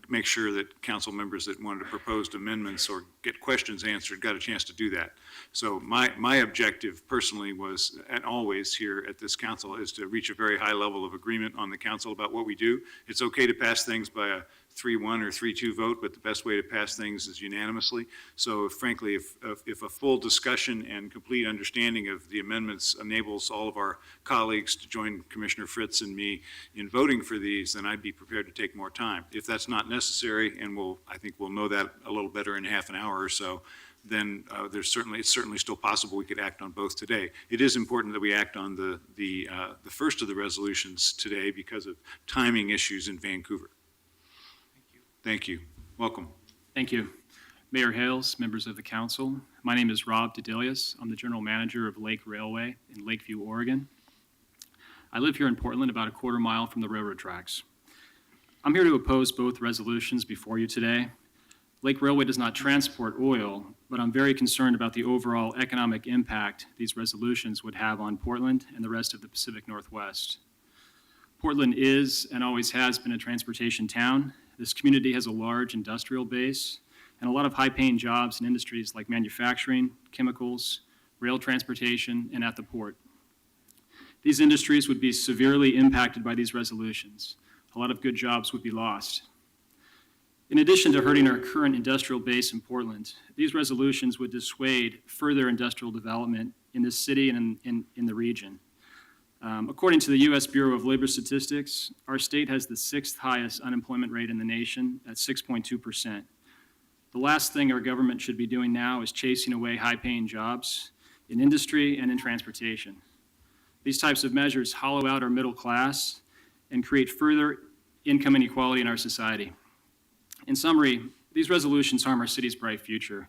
make sure that council members that wanted to propose amendments or get questions answered got a chance to do that. So my objective personally was, and always here at this council, is to reach a very high level of agreement on the council about what we do. It's okay to pass things by a 3-1 or 3-2 vote, but the best way to pass things is unanimously. So frankly, if a full discussion and complete understanding of the amendments enables all of our colleagues to join Commissioner Fritz and me in voting for these, then I'd be prepared to take more time. If that's not necessary, and I think we'll know that a little better in half an hour or so, then it's certainly still possible we could act on both today. It is important that we act on the first of the resolutions today because of timing issues in Vancouver. Thank you. Welcome. Thank you. Mayor Hales, members of the council. My name is Rob Dedelius. I'm the general manager of Lake Railway in Lakeview, Oregon. I live here in Portland, about a quarter mile from the railroad tracks. I'm here to oppose both resolutions before you today. Lake Railway does not transport oil, but I'm very concerned about the overall economic impact these resolutions would have on Portland and the rest of the Pacific Northwest. Portland is and always has been a transportation town. This community has a large industrial base and a lot of high-paying jobs in industries like manufacturing, chemicals, rail transportation, and at the port. These industries would be severely impacted by these resolutions. A lot of good jobs would be lost. In addition to hurting our current industrial base in Portland, these resolutions would dissuade further industrial development in this city and in the region. According to the U.S. Bureau of Labor Statistics, our state has the 6th highest unemployment rate in the nation at 6.2%. The last thing our government should be doing now is chasing away high-paying jobs in industry and in transportation. These types of measures hollow out our middle class and create further income inequality in our society. In summary, these resolutions harm our city's bright future.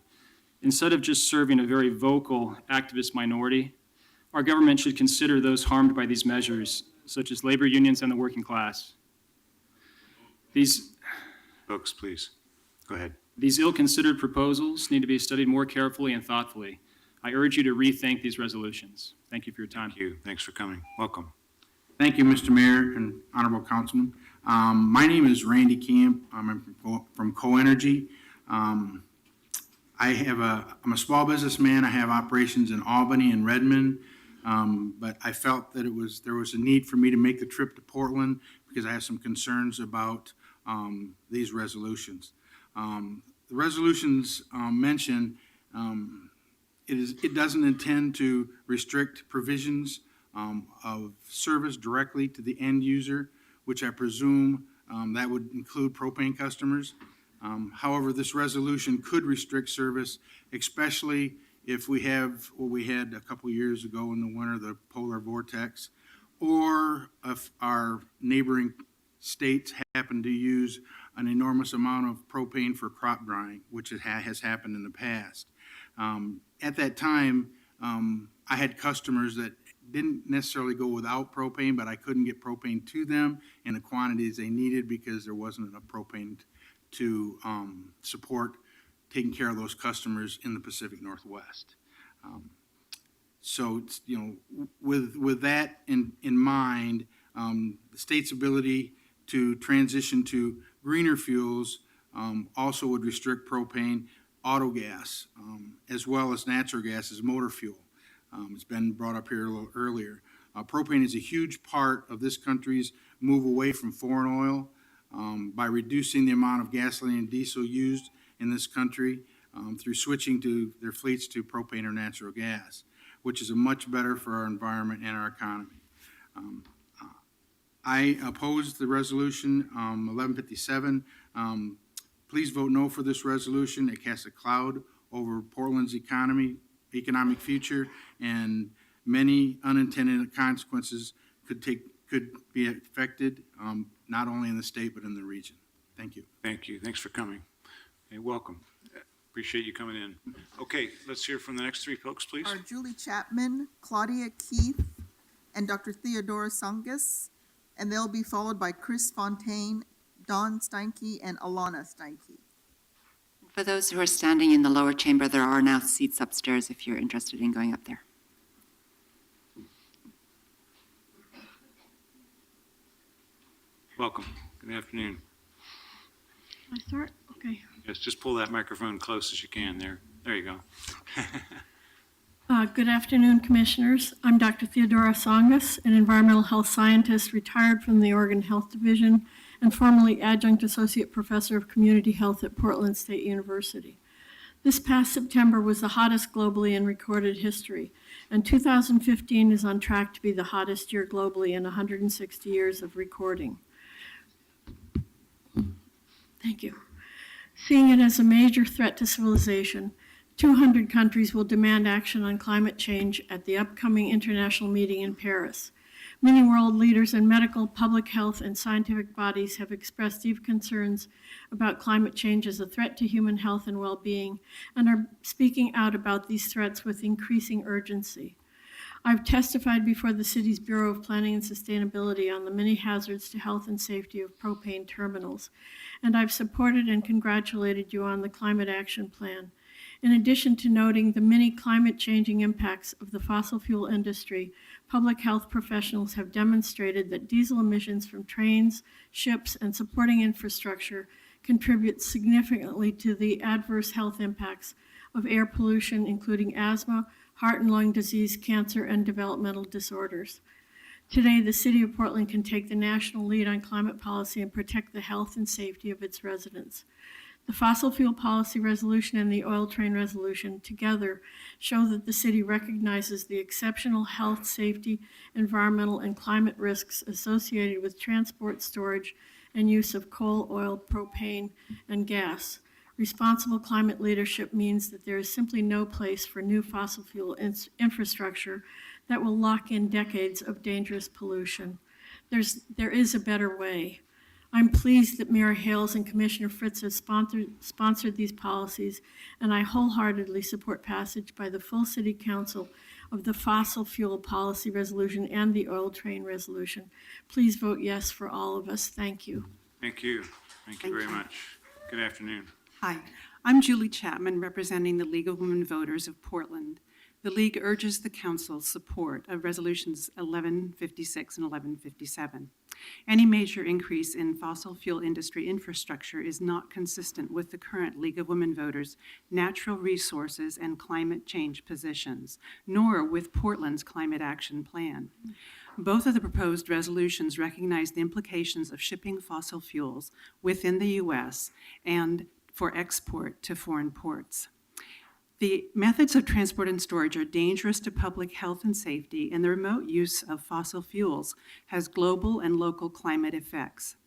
Instead of just serving a very vocal activist minority, our government should consider those harmed by these measures, such as labor unions and the working class. Folks, please, go ahead. These ill-considered proposals need to be studied more carefully and thoughtfully. I urge you to rethink these resolutions. Thank you for your time. Thank you. Thanks for coming. Welcome. Thank you, Mr. Mayor and Honorable Councilman. My name is Randy Camp. I'm from Co-Energy. I'm a small businessman. I have operations in Albany and Redmond, but I felt that there was a need for me to make the trip to Portland because I have some concerns about these resolutions. The resolutions mentioned, it doesn't intend to restrict provisions of service directly to the end user, which I presume that would include propane customers. However, this resolution could restrict service, especially if we have what we had a couple years ago in the winter, the polar vortex, or if our neighboring states happen to use an enormous amount of propane for crop drying, which has happened in the past. At that time, I had customers that didn't necessarily go without propane, but I couldn't get propane to them in the quantities they needed because there wasn't enough propane to support taking care of those customers in the Pacific Northwest. So, with that in mind, the state's ability to transition to greener fuels also would restrict propane, auto gas, as well as natural gas as motor fuel. It's been brought up here a little earlier. Propane is a huge part of this country's move away from foreign oil by reducing the amount of gasoline and diesel used in this country through switching to their fleets to propane or natural gas, which is much better for our environment and our economy. I oppose the resolution 1157. Please vote no for this resolution. It casts a cloud over Portland's economic future, and many unintended consequences could be affected, not only in the state, but in the region. Thank you. Thank you. Thanks for coming. Hey, welcome. Appreciate you coming in. Okay, let's hear from the next three folks, please. Are Julie Chapman, Claudia Keith, and Dr. Theodora Songus, and they'll be followed by Chris Fontaine, Dawn Steinke, and Alana Steinke. For those who are standing in the lower chamber, there are now seats upstairs if you're interested in going up there. Welcome. Good afternoon. Can I start? Okay. Yes, just pull that microphone close as you can there. There you go. Good afternoon, Commissioners. I'm Dr. Theodora Songus, an environmental health scientist retired from the Oregon Health Division and formerly adjunct associate professor of community health at Portland State University. This past September was the hottest globally in recorded history, and 2015 is on track to be the hottest year globally in 160 years of recording. Thank you. Seeing it as a major threat to civilization, 200 countries will demand action on climate change at the upcoming international meeting in Paris. Many world leaders and medical, public health, and scientific bodies have expressed deep concerns about climate change as a threat to human health and well-being, and are speaking out about these threats with increasing urgency. I've testified before the city's Bureau of Planning and Sustainability on the many hazards to health and safety of propane terminals, and I've supported and congratulated you on the Climate Action Plan. In addition to noting the many climate-changing impacts of the fossil fuel industry, public health professionals have demonstrated that diesel emissions from trains, ships, and supporting infrastructure contribute significantly to the adverse health impacts of air pollution, including asthma, heart and lung disease, cancer, and developmental disorders. Today, the City of Portland can take the national lead on climate policy and protect the health and safety of its residents. The Fossil Fuel Policy Resolution and the Oil Train Resolution together show that the city recognizes the exceptional health, safety, environmental, and climate risks associated with transport, storage, and use of coal, oil, propane, and gas. Responsible climate leadership means that there is simply no place for new fossil fuel infrastructure that will lock in decades of dangerous pollution. There is a better way. I'm pleased that Mayor Hales and Commissioner Fritz have sponsored these policies, and I wholeheartedly support passage by the full City Council of the Fossil Fuel Policy Resolution and the Oil Train Resolution. Please vote yes for all of us. Thank you. Thank you. Thank you very much. Good afternoon. Hi, I'm Julie Chapman, representing the League of Women Voters of Portland. The League urges the Council's support of Resolutions 1156 and 1157. Any major increase in fossil fuel industry infrastructure is not consistent with the current League of Women Voters' natural resources and climate change positions, nor with Portland's climate action plan. Both of the proposed resolutions recognize the implications of shipping fossil fuels within the U.S. and for export to foreign ports. The methods of transport and storage are dangerous to public health and safety, and the remote use of fossil fuels has global and local climate effects.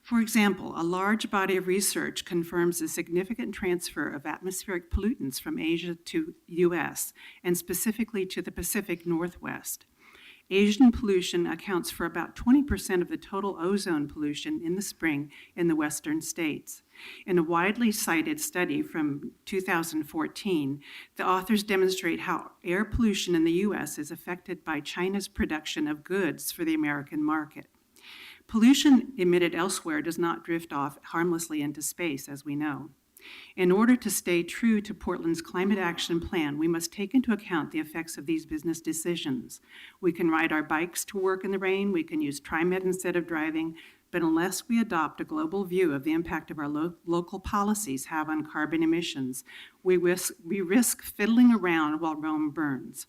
For example, a large body of research confirms a significant transfer of atmospheric pollutants from Asia to U.S., and specifically to the Pacific Northwest. Asian pollution accounts for about 20% of the total ozone pollution in the spring in the western states. In a widely cited study from 2014, the authors demonstrate how air pollution in the U.S. is affected by China's production of goods for the American market. Pollution emitted elsewhere does not drift off harmlessly into space, as we know. In order to stay true to Portland's climate action plan, we must take into account the effects of these business decisions. We can ride our bikes to work in the rain, we can use TriMet instead of driving, but unless we adopt a global view of the impact of our local policies have on carbon emissions, we risk fiddling around while Rome burns.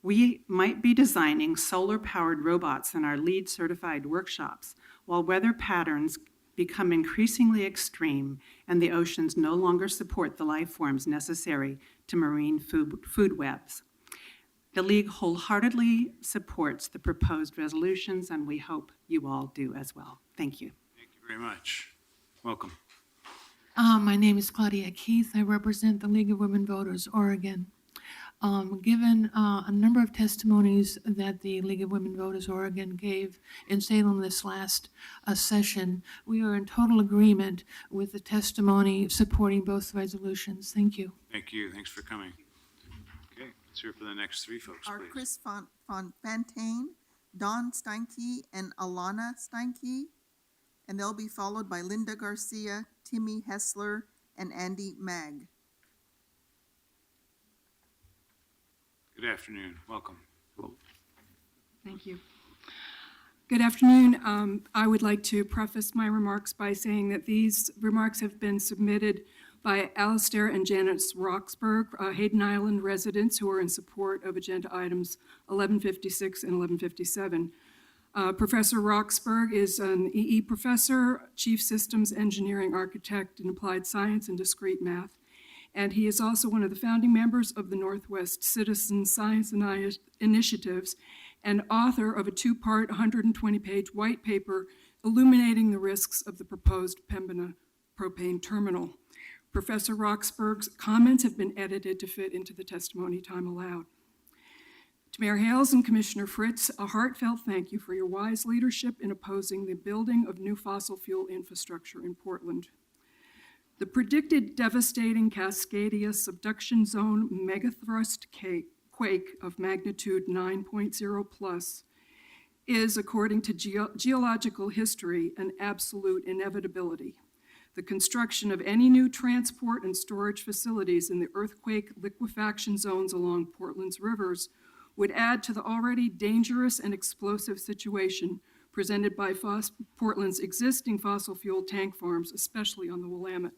We might be designing solar-powered robots in our LEED certified workshops, while weather patterns become increasingly extreme and the oceans no longer support the life forms necessary to marine food webs. The League wholeheartedly supports the proposed resolutions, and we hope you all do as well. Thank you. Thank you very much. Welcome. My name is Claudia Keith. I represent the League of Women Voters, Oregon. Given a number of testimonies that the League of Women Voters Oregon gave in Salem this last session, we are in total agreement with the testimony supporting both resolutions. Thank you. Thank you. Thanks for coming. Okay, let's hear for the next three folks, Are please. Chris Fontaine, Dawn Steinke, and Alana Steinke, and they'll be followed by Linda Garcia, Timmy Hessler, and Andy Magg. Good afternoon. Welcome. Thank you. Good afternoon. I would like to preface my remarks by saying that these remarks have been submitted by Alistair and Janice Roxburgh, Hayden Island residents who are in support of agenda items 1156 and 1157. Professor Roxburgh is an EE professor, chief systems engineering architect in applied science and discrete math. And he is also one of the founding members of the Northwest Citizen Science Initiatives and author of a two-part 120-page white paper illuminating the risks of the proposed Pembina propane terminal. Professor Roxburgh's comments have been edited to fit into the testimony time allowed. To Mayor Hales and Commissioner Fritz, a heartfelt thank you for your wise leadership in opposing the building of new fossil fuel infrastructure in Portland. The predicted devastating Cascadia subduction zone megathrust quake of magnitude 9.0 plus is, according to geological history, an absolute inevitability. The construction of any new transport and storage facilities in the earthquake liquefaction zones along Portland's rivers would add to the already dangerous and explosive situation presented by Portland's existing fossil fuel tank farms, especially on the Willamette.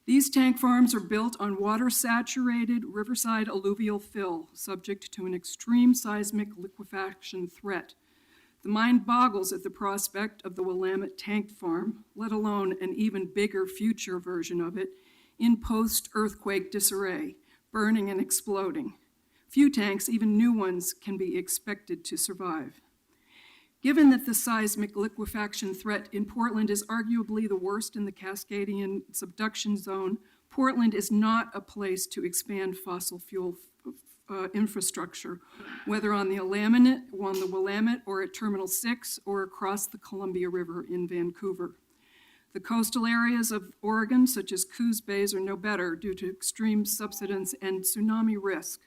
These tank farms are built on water-saturated riverside alluvial fill, subject to an extreme seismic liquefaction threat. The mind boggles at the prospect of the Willamette tank farm, let alone an even bigger future version of it, in post-earthquake disarray, burning and exploding. Few tanks, even new ones, can be expected to survive. Given that the seismic liquefaction threat in Portland is arguably the worst in the Cascadian subduction zone, Portland is not a place to expand fossil fuel infrastructure, whether on the Willamette, or at Terminal 6, or across the Columbia River in Vancouver. The coastal areas of Oregon, such as Coos Bays, are no better due to extreme subsidence and tsunami risk.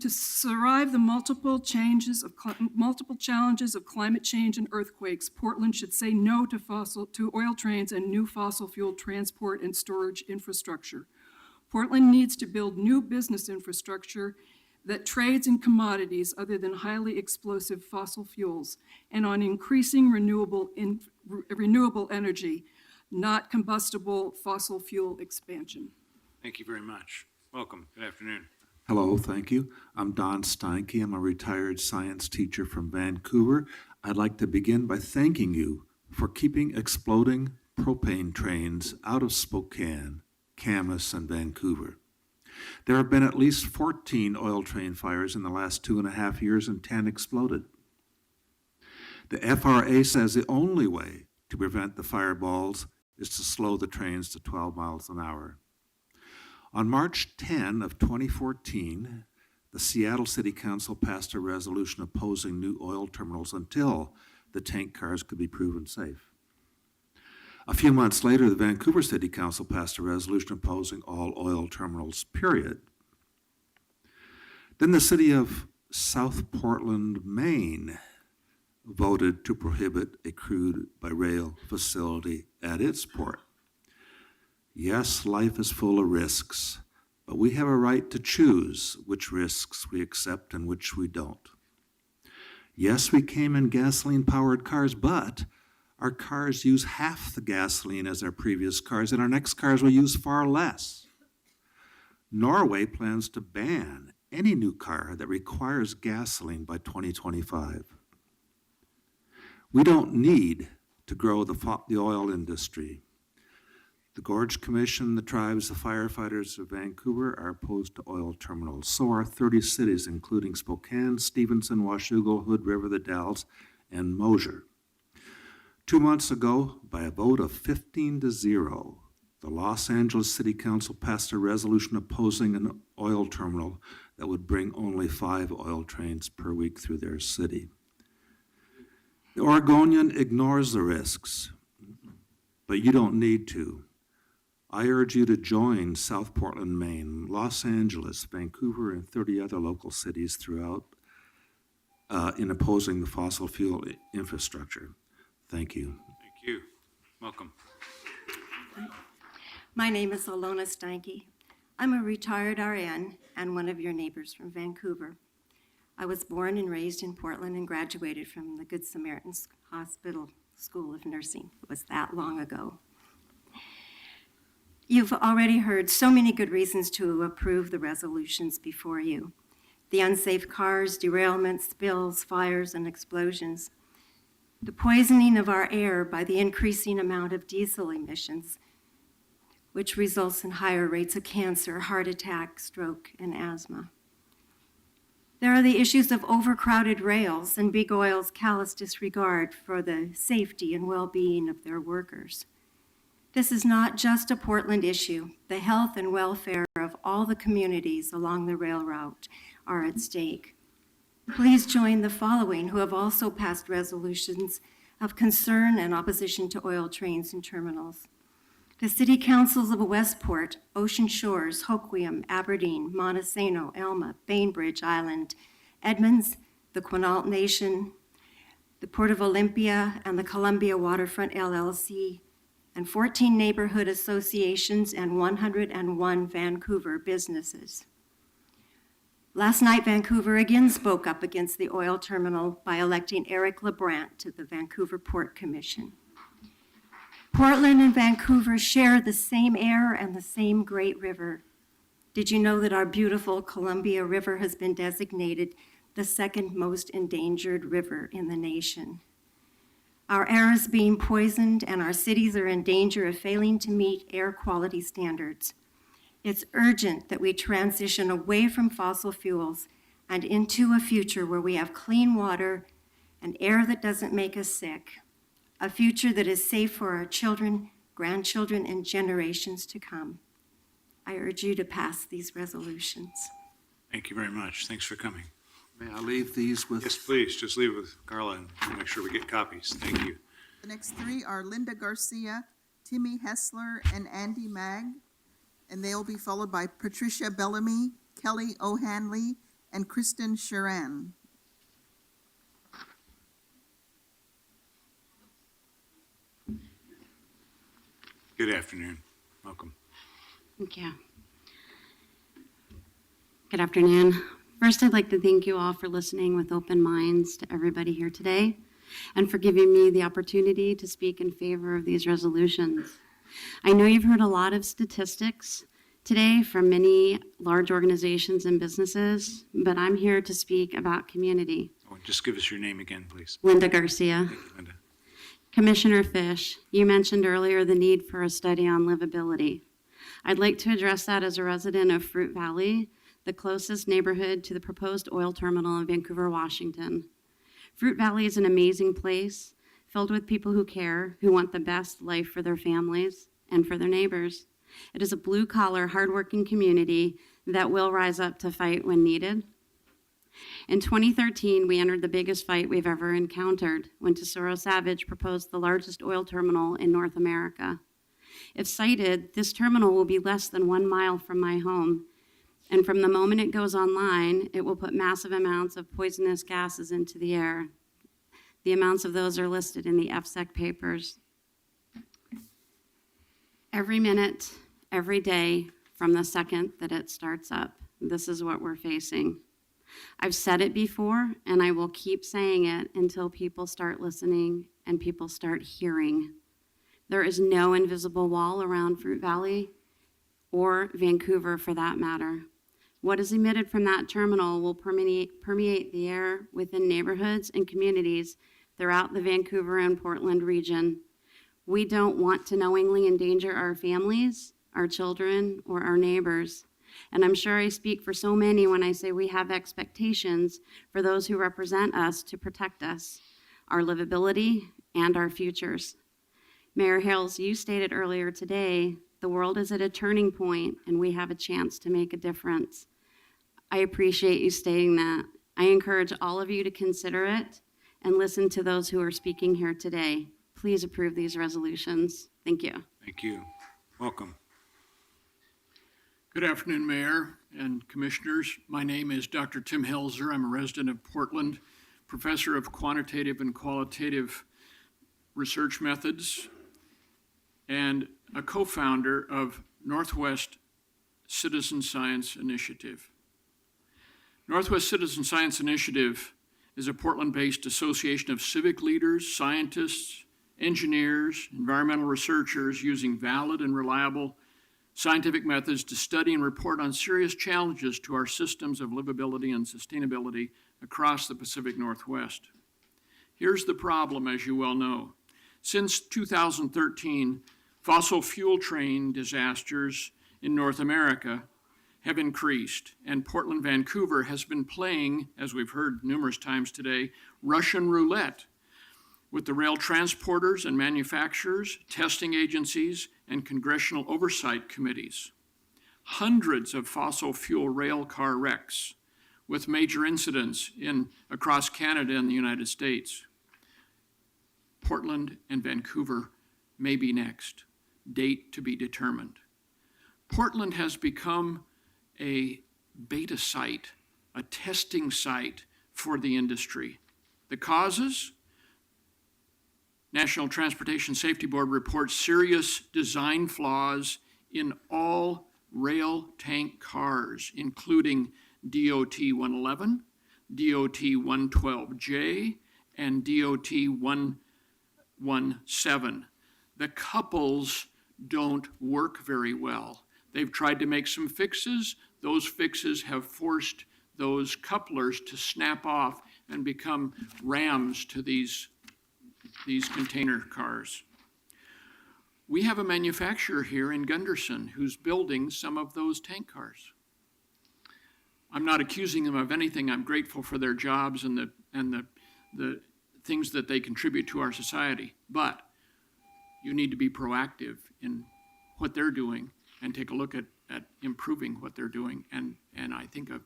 To survive the multiple challenges of climate change and earthquakes, Portland should say no to oil trains and new fossil fuel transport and storage infrastructure. Portland needs to build new business infrastructure that trades in commodities other than highly explosive fossil fuels and on increasing renewable energy, not combustible fossil fuel expansion. Thank you very much. Welcome. Good afternoon. Hello, thank you. I'm Don Steinke. I'm a retired science teacher from Vancouver. I'd like to begin by thanking you for keeping exploding propane trains out of Spokane, Camas, and Vancouver. There have been at least 14 oil train fires in the last 2.5 years and 10 exploded. The FRA says the only way to prevent the fireballs is to slow the trains to 12 miles an hour. On March 10 of 2014, the Seattle City Council passed a resolution opposing new oil terminals until the tank cars could be proven safe. A few months later, the Vancouver City Council passed a resolution opposing all oil terminals, period. Then the city of South Portland, Maine, voted to prohibit a crude by rail facility at its port. Yes, life is full of risks, but we have a right to choose which risks we accept and which we don't. Yes, we came in gasoline-powered cars, but our cars use half the gasoline as our previous cars, and our next cars will use far less. Norway plans to ban any new car that requires gasoline by 2025. We don't need to grow the oil industry. The Gorge Commission, the tribes, the firefighters of Vancouver are opposed to oil terminals. So are 30 cities, including Spokane, Stevenson, Washougal, Hood River, the Dalles, and Mosier. 2 months ago, by a vote of 15-0, the Los Angeles City Council passed a resolution opposing an oil terminal that would bring only 5 oil trains per week through their city. The Oregonian ignores the risks, but you don't need to. I urge you to join South Portland, Maine, Los Angeles, Vancouver, and 30 other local cities throughout in opposing the fossil fuel infrastructure. Thank you. Thank you. Welcome. My name is Alona Steinke. I'm a retired RN and one of your neighbors from Vancouver. I was born and raised in Portland and graduated from the Good Samaritan Hospital School of Nursing. It was that long ago. You've already heard so many good reasons to approve the resolutions before you. The unsafe cars, derailments, spills, fires, and explosions. The poisoning of our air by the increasing amount of diesel emissions, which results in higher rates of cancer, heart attack, stroke, and asthma. There are the issues of overcrowded rails and big oil's callous disregard for the safety and well-being of their workers. This is not just a Portland issue. The health and welfare of all the communities along the rail route are at stake. Please join the following who have also passed resolutions of concern and opposition to oil trains and terminals. The City Councils of Westport, Ocean Shores, Hoquiam, Aberdeen, Montesano, Elma, Bainbridge Island, Edmonds, the Quinault Nation, the Port of Olympia, and the Columbia Waterfront LLC, and 14 neighborhood associations and 101 Vancouver businesses. Last night, Vancouver again spoke up against the oil terminal by electing Eric LeBrant to the Vancouver Port Commission. Portland and Vancouver share the same air and the same great river. Did you know that our beautiful Columbia River has been designated the second most endangered river in the nation? Our air is being poisoned and our cities are in danger of failing to meet air quality standards. It's urgent that we transition away from fossil fuels and into a future where we have clean water and air that doesn't make us sick, a future that is safe for our children, grandchildren, and generations to come. I urge you to pass these resolutions. Thank you very much. Thanks for coming. May I leave these with? Yes, please. Just leave it with Carla and make sure we get copies. Thank you. The next 3 are Linda Garcia, Timmy Hessler, and Andy Mag, and they will be followed by Patricia Bellamy, Kelly O'Hanley, and Kristen Sharan. Good afternoon. Welcome. Thank you. Good afternoon. First, I'd like to thank you all for listening with open minds to everybody here today and for giving me the opportunity to speak in favor of these resolutions. I know you've heard a lot of statistics today from many large organizations and businesses, but I'm here to speak about community. Oh, just give us your name again, please. Linda Garcia. Thank you, Linda. Commissioner Fish, you mentioned earlier the need for a study on livability. I'd like to address that as a resident of Fruit Valley, the closest neighborhood to the proposed oil terminal in Vancouver, Washington. Fruit Valley is an amazing place filled with people who care, who want the best life for their families and for their neighbors. It is a blue-collar, hardworking community that will rise up to fight when needed. In 2013, we entered the biggest fight we've ever encountered when Tesoro Savage proposed the largest oil terminal in North America. If sited, this terminal will be less than 1 mile from my home, and from the moment it goes online, it will put massive amounts of poisonous gases into the air. The amounts of those are listed in the FSEC papers. Every minute, every day, from the second that it starts up, this is what we're facing. I've said it before, and I will keep saying it until people start listening and people start hearing. There is no invisible wall around Fruit Valley or Vancouver for that matter. What is emitted from that terminal will permeate the air within neighborhoods and communities throughout the Vancouver and Portland region. We don't want to knowingly endanger our families, our children, or our neighbors. And I'm sure I speak for so many when I say we have expectations for those who represent us to protect us, our livability, and our futures. Mayor Hales, you stated earlier today, the world is at a turning point and we have a chance to make a difference. I appreciate you stating that. I encourage all of you to consider it and listen to those who are speaking here today. Please approve these resolutions. Thank you. Thank you. Welcome. Good afternoon, Mayor and Commissioners. My name is Dr. Tim Helzer. I'm a resident of Portland, professor of quantitative and qualitative research methods, and a co-founder of Northwest Citizen Science Initiative. Northwest Citizen Science Initiative is a Portland-based association of civic leaders, scientists, engineers, environmental researchers using valid and reliable scientific methods to study and report on serious challenges to our systems of livability and sustainability across the Pacific Northwest. Here's the problem, as you well know. Since 2013, fossil fuel train disasters in North America have increased, and Portland, Vancouver has been playing, as we've heard numerous times today, Russian roulette with the rail transporters and manufacturers, testing agencies, and congressional oversight committees. Hundreds of fossil fuel rail car wrecks with major incidents across Canada and the United States. Portland and Vancouver may be next. Date to be determined. Portland has become a beta site, a testing site for the industry. The causes? National Transportation Safety Board reports serious design flaws in all rail tank cars, including DOT 111, DOT 112J, and DOT 117. The couples don't work very well. They've tried to make some fixes. Those fixes have forced those couplers to snap off and become rams to these container cars. We have a manufacturer here in Gunderson who's building some of those tank cars. I'm not accusing them of anything. I'm grateful for their jobs and the things that they contribute to our society. But you need to be proactive in what they're doing and take a look at improving what they're doing. And I think a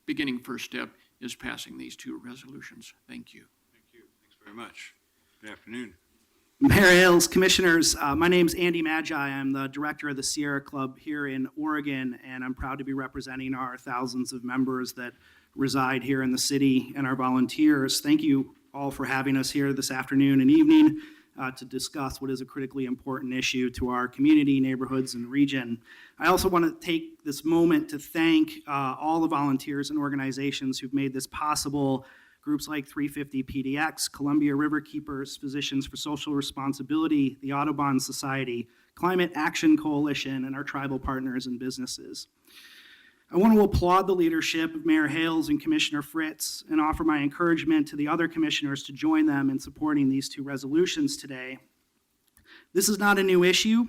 beginning first step is passing these two resolutions. Thank you. Thank you. Thanks very much. Good afternoon. Mayor Hales, Commissioners, my name's Andy Magi. I'm the director of the Sierra Club here in Oregon, and I'm proud to be representing our thousands of members that reside here in the city and our volunteers. Thank you all for having us here this afternoon and evening. to discuss what is a critically important issue to our community, neighborhoods, and region. I also want to take this moment to thank all the volunteers and organizations who've made this possible. Groups like 350 PDX, Columbia River Keepers, Physicians for Social Responsibility, the Audubon Society, Climate Action Coalition, and our tribal partners and businesses. I want to applaud the leadership of Mayor Hales and Commissioner Fritz and offer my encouragement to the other commissioners to join them in supporting these two resolutions today. This is not a new issue.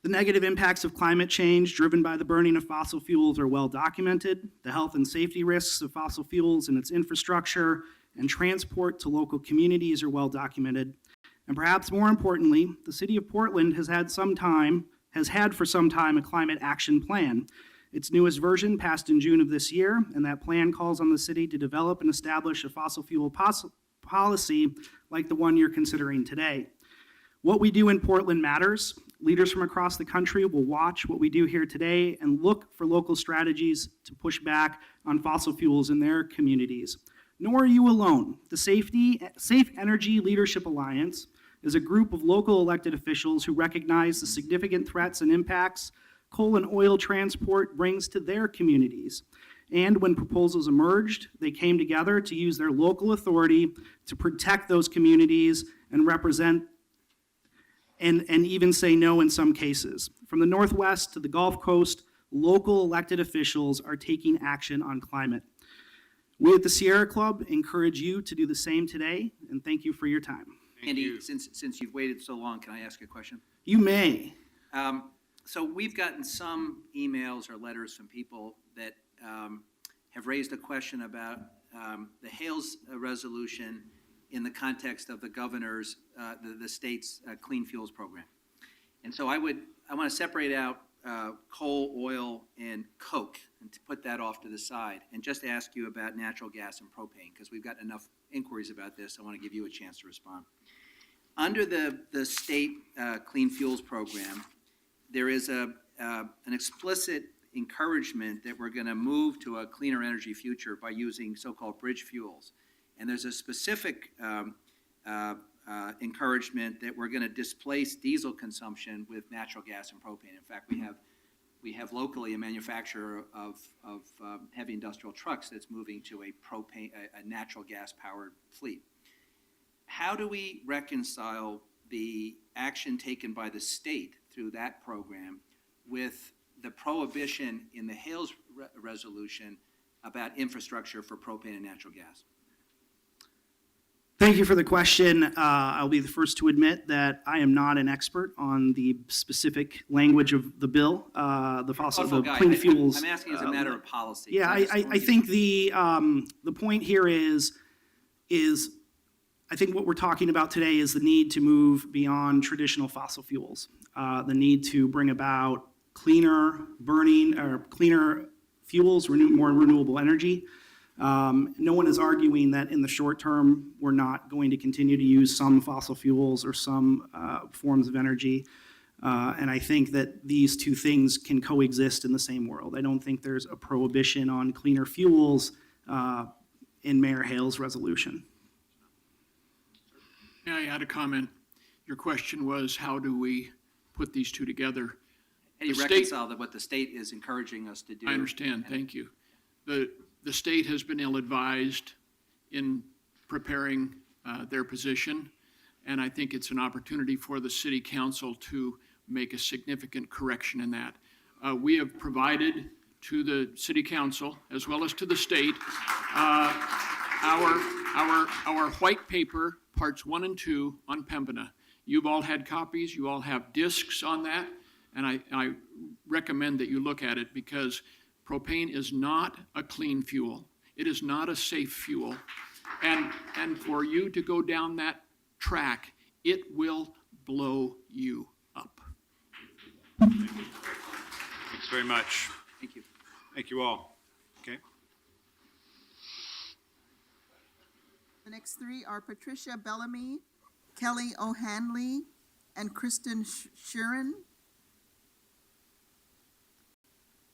The negative impacts of climate change driven by the burning of fossil fuels are well documented. The health and safety risks of fossil fuels and its infrastructure and transport to local communities are well documented. And perhaps more importantly, the City of Portland has had for some time a climate action plan. Its newest version passed in June of this year, and that plan calls on the city to develop and establish a fossil fuel policy like the one you're considering today. What we do in Portland matters. Leaders from across the country will watch what we do here today and look for local strategies to push back on fossil fuels in their communities. Nor are you alone. The Safe Energy Leadership Alliance is a group of local elected officials who recognize the significant threats and impacts coal and oil transport brings to their communities. And when proposals emerged, they came together to use their local authority to protect those communities and represent and even say no in some cases. From the Northwest to the Gulf Coast, local elected officials are taking action on climate. We at the Sierra Club encourage you to do the same today, and thank you for your time. Andy, since you've waited so long, can I ask a question? You may. So we've gotten some emails or letters from people that have raised a question about the Hales resolution in the context of the governor's, the state's clean fuels program. And so I want to separate out coal, oil, and coke, and to put that off to the side, and just ask you about natural gas and propane, because we've got enough inquiries about this. I want to give you a chance to respond. Under the state clean fuels program, there is an explicit encouragement that we're going to move to a cleaner energy future by using so-called bridge fuels. And there's a specific encouragement that we're going to displace diesel consumption with natural gas and propane. In fact, we have locally a manufacturer of heavy industrial trucks that's moving to a natural gas powered fleet. How do we reconcile the action taken by the state through that program with the prohibition in the Hales resolution about infrastructure for propane and natural gas? Thank you for the question. I'll be the first to admit that I am not an expert on the specific language of the bill, the clean fuels. I'm asking as a matter of policy. Yeah, I think the point here is I think what we're talking about today is the need to move beyond traditional fossil fuels, the need to bring about cleaner burning or cleaner fuels, more renewable energy. No one is arguing that in the short term, we're not going to continue to use some fossil fuels or some forms of energy. And I think that these two things can coexist in the same world. I don't think there's a prohibition on cleaner fuels in Mayor Hale's resolution. Yeah, I had a comment. Your question was, how do we put these two together? How do you reconcile what the state is encouraging us to do? I understand. Thank you. The state has been ill-advised in preparing their position, and I think it's an opportunity for the city council to make a significant correction in that. We have provided to the city council, as well as to the state, our white paper, parts 1 and 2 on Pembina. You've all had copies. You all have discs on that, and I recommend that you look at it because propane is not a clean fuel. It is not a safe fuel. And for you to go down that track, it will blow you up. Thanks very much. Thank you. Thank you all. Okay. The next three are Patricia Bellamy, Kelly O'Hanley, and Kristen Shuren.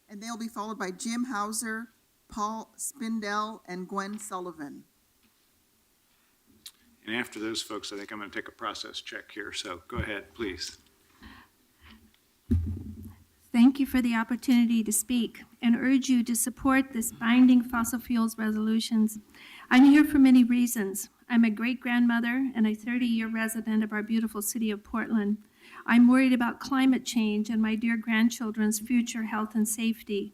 And they'll be followed by Jim Hauser, Paul Spindell, and Gwen Sullivan. And after those folks, I think I'm going to take a process check here. So go ahead, please. Thank you for the opportunity to speak and urge you to support this binding fossil fuels resolutions. I'm here for many reasons. I'm a great-grandmother and a 30-year resident of our beautiful city of Portland. I'm worried about climate change and my dear grandchildren's future health and safety.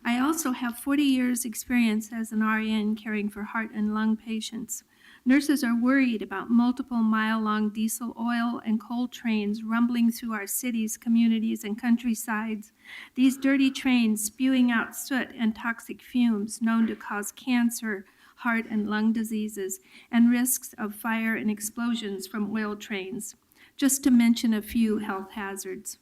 I also have 40 years' experience as an RN caring for heart and lung patients. Nurses are worried about multiple mile-long diesel, oil, and coal trains rumbling through our cities, communities, and countrysides. These dirty trains spewing out soot and toxic fumes known to cause cancer, heart and lung diseases, and risks of fire and explosions from oil trains, just to mention a few health hazards.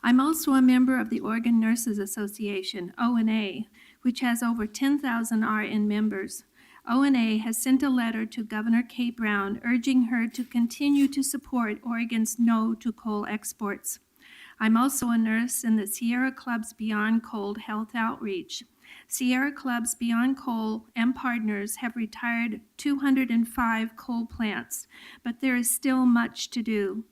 I'm also a member of the Oregon Nurses Association, ONA, which has over 10,000 RN members. ONA has sent a letter to Governor Kate Brown urging her to continue to support Oregon's no to coal exports. I'm also a nurse in the Sierra Club's Beyond Coal Health Outreach. Sierra Club's Beyond Coal and partners have retired 205 coal plants, but there is still much to do.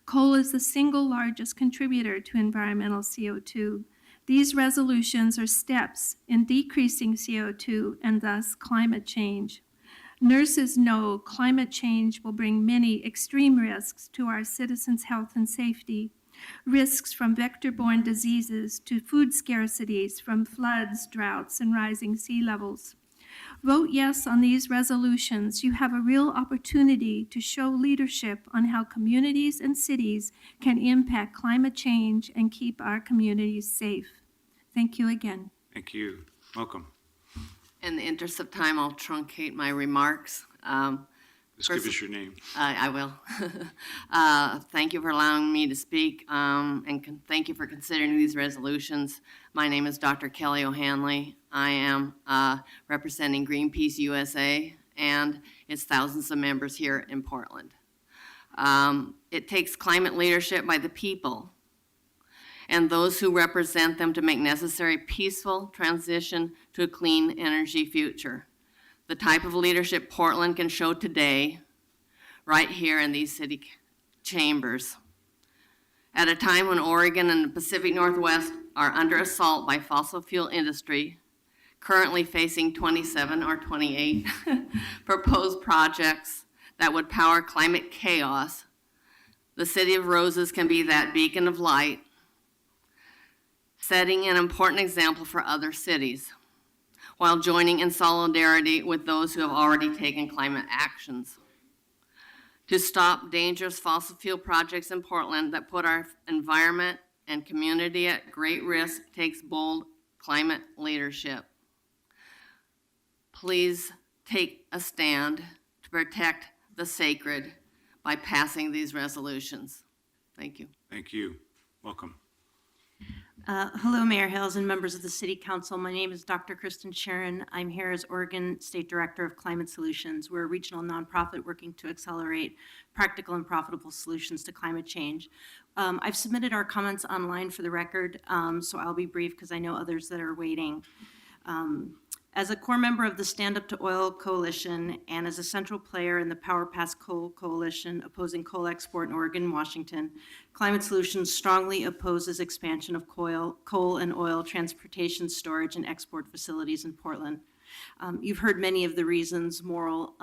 Coal is the single largest contributor to environmental CO2. These resolutions are steps in decreasing CO2 and thus climate change. Nurses know climate change will bring many extreme risks to our citizens' health and safety. Risks from vector-borne diseases to food scarcities from floods, droughts, and rising sea levels. Vote yes on these resolutions. You have a real opportunity to show leadership on how communities and cities can impact climate change and keep our communities safe. Thank you again. Thank you. Welcome. In the interest of time, I'll truncate my remarks. Just give us your name. I will. Thank you for allowing me to speak, and thank you for considering these resolutions. My name is Dr. Kelly O'Hanley. I am representing Greenpeace USA and its thousands of members here in Portland. It takes climate leadership by the people and those who represent them to make necessary peaceful transition to a clean energy future. The type of leadership Portland can show today, right here in these city chambers. At a time when Oregon and the Pacific Northwest are under assault by fossil fuel industry, currently facing 27 or 28 proposed projects that would power climate chaos, the City of Roses can be that beacon of light, setting an important example for other cities, while joining in solidarity with those who have already taken climate actions. To stop dangerous fossil fuel projects in Portland that put our environment and community at great risk takes bold climate leadership. Please take a stand to protect the sacred by passing these resolutions. Thank you. Thank you. Welcome. Hello, Mayor Hales and members of the City Council. My name is Dr. Kristen Sharon. I'm here as Oregon State Director of Climate Solutions. We're a regional nonprofit working to accelerate practical and profitable solutions to climate change. I've submitted our comments online for the record, so I'll be brief because I know others that are waiting. As a core member of the Stand Up to Oil Coalition and as a central player in the Power Pass Coal Coalition opposing coal export in Oregon and Washington, Climate Solutions strongly opposes expansion of coal and oil transportation, storage, and export facilities in Portland. You've heard many of the reasons, moral,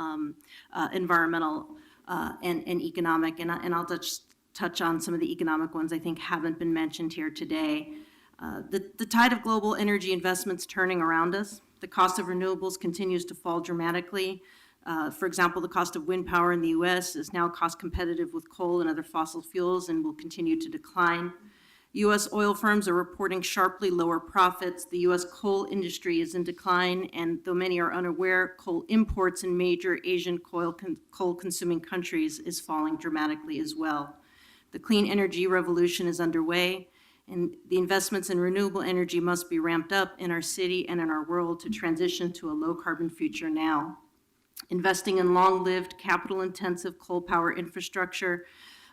environmental, and economic, and I'll just touch on some of the economic ones I think haven't been mentioned here today. The tide of global energy investments turning around us. The cost of renewables continues to fall dramatically. For example, the cost of wind power in the U.S. is now cost competitive with coal and other fossil fuels and will continue to decline. U.S. oil firms are reporting sharply lower profits. The U.S. coal industry is in decline, and though many are unaware, coal imports in major Asian coal-consuming countries is falling dramatically as well. The clean energy revolution is underway, and the investments in renewable energy must be ramped up in our city and in our world to transition to a low-carbon future now. Investing in long-lived, capital-intensive coal power infrastructure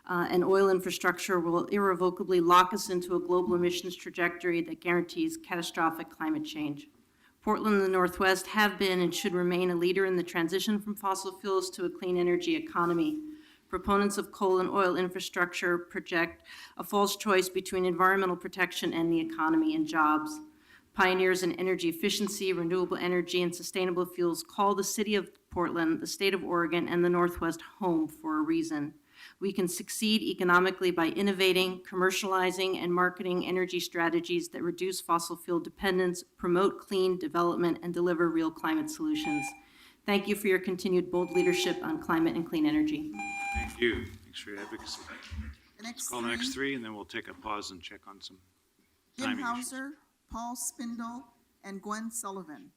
and oil infrastructure will irrevocably lock us into a global emissions trajectory that guarantees catastrophic climate change. Portland and the Northwest have been and should remain a leader in the transition from fossil fuels to a clean energy economy. Proponents of coal and oil infrastructure project a false choice between environmental protection and the economy and jobs. Pioneers in energy efficiency, renewable energy, and sustainable fuels call the city of Portland, the state of Oregon, and the Northwest home for a reason. We can succeed economically by innovating, commercializing, and marketing energy strategies that reduce fossil fuel dependence, promote clean development, and deliver real climate solutions. Thank you for your continued bold leadership on climate and clean energy. Thank you. Thanks for your advocacy. The next Call the next three, and then we'll take a pause and check on some Jim timing issues. Hauser, Paul Spindle, and Gwen Sullivan.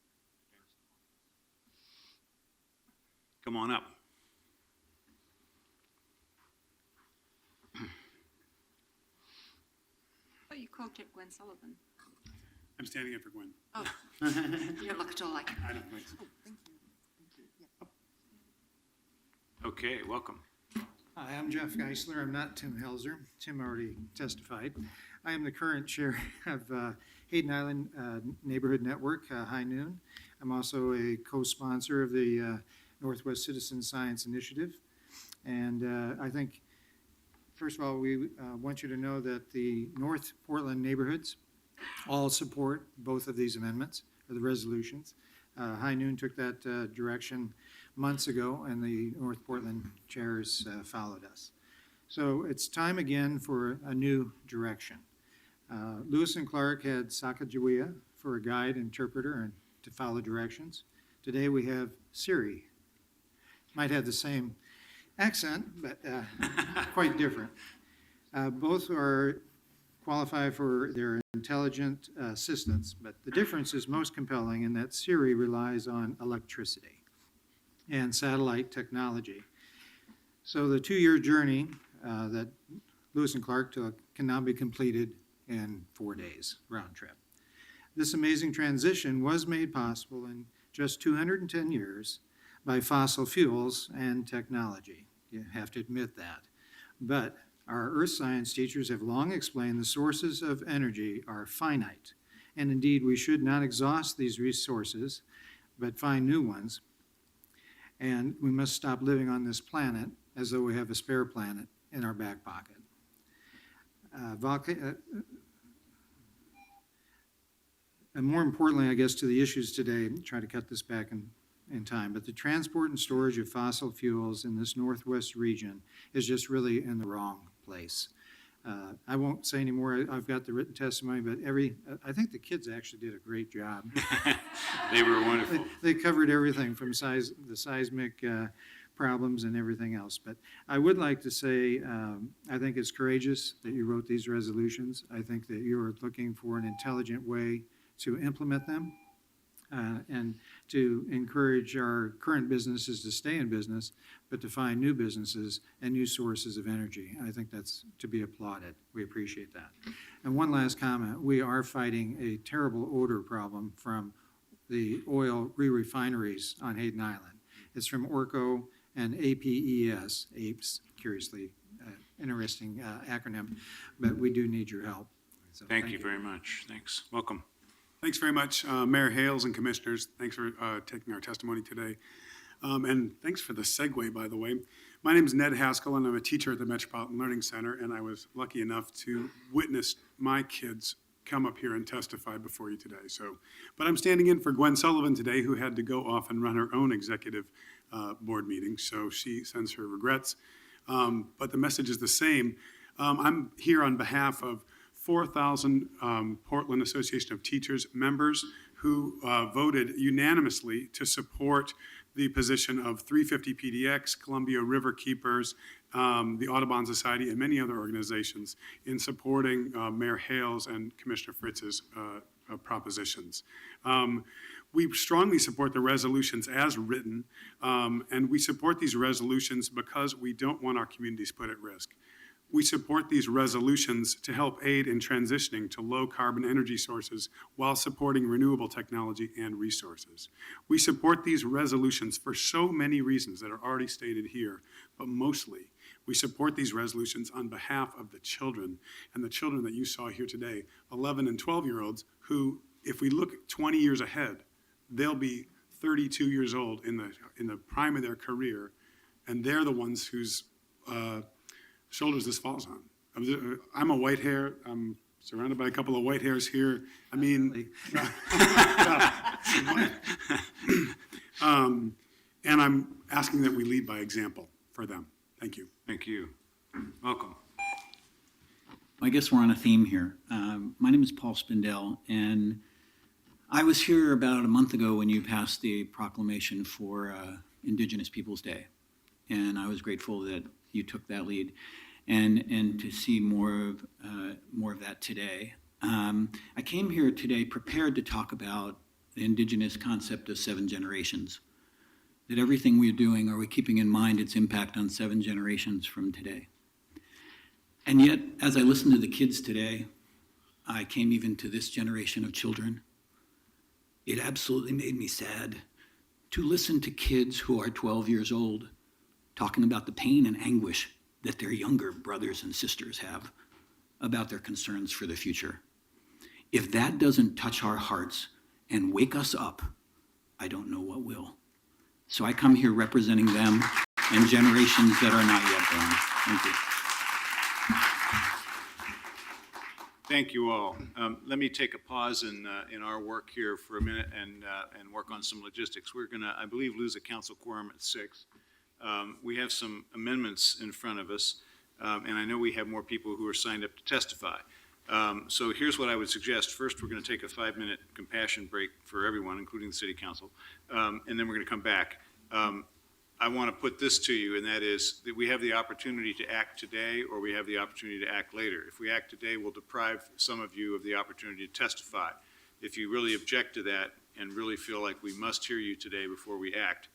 Come on up. Oh, you called it Gwen Sullivan. I'm standing in for Gwen. Oh, you don't look at all like her. I don't think so. Okay, welcome. Hi, I'm Jeff Geisler. I'm not Tim Helzer. Tim already testified. I am the current chair of Hayden Island Neighborhood Network, High Noon. I'm also a co-sponsor of the Northwest Citizen Science Initiative. And I think, first of all, we want you to know that the North Portland neighborhoods all support both of these amendments, or the resolutions. High Noon took that direction months ago, and the North Portland chairs followed us. So it's time again for a new direction. Lewis and Clark had Sacagawea for a guide, interpreter, and to follow directions. Today we have Siri. Might have the same accent, but quite different. Both are qualify for their intelligent assistants, but the difference is most compelling in that Siri relies on electricity and satellite technology. So the 2-year journey that Lewis and Clark took can now be completed in 4 days, round trip. This amazing transition was made possible in just 210 years by fossil fuels and technology. You have to admit that. But our earth science teachers have long explained the sources of energy are finite. And indeed, we should not exhaust these resources, but find new ones. And we must stop living on this planet as though we have a spare planet in our back pocket. And more importantly, I guess, to the issues today, try to cut this back in time, but the transport and storage of fossil fuels in this Northwest region is just really in the wrong place. I won't say any more. I've got the written testimony, but I think the kids actually did a great job. They were wonderful. They covered everything from the seismic problems and everything else. But I would like to say, I think it's courageous that you wrote these resolutions. I think that you're looking for an intelligent way to implement them and to encourage our current businesses to stay in business, but to find new businesses and new sources of energy. I think that's to be applauded. We appreciate that. And one last comment. We are fighting a terrible odor problem from the oil re-refineries on Hayden Island. It's from Orco and APES, APES, curiously interesting acronym, but we do need your help. So Thank you very much. Thanks. Welcome. Thanks very much, Mayor Hales and Commissioners. Thanks for taking our testimony today. And thanks for the segue, by the way. My name is Ned Haskell, and I'm a teacher at the Metropolitan Learning Center, and I was lucky enough to witness my kids come up here and testify before you today. But I'm standing in for Gwen Sullivan today, who had to go off and run her own executive board meeting, so she sends her regrets. But the message is the same. I'm here on behalf of 4,000 Portland Association of Teachers members who voted unanimously to support the position of 350 PDX, Columbia River Keepers, the Audubon Society, and many other organizations in supporting Mayor Hales and Commissioner Fritz's propositions. We strongly support the resolutions as written, and we support these resolutions because we don't want our communities put at risk. We support these resolutions to help aid in transitioning to low carbon energy sources while supporting renewable technology and resources. We support these resolutions for so many reasons that are already stated here, but mostly we support these resolutions on behalf of the children, and the children that you saw here today, 11 and 12-year-olds who, if we look 20 years ahead, they'll be 32 years old in the prime of their career, and they're the ones whose shoulders this falls on. I'm a white hair. I'm surrounded by a couple of white hairs here. I mean, and I'm asking that we lead by example for them. Thank you. Thank you. Welcome. I guess we're on a theme here. My name is Paul Spindell, and I was here about a month ago when you passed the proclamation for Indigenous Peoples Day, and I was grateful that you took that lead, and to see more of that today. I came here today prepared to talk about the Indigenous concept of 7 generations. That everything we're doing, are we keeping in mind its impact on 7 generations from today? And yet, as I listened to the kids today, I came even to this generation of children. It absolutely made me sad to listen to kids who are 12 years old talking about the pain and anguish that their younger brothers and sisters have about their concerns for the future. If that doesn't touch our hearts and wake us up, I don't know what will. So I come here representing them and generations that are not yet born. Thank you. Thank you all. Let me take a pause in our work here for a minute and work on some logistics. We're going to, I believe, lose a council quorum at 6. We have some amendments in front of us, and I know we have more people who are signed up to testify. So here's what I would suggest. First, we're going to take a 5-minute compassion break for everyone, including the city council, and then we're going to come back. I want to put this to you, and that is that we have the opportunity to act today, or we have the opportunity to act later. If we act today, we'll deprive some of you of the opportunity to testify. If you really object to that and really feel like we must hear you today before we act,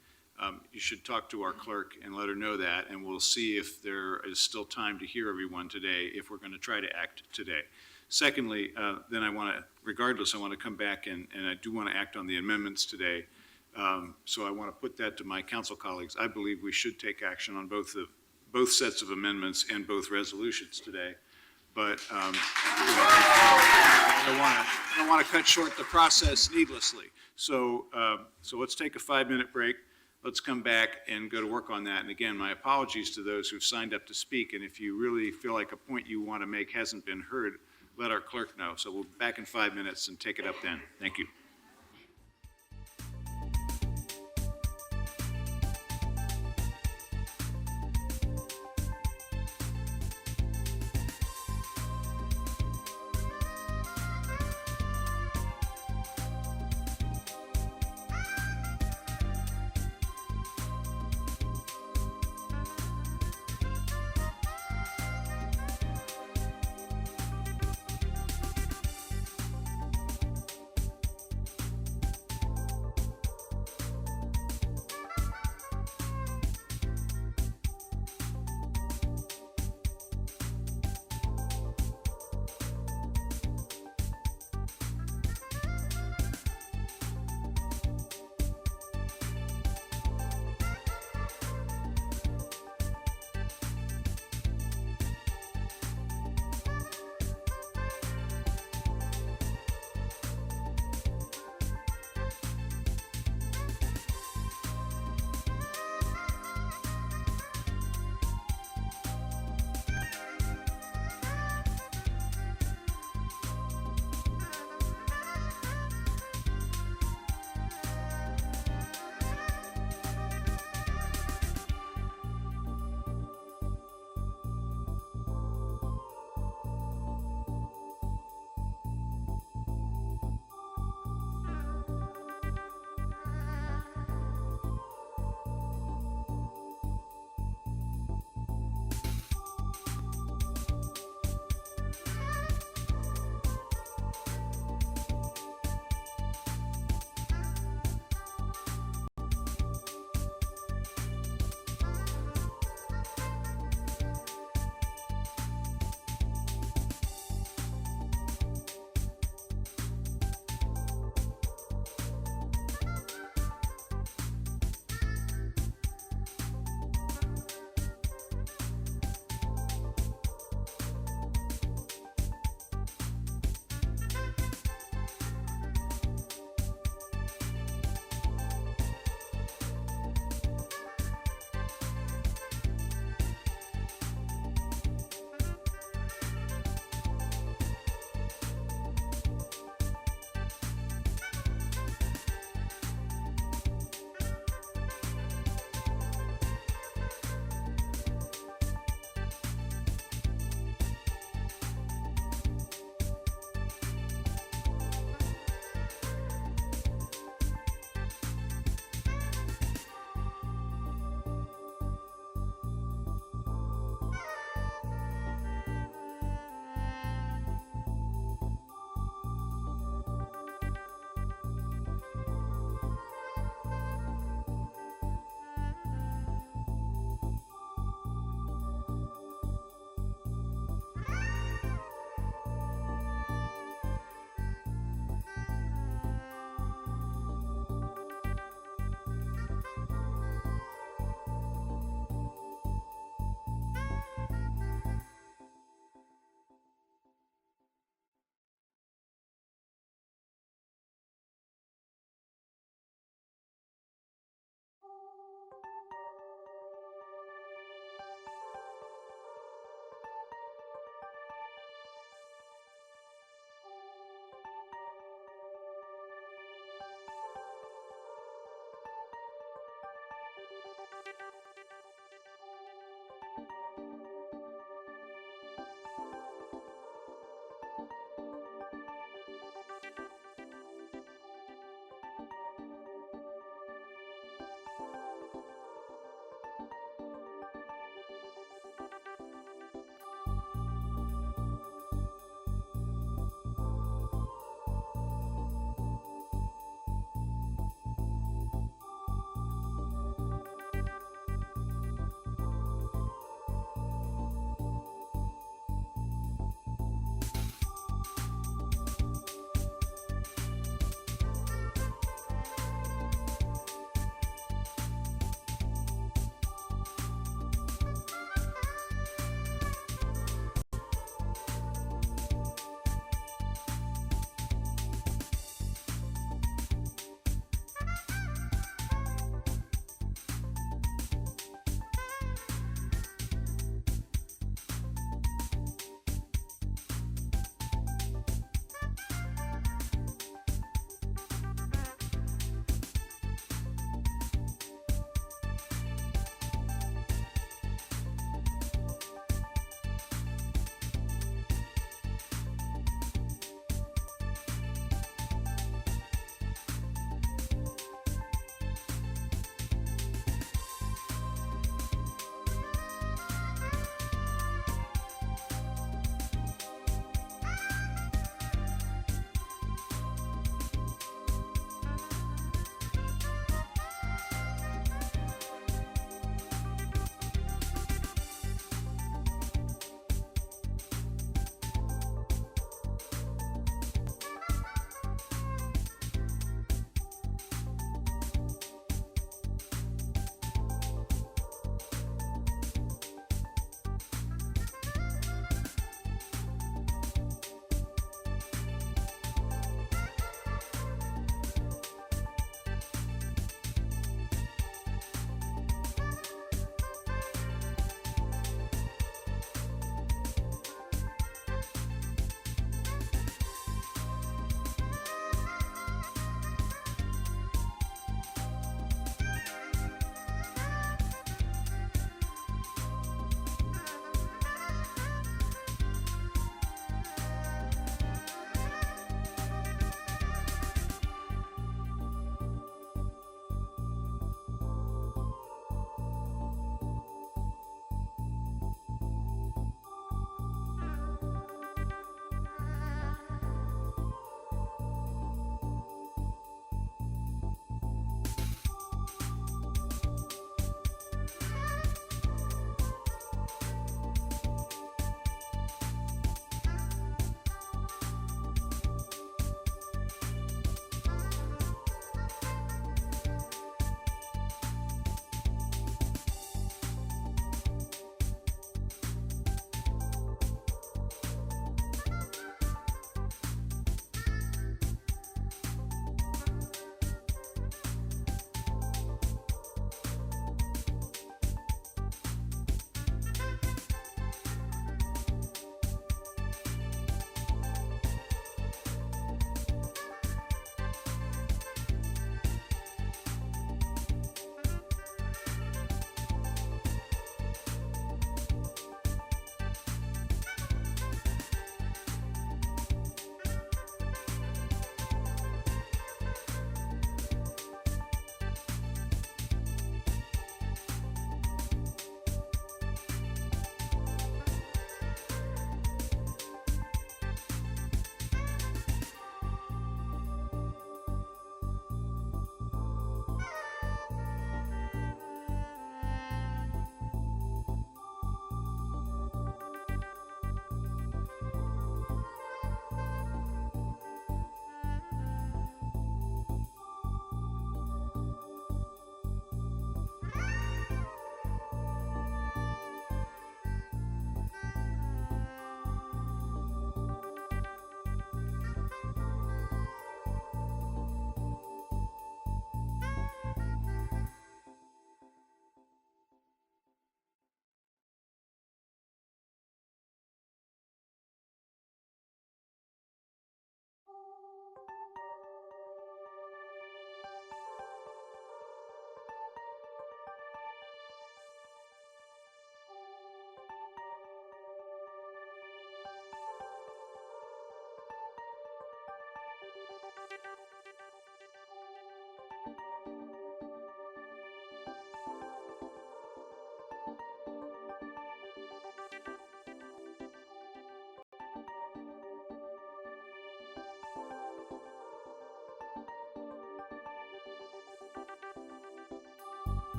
you should talk to our clerk and let her know that, and we'll see if there is still time to hear everyone today if we're going to try to act today. Secondly, then I want to, regardless, I want to come back and I do want to act on the amendments today. So I want to put that to my council colleagues. I believe we should take action on both sets of amendments and both resolutions today. But I don't want to cut short the process needlessly. So let's take a 5-minute break. Let's come back and go to work on that. And again, my apologies to those who've signed up to speak. And if you really feel like a point you want to make hasn't been heard, let our clerk know. So we'll be back in 5 minutes and take it up then. Thank you.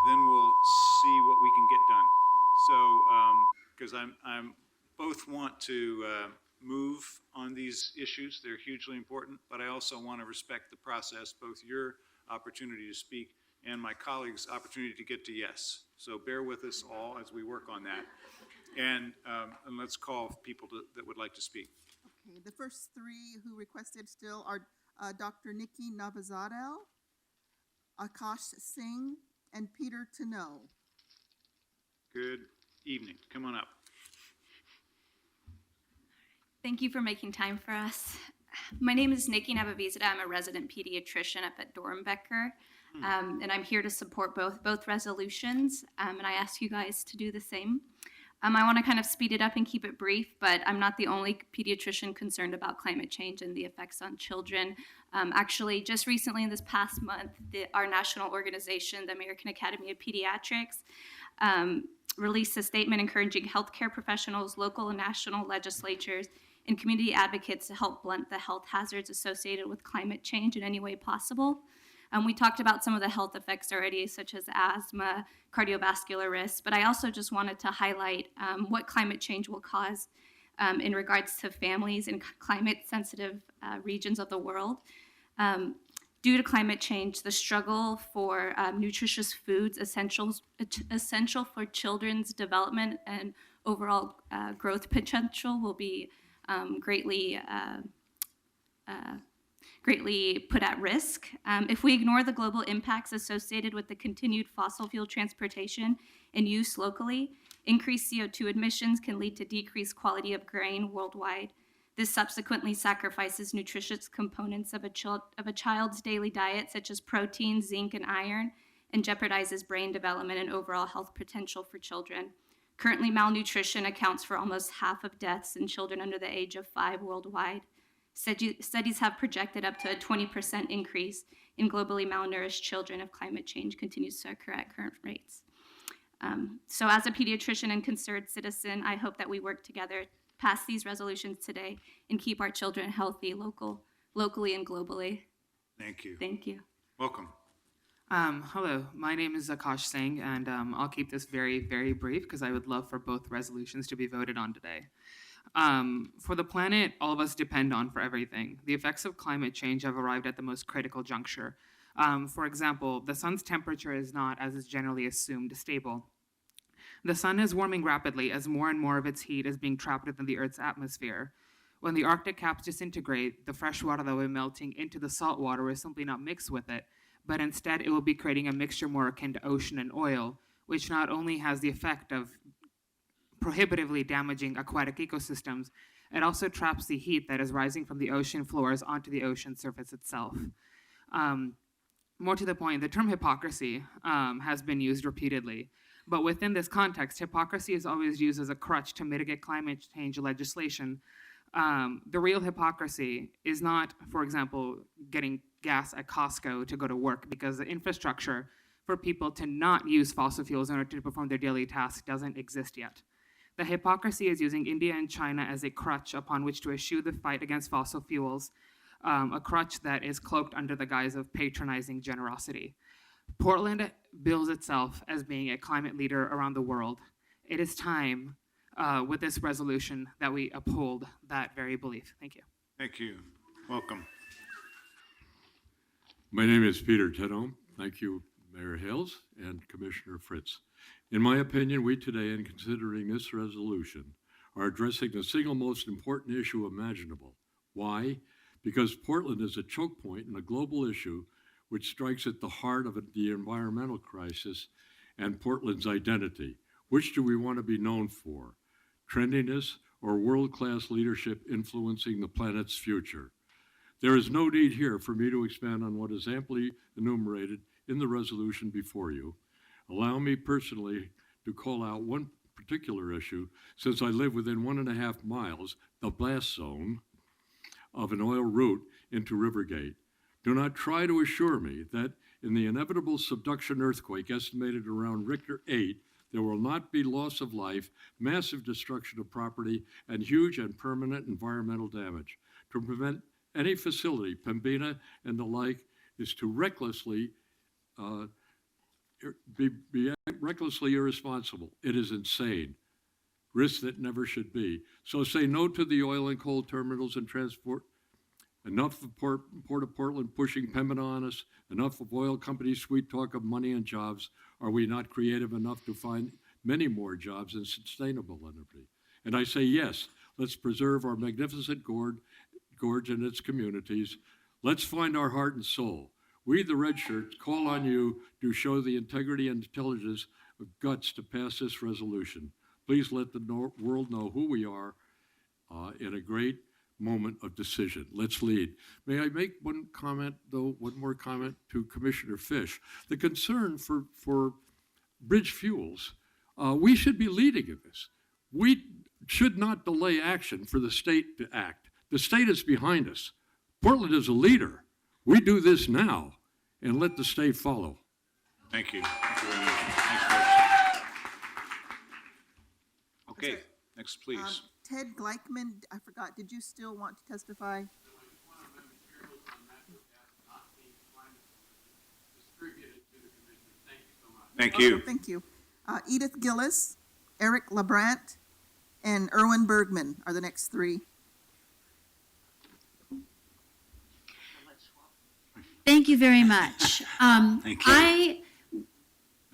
And then we'll see what we can get done. So, because I'm both want to move on these issues, they're hugely important, but I also want to respect the process, both your opportunity to speak and my colleagues' opportunity to get to yes. So bear with us all as we work on that. And let's call people that would like to speak. Okay, the first three who requested still are Dr. Nikki Navazadel, Akash Singh, and Peter Tano. Good evening. Come on up. Thank you for making time for us. My name is Nikki Navavizada. I'm a resident pediatrician up at Dornbecker, and I'm here to support both resolutions, and I ask you guys to do the same. I want to kind of speed it up and keep it brief, but I'm not the only pediatrician concerned about climate change and the effects on children. Actually, just recently in this past month, our national organization, the American Academy of Pediatrics, released a statement encouraging healthcare professionals, local and national legislatures, and community advocates to help blunt the health hazards associated with climate change in any way possible. We talked about some of the health effects already, such as asthma, cardiovascular risks, but I also just wanted to highlight what climate change will cause in regards to families in climate-sensitive regions of the world. Due to climate change, the struggle for nutritious foods essential for children's development and overall growth potential will be greatly put at risk. If we ignore the global impacts associated with the continued fossil fuel transportation and use locally, increased CO2 emissions can lead to decreased quality of grain worldwide. This subsequently sacrifices nutritious components of a child's daily diet, such as protein, zinc, and iron, and jeopardizes brain development and overall health potential for children. Currently, malnutrition accounts for almost half of deaths in children under the age of 5 worldwide. Studies have projected up to a 20% increase in globally malnourished children if climate change continues to occur at current rates. So as a pediatrician and concerned citizen, I hope that we work together, pass these resolutions today, and keep our children healthy locally and globally. Thank you. Thank you. Welcome. Hello, my name is Akash Singh, and I'll keep this very, very brief because I would love for both resolutions to be voted on today. For the planet all of us depend on for everything, the effects of climate change have arrived at the most critical juncture. For example, the sun's temperature is not, as is generally assumed, stable. The sun is warming rapidly as more and more of its heat is being trapped within the Earth's atmosphere. When the Arctic caps disintegrate, the fresh water that will be melting into the salt water will simply not mix with it, but instead it will be creating a mixture more akin to ocean and oil, which not only has the effect of prohibitively damaging aquatic ecosystems, it also traps the heat that is rising from the ocean floors onto the ocean surface itself. More to the point, the term hypocrisy has been used repeatedly, but within this context, hypocrisy is always used as a crutch to mitigate climate change legislation. The real hypocrisy is not, for example, getting gas at Costco to go to work, because the infrastructure for people to not use fossil fuels in order to perform their daily tasks doesn't exist yet. The hypocrisy is using India and China as a crutch upon which to eschew the fight against fossil fuels, a crutch that is cloaked under the guise of patronizing generosity. Portland bills itself as being a climate leader around the world. It is time, with this resolution, that we uphold that very belief. Thank you. Thank you. Welcome. My name is Peter Teno. Thank you, Mayor Hales and Commissioner Fritz. In my opinion, we today, in considering this resolution, are addressing the single most important issue imaginable. Why? Because Portland is a choke point in a global issue which strikes at the heart of the environmental crisis and Portland's identity. Which do we want to be known for? Trendiness or world-class leadership influencing the planet's future? There is no need here for me to expand on what is amply enumerated in the resolution before you. Allow me personally to call out one particular issue, since I live within 1.5 miles, the blast zone, of an oil route into Rivergate. Do not try to assure me that in the inevitable subduction earthquake estimated around Richter 8, there will not be loss of life, massive destruction of property, and huge and permanent environmental damage. To prevent any facility, Pembina and the like, is to recklessly be recklessly irresponsible. It is insane. Risk that never should be. So say no to the oil and coal terminals and transport. Enough of Port of Portland pushing Pembina on us. Enough of oil companies' sweet talk of money and jobs. Are we not creative enough to find many more jobs and sustainable energy? And I say yes, let's preserve our magnificent gorge and its communities. Let's find our heart and soul. We, the red shirts, call on you to show the integrity and intelligence of guts to pass this resolution. Please let the world know who we are in a great moment of decision. Let's lead. May I make one more comment to Commissioner Fish? The concern for bridge fuels, we should be leading in this. We should not delay action for the state to act. The state is behind us. Portland is a leader. We do this now and let the state follow. Thank you. Thank you very much. Thanks, folks. Okay, next, please. Ted Gleichman, I forgot, did you still want to testify? Thank you. Thank you. Edith Gillis, Eric LeBrant, and Erwin Bergman are the next three. Thank you very much. Thank you.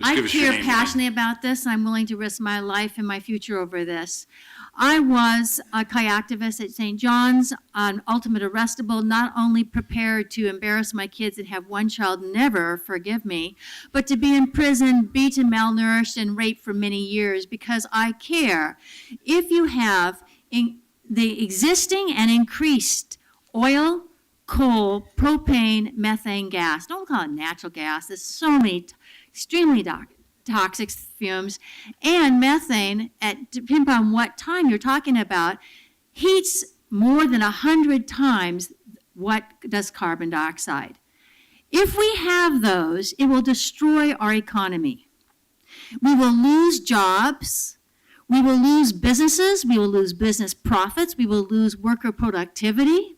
I give us your care name again. passionately about this. I'm willing to risk my life and my future over this. I was a kayaktivist at St. John's on ultimate arrestable, not only prepared to embarrass my kids and have one child never forgive me, but to be in prison, beaten, malnourished, and raped for many years because I care. If you have the existing and increased oil, coal, propane, methane gas, don't call it natural gas, there's so many extremely toxic fumes, and methane, depending on what time you're talking about, heats more than 100 times what does carbon dioxide. If we have those, it will destroy our economy. We will lose jobs, we will lose businesses, we will lose business profits, we will lose worker productivity,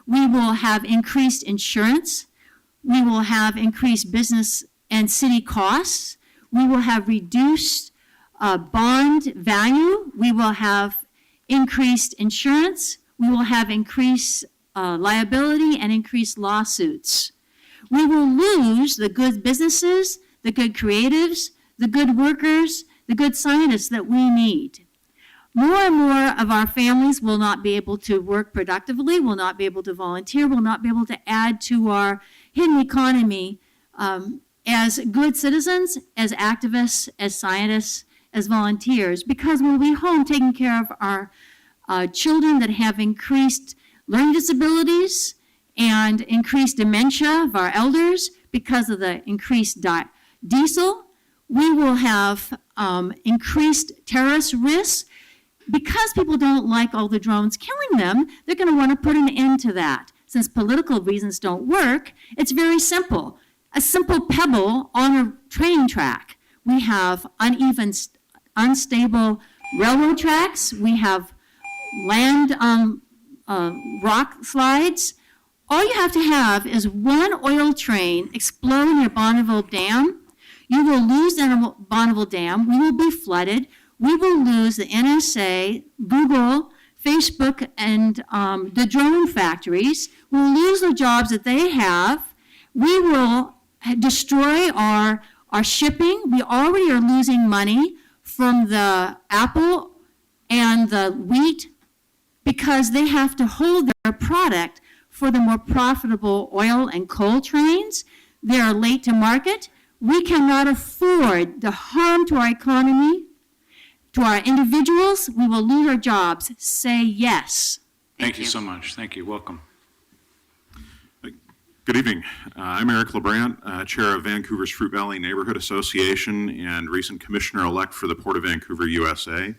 we will have increased insurance, we will have increased business and city costs, we will have reduced bond value, we will have increased insurance, we will have increased liability and increased lawsuits. We will lose the good businesses, the good creatives, the good workers, the good scientists that we need. More and more of our families will not be able to work productively, will not be able to volunteer, will not be able to add to our hidden economy as good citizens, as activists, as scientists, as volunteers, because we'll be home taking care of our children that have increased learning disabilities and increased dementia of our elders because of the increased diesel. We will have increased terrorist risks. Because people don't like all the drones killing them, they're going to want to put an end to that. Since political reasons don't work, it's very simple. A simple pebble on a train track. We have uneven, unstable railroad tracks. We have land rock slides. All you have to have is one oil train explode in your Bonneville Dam. You will lose the Bonneville Dam. We will be flooded. We will lose the NSA, Google, Facebook, and the drone factories. We'll lose the jobs that they have. We will destroy our shipping. We already are losing money from the apple and the wheat because they have to hold their product for the more profitable oil and coal trains. They are late to market. We cannot afford the harm to our economy, to our individuals. We will lose our jobs. Say yes. Thank you so much. Thank you. Welcome. Good evening. I'm Eric LeBrant, Chair of Vancouver's Fruit Valley Neighborhood Association and recent Commissioner-elect for the Port of Vancouver, USA.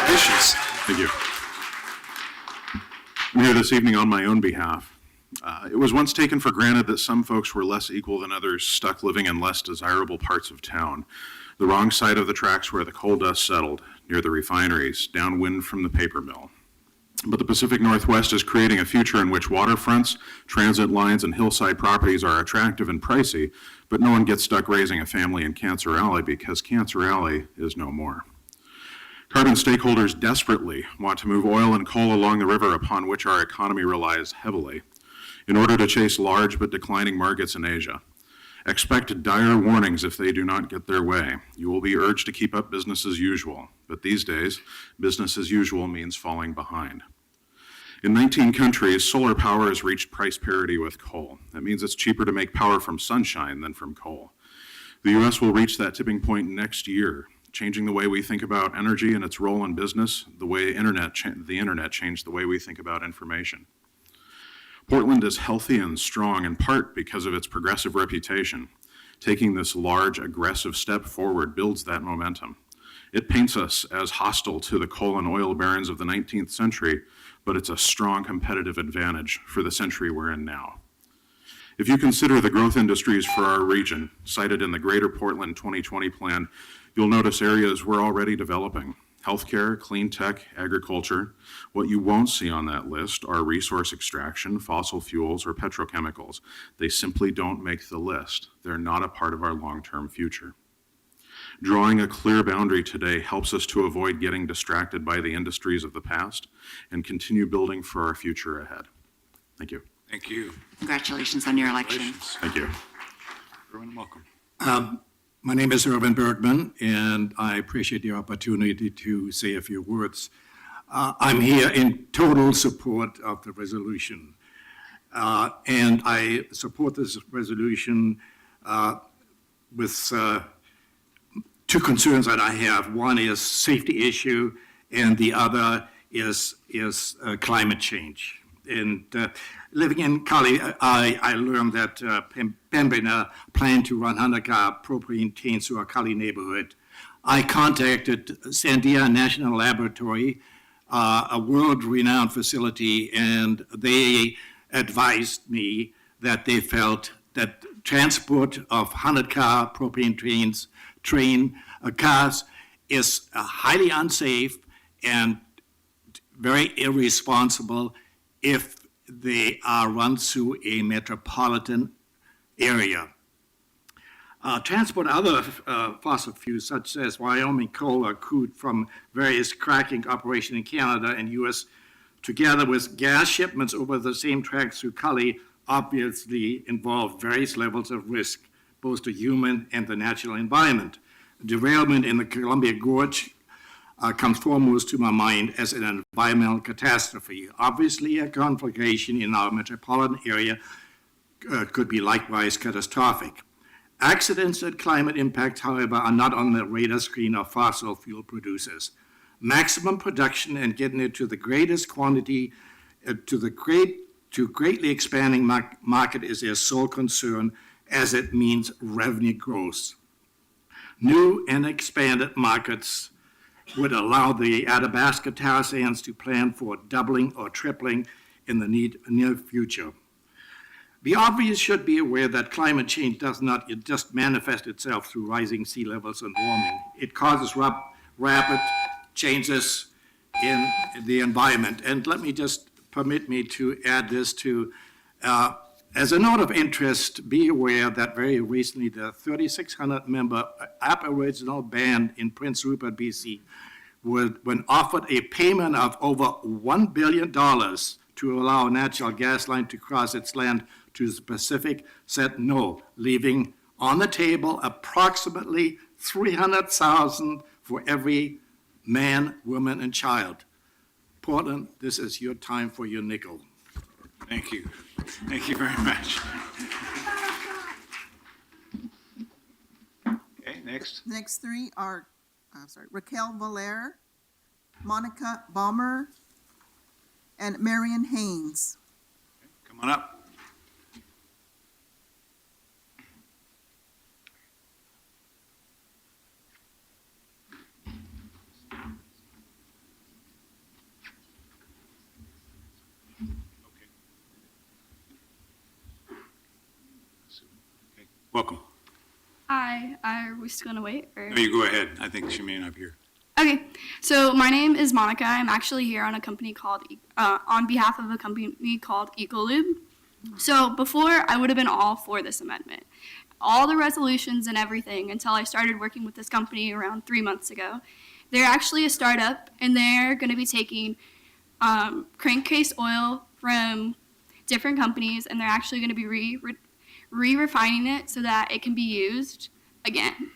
Congratulations. Thank you. I'm here this evening on my own behalf. It was once taken for granted that some folks were less equal than others, stuck living in less desirable parts of town. The wrong side of the tracks where the coal dust settled, near the refineries, downwind from the paper mill. But the Pacific Northwest is creating a future in which waterfronts, transit lines, and hillside properties are attractive and pricey, but no one gets stuck raising a family in Cancer Alley because Cancer Alley is no more. Carbon stakeholders desperately want to move oil and coal along the river upon which our economy relies heavily in order to chase large but declining markets in Asia. Expect dire warnings if they do not get their way. You will be urged to keep up business as usual, but these days, business as usual means falling behind. In 19 countries, solar power has reached price parity with coal. That means it's cheaper to make power from sunshine than from coal. The US will reach that tipping point next year, changing the way we think about energy and its role in business, the way the internet changed the way we think about information. Portland is healthy and strong in part because of its progressive reputation. Taking this large, aggressive step forward builds that momentum. It paints us as hostile to the coal and oil barons of the 19th century, but it's a strong competitive advantage for the century we're in now. If you consider the growth industries for our region, cited in the Greater Portland 2020 plan, you'll notice areas we're already developing: healthcare, clean tech, agriculture. What you won't see on that list are resource extraction, fossil fuels, or petrochemicals. They simply don't make the list. They're not a part of our long-term future. Drawing a clear boundary today helps us to avoid getting distracted by the industries of the past and continue building for our future ahead. Thank you. Thank you. Congratulations on your election. Thank you. Everyone, welcome. My name is Irvin Bergman, and I appreciate the opportunity to say a few words. I'm here in total support of the resolution. And I support this resolution with two concerns that I have. One is safety issue, and the other is climate change. And living in Cali, I learned that Pembina planned to run 100-car propane trains through our Cali neighborhood. I contacted Sandia National Laboratory, a world-renowned facility, and they advised me that they felt that transport of 100-car propane cars is highly unsafe and very irresponsible if they are run through a metropolitan area. Transport other fossil fuels, such as Wyoming coal or crude from various cracking operations in Canada and U.S., together with gas shipments over the same tracks through Cali, obviously involve various levels of risk, both to human and the natural environment. Derailment in the Columbia Gorge comes foremost to my mind as an environmental catastrophe. Obviously, a conflagration in our metropolitan area could be likewise catastrophic. Accidents and climate impacts, however, are not on the radar screen of fossil fuel producers. Maximum production and getting it to the greatest quantity, to greatly expanding market is their sole concern, as it means revenue growth. New and expanded markets would allow the Athabasca tar sands to plan for doubling or tripling in the near future. The obvious should be aware that climate change does not just manifest itself through rising sea levels and warming. It causes rapid changes in the environment. And let me just permit me to add this to, as a note of interest, be aware that very recently the 3,600-member Aboriginal band in Prince Rupert, BC, when offered a payment of over $1 billion to allow a natural gas line to cross its land to the Pacific, said no, leaving on the table approximately $300,000 for every man, woman, and child. Portland, this is your time for your nickel. Thank you. Thank you very much. Okay, next. Next three are, Raquel Valer, Monica Balmer, and Marion Haynes. Come on up. Welcome. Hi, are we still gonna wait? Or? No, you go ahead. I think she may not be here. Okay, so my name is Monica. I'm actually here on a company called, on behalf of a company called Ecolube. So before, I would have been all for this amendment. All the resolutions and everything until I started working with this company around 3 months ago. They're actually a startup, and they're going to be taking crankcase oil from different companies, and they're actually going to be re-refining it so that it can be used again.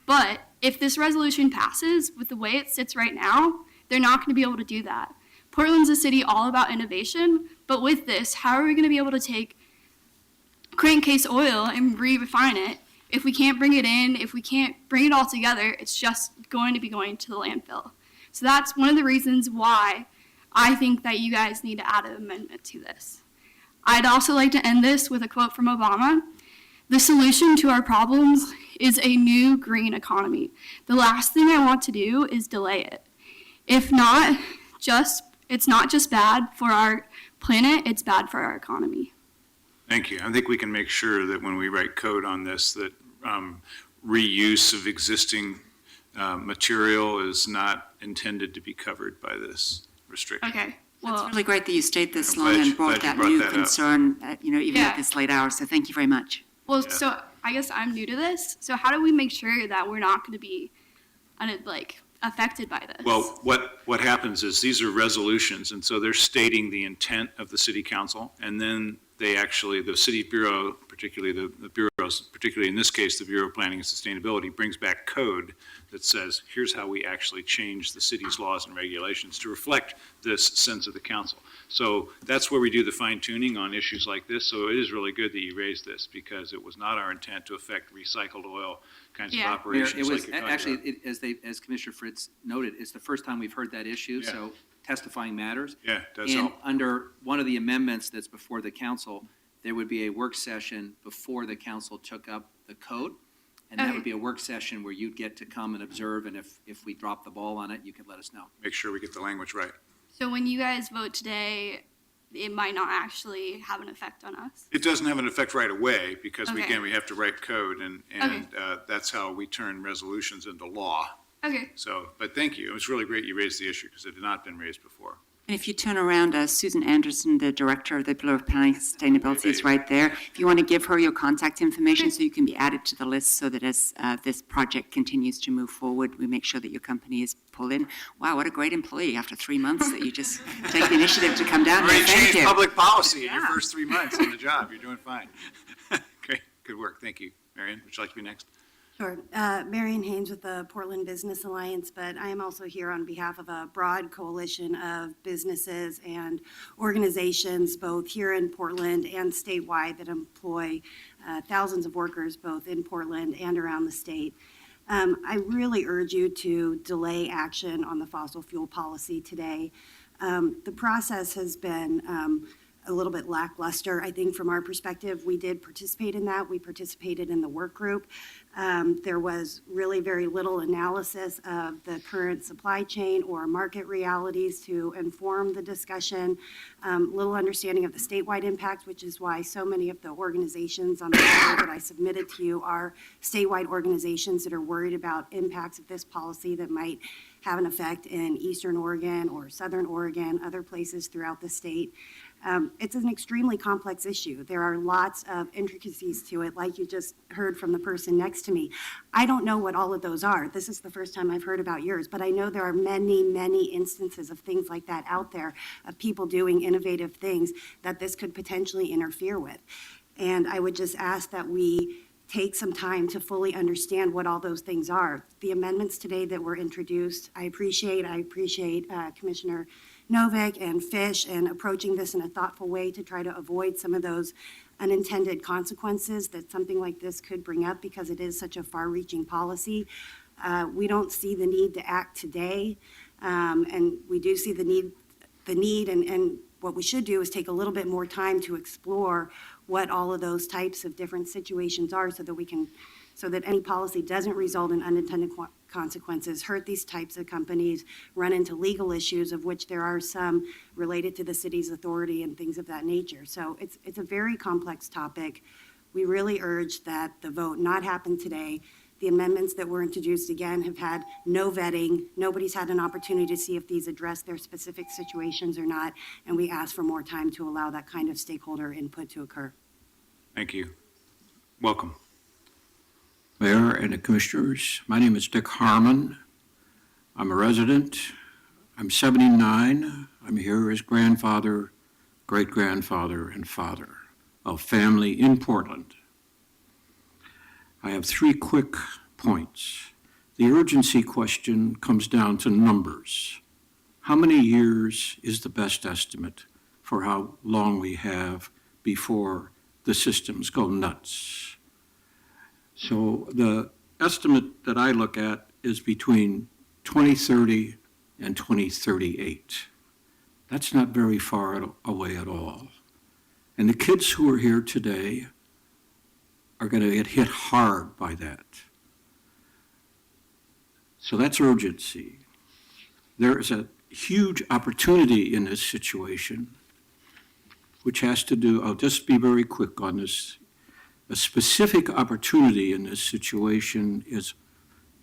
But if this resolution passes with the way it sits right now, they're not going to be able to do that. Portland's a city all about innovation, but with this, how are we going to be able to take crankcase oil and re-refine it? If we can't bring it in, if we can't bring it all together, it's just going to be going to the landfill. So that's one of the reasons why I think that you guys need to add an amendment to this. I'd also like to end this with a quote from Obama. The solution to our problems is a new green economy. The last thing I want to do is delay it. If not, it's not just bad for our planet, it's bad for our economy. Thank you. I think we can make sure that when we write code on this, that reuse of existing material is not intended to be covered by this restriction. Okay. Well, it's really great that you stayed this I'm long glad and you brought that brought new that up. concern, even Yeah. at this late hour. So thank you very much. Well, Yeah. so I guess I'm new to this. So how do we make sure that we're not going to be, affected by this? Well, what happens is these are resolutions, and so they're stating the intent of the city council, and then they actually, the city bureau, particularly the bureaus, particularly in this case, the Bureau of Planning and Sustainability, brings back code that says, here's how we actually change the city's laws and regulations to reflect this sense of the council. So that's where we do the fine tuning on issues like this. So it is really good that you raised this, because it was not our intent to affect recycled oil kinds of Yeah. Mayor, operations it was, like you're talking actually, about. as Commissioner Fritz noted, it's the first time we've heard that issue, Yeah. so testifying matters. Yeah, it does And help. under one of the amendments that's before the council, there would be a work session before the council took up the code. And that Okay. would be a work session where you'd get to come and observe, and if we drop the ball on it, you could let us know. Make sure we get the language right. So when you guys vote today, it might not actually have an effect on us. It doesn't have an effect right away, because Okay. again, we have to write code, and that's how we turn resolutions into law. Okay. So, but thank you. It was really great you raised the issue, because it had not been raised before. And if you turn around, Susan Anderson, the director of the Bureau of Planning and Sustainability, is right there. If you want to give her your contact information so you can be added to the list, so that as this project continues to move forward, we make sure that your company is pulled in. Wow, what a great employee after 3 months that you just take the initiative to come down here. Already Thank changed you. public policy in your first 3 months on the job. You're doing fine. Great, good work. Thank you. Marion, would you like to be next? Sure. Marion Haynes with the Portland Business Alliance, but I am also here on behalf of a broad coalition of businesses and organizations, both here in Portland and statewide, that employ thousands of workers, both in Portland and around the state. I really urge you to delay action on the fossil fuel policy today. The process has been a little bit lackluster, I think, from our perspective. We did participate in that. We participated in the work group. There was really very little analysis of the current supply chain or market realities to inform the discussion. Little understanding of the statewide impact, which is why so many of the organizations on the letter that I submitted to you are statewide organizations that are worried about impacts of this policy that might have an effect in Eastern Oregon or Southern Oregon, other places throughout the state. It's an extremely complex issue. There are lots of intricacies to it, like you just heard from the person next to me. I don't know what all of those are. This is the first time I've heard about yours, but I know there are many, many instances of things like that out there, of people doing innovative things that this could potentially interfere with. And I would just ask that we take some time to fully understand what all those things are. The amendments today that were introduced, I appreciate Commissioner Novick and Fish and approaching this in a thoughtful way to try to avoid some of those unintended consequences that something like this could bring up, because it is such a far-reaching policy. We don't see the need to act today, and we do see the need, and what we should do is take a little bit more time to explore what all of those types of different situations are, so that any policy doesn't result in unintended consequences, hurt these types of companies, run into legal issues, of which there are some related to the city's authority and things of that nature. So it's a very complex topic. we really urge that the vote not happen today. The amendments that were introduced, again, have had no vetting. Nobody's had an opportunity to see if these address their specific situations or not, and we ask for more time to allow that kind of stakeholder input to occur. Thank you. Welcome. Mayor and the Commissioners, my name is Dick Harmon. I'm a resident. I'm 79. I'm here as grandfather, great-grandfather, and father of family in Portland. I have 3 quick points. The urgency question comes down to numbers. How many years is the best estimate for how long we have before the systems go nuts? So the estimate that I look at is between 2030 and 2038. That's not very far away at all. And the kids who are here today are going to get hit hard by that. So that's urgency. There is a huge opportunity in this situation, which has to do, I'll just be very quick on this. A specific opportunity in this situation is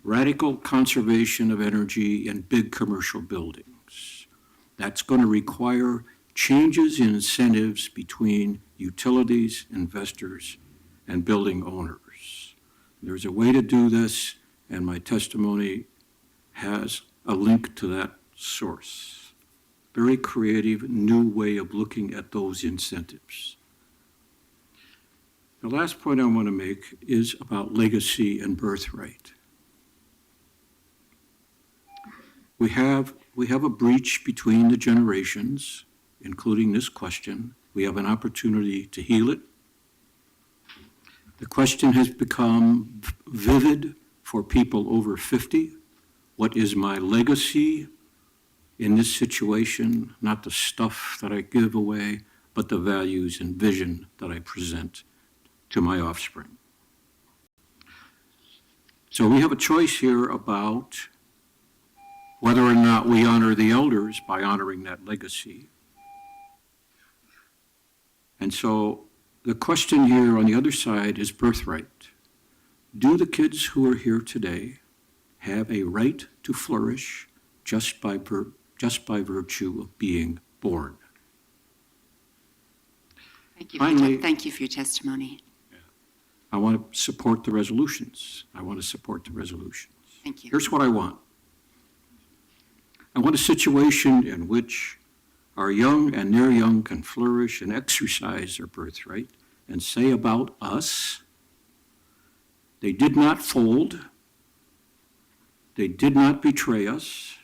radical conservation of energy in big commercial buildings. That's going to require changes in incentives between utilities, investors, and building owners. There's a way to do this, and my testimony has a link to that source. Very creative, new way of looking at those incentives. The last point I want to make is about legacy and birthright. We have a breach between the generations, including this question. We have an opportunity to heal it. The question has become vivid for people over 50. What is my legacy in this situation? Not the stuff that I give away, but the values and vision that I present to my offspring. So we have a choice here about whether or not we honor the elders by honoring that legacy. And so the question here on the other side is birthright. Do the kids who are here today have a right to flourish just by virtue of being born? Finally, Thank you for your testimony. I want to support the resolutions. Thank you. Here's what I want. I want a situation in which our young and their young can flourish and exercise their birthright and say about us, they did not fold, they did not betray us,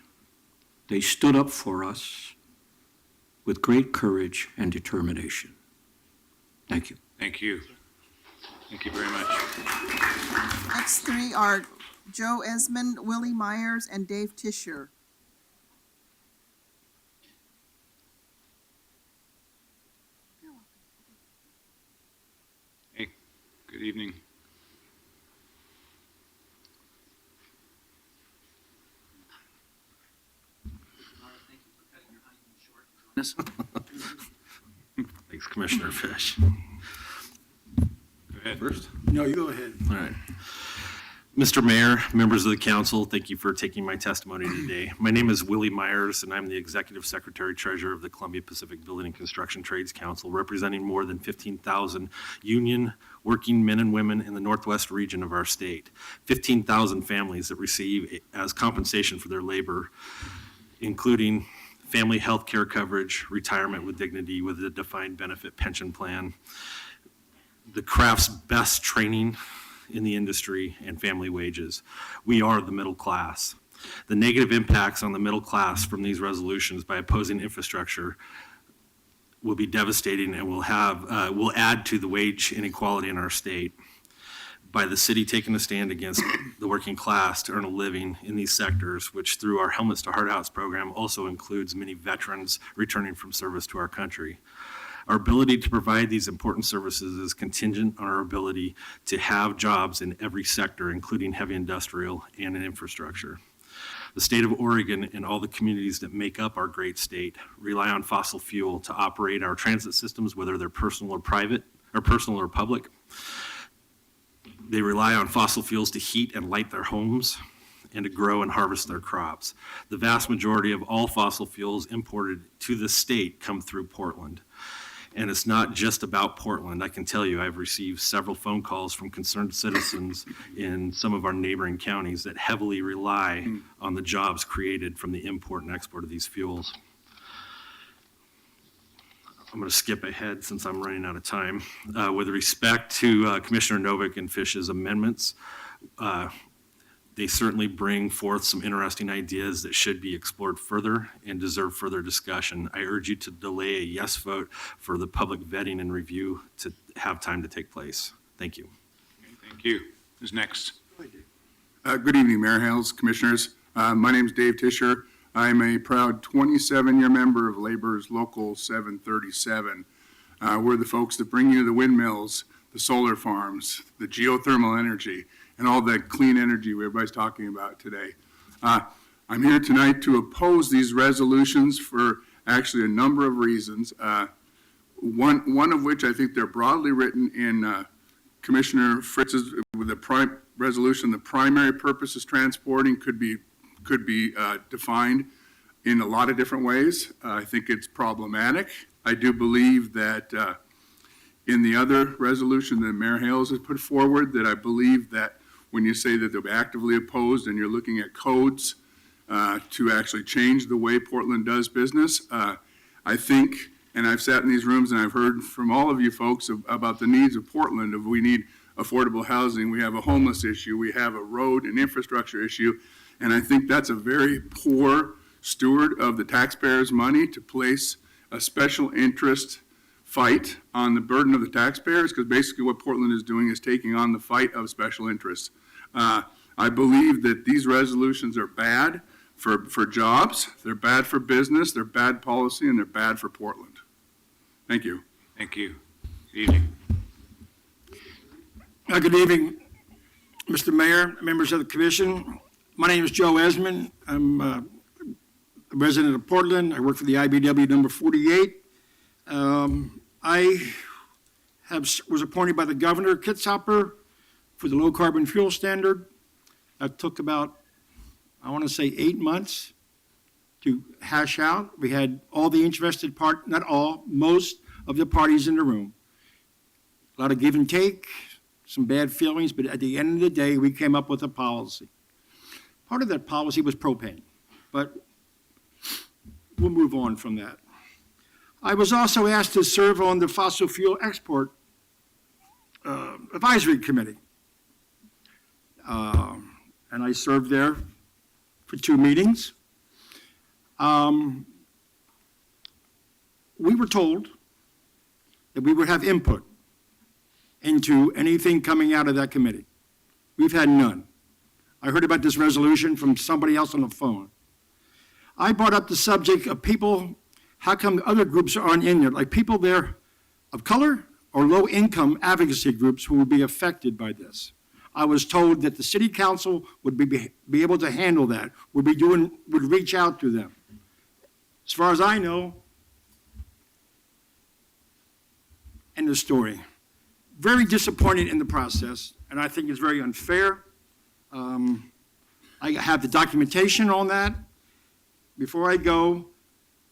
they stood up for us with great courage and determination. Thank you. Thank you. Thank you very much. Next 3 are Joe Esmond, Willie Myers, and Dave Tischer. Hey, good evening. Thanks, Commissioner Fish. Go ahead. First? No, you go ahead. All right. Mr. Mayor, members of the council, thank you for taking my testimony today. My name is Willie Myers, and I'm the Executive Secretary Treasurer of the Columbia Pacific Building and Construction Trades Council, representing more than 15,000 union working men and women in the northwest region of our state. 15,000 families that receive as compensation for their labor, including family health care coverage, retirement with dignity with a defined benefit pension plan, the craft's best training in the industry, and family wages. We are the middle class. The negative impacts on the middle class from these resolutions by opposing infrastructure will be devastating and will add to the wage inequality in our state. By the city taking a stand against the working class to earn a living in these sectors, which through our Helmets to Heart House program also includes many veterans returning from service to our country. Our ability to provide these important services is contingent on our ability to have jobs in every sector, including heavy industrial and in infrastructure. The state of Oregon and all the communities that make up our great state rely on fossil fuel to operate our transit systems, whether they're personal or private, or personal or public. They rely on fossil fuels to heat and light their homes and to grow and harvest their crops. The vast majority of all fossil fuels imported to the state come through Portland. And it's not just about Portland. I can tell you, I've received several phone calls from concerned citizens in some of our neighboring counties that heavily rely on the jobs created from the import and export of these fuels. I'm going to skip ahead since I'm running out of time. With respect to Commissioner Novick and Fish's amendments, they certainly bring forth some interesting ideas that should be explored further and deserve further discussion. I urge you to delay a yes vote for the public vetting and review to have time to take place. Thank you. Okay, thank you. Who's next? Good evening, Mayor Hales, Commissioners. My name is Dave Tischer. I'm a proud 27-year member of Labor's Local 737. We're the folks that bring you the windmills, the solar farms, the geothermal energy, and all that clean energy everybody's talking about today. I'm here tonight to oppose these resolutions for actually a number of reasons. One of which I think they're broadly written in Commissioner Fritz's with the resolution. The primary purpose is transporting could be defined in a lot of different ways. I think it's problematic. I do believe that in the other resolution that Mayor Hales has put forward, that I believe that when you say that they're actively opposed and you're looking at codes to actually change the way Portland does business, I think, and I've sat in these rooms and I've heard from all of you folks about the needs of Portland. If we need affordable housing, we have a homeless issue, we have a road and infrastructure issue, and I think that's a very poor steward of the taxpayers' money to place a special interest fight on the burden of the taxpayers, because basically what Portland is doing is taking on the fight of special interests. I believe that these resolutions are bad for jobs, they're bad for business, they're bad policy, and they're bad for Portland. Thank you. Thank you. Good evening. Good evening, Mr. Mayor, members of the commission. My name is Joe Esmond. I'm a resident of Portland. I work for the IBW number 48. I was appointed by the governor, Kitzhaber, for the low carbon fuel standard. That took about, I want to say 8 months to hash out. We had all the interested not all, most of the parties in the room. A lot of give and take, some bad feelings, but at the end of the day, we came up with a policy. Part of that policy was propane, but we'll move on from that. I was also asked to serve on the Fossil Fuel Export Advisory Committee. And I served there for 2 meetings. We were told that we would have input into anything coming out of that committee. We've had none. I heard about this resolution from somebody else on the phone. I brought up the subject of people, how come other groups aren't in there, like people there of color or low-income advocacy groups who would be affected by this. I was told that the city council would be able to handle that, would reach out to them. As far as I know, end of story. Very disappointed in the process, and I think it's very unfair. I have the documentation on that. Before I go,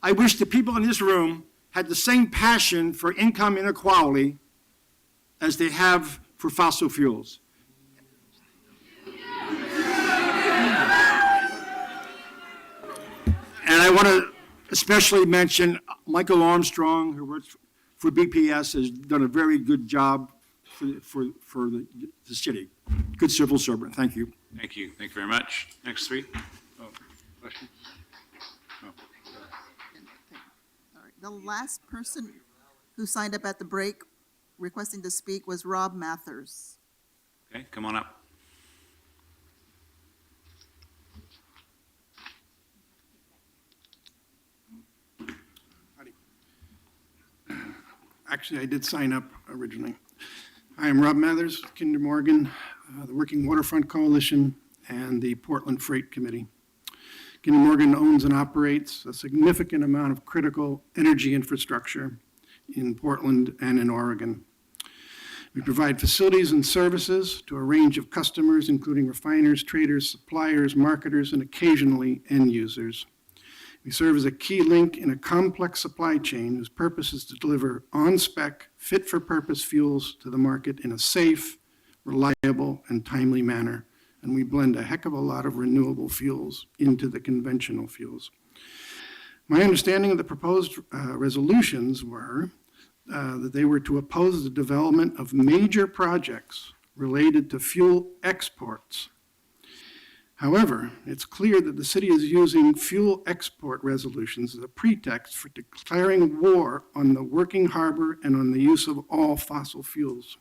I wish the people in this room had the same passion for income inequality as they have for fossil fuels. And I want to especially mention Michael Armstrong, who works for BPS, has done a very good job for the city. Good civil servant. Thank you. Thank you. Thank you very much. Next three. Question? All right. The last person who signed up at the break requesting to speak was Rob Mathers. Okay, come on up. Actually, I did sign up originally. I am Rob Mathers, Kinder Morgan, the Working Waterfront Coalition, and the Portland Freight Committee. Kinder Morgan owns and operates a significant amount of critical energy infrastructure in Portland and in Oregon. We provide facilities and services to a range of customers, including refiners, traders, suppliers, marketers, and occasionally end users. We serve as a key link in a complex supply chain whose purpose is to deliver on-spec, fit-for-purpose fuels to the market in a safe, reliable, and timely manner. And we blend a heck of a lot of renewable fuels into the conventional fuels. My understanding of the proposed resolutions were that they were to oppose the development of major projects related to fuel exports. However, it's clear that the city is using fuel export resolutions as a pretext for declaring war on the working harbor and on the use of all fossil fuels.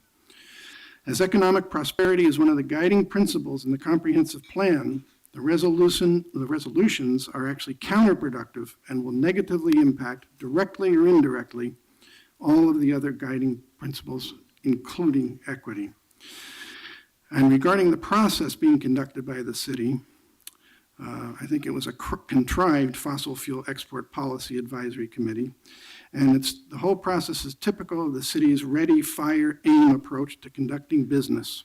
As economic prosperity is one of the guiding principles in the comprehensive plan, the resolutions are actually counterproductive and will negatively impact, directly or indirectly, all of the other guiding principles, including equity. And regarding the process being conducted by the city, I think it was a contrived fossil fuel export policy advisory committee. And the whole process is typical of the city's ready, fire, aim approach to conducting business.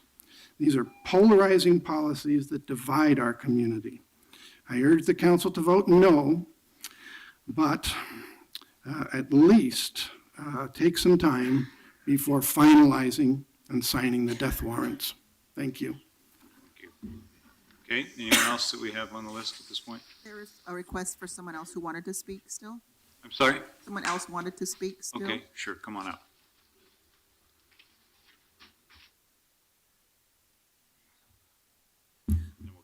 These are polarizing policies that divide our community. I urge the council to vote no, but at least take some time before finalizing and signing the death warrants. Thank you. Okay, anyone else that we have on the list at this point? There is a request for someone else who wanted to speak still. I'm sorry? Someone else wanted to speak still. Okay, sure, come on up.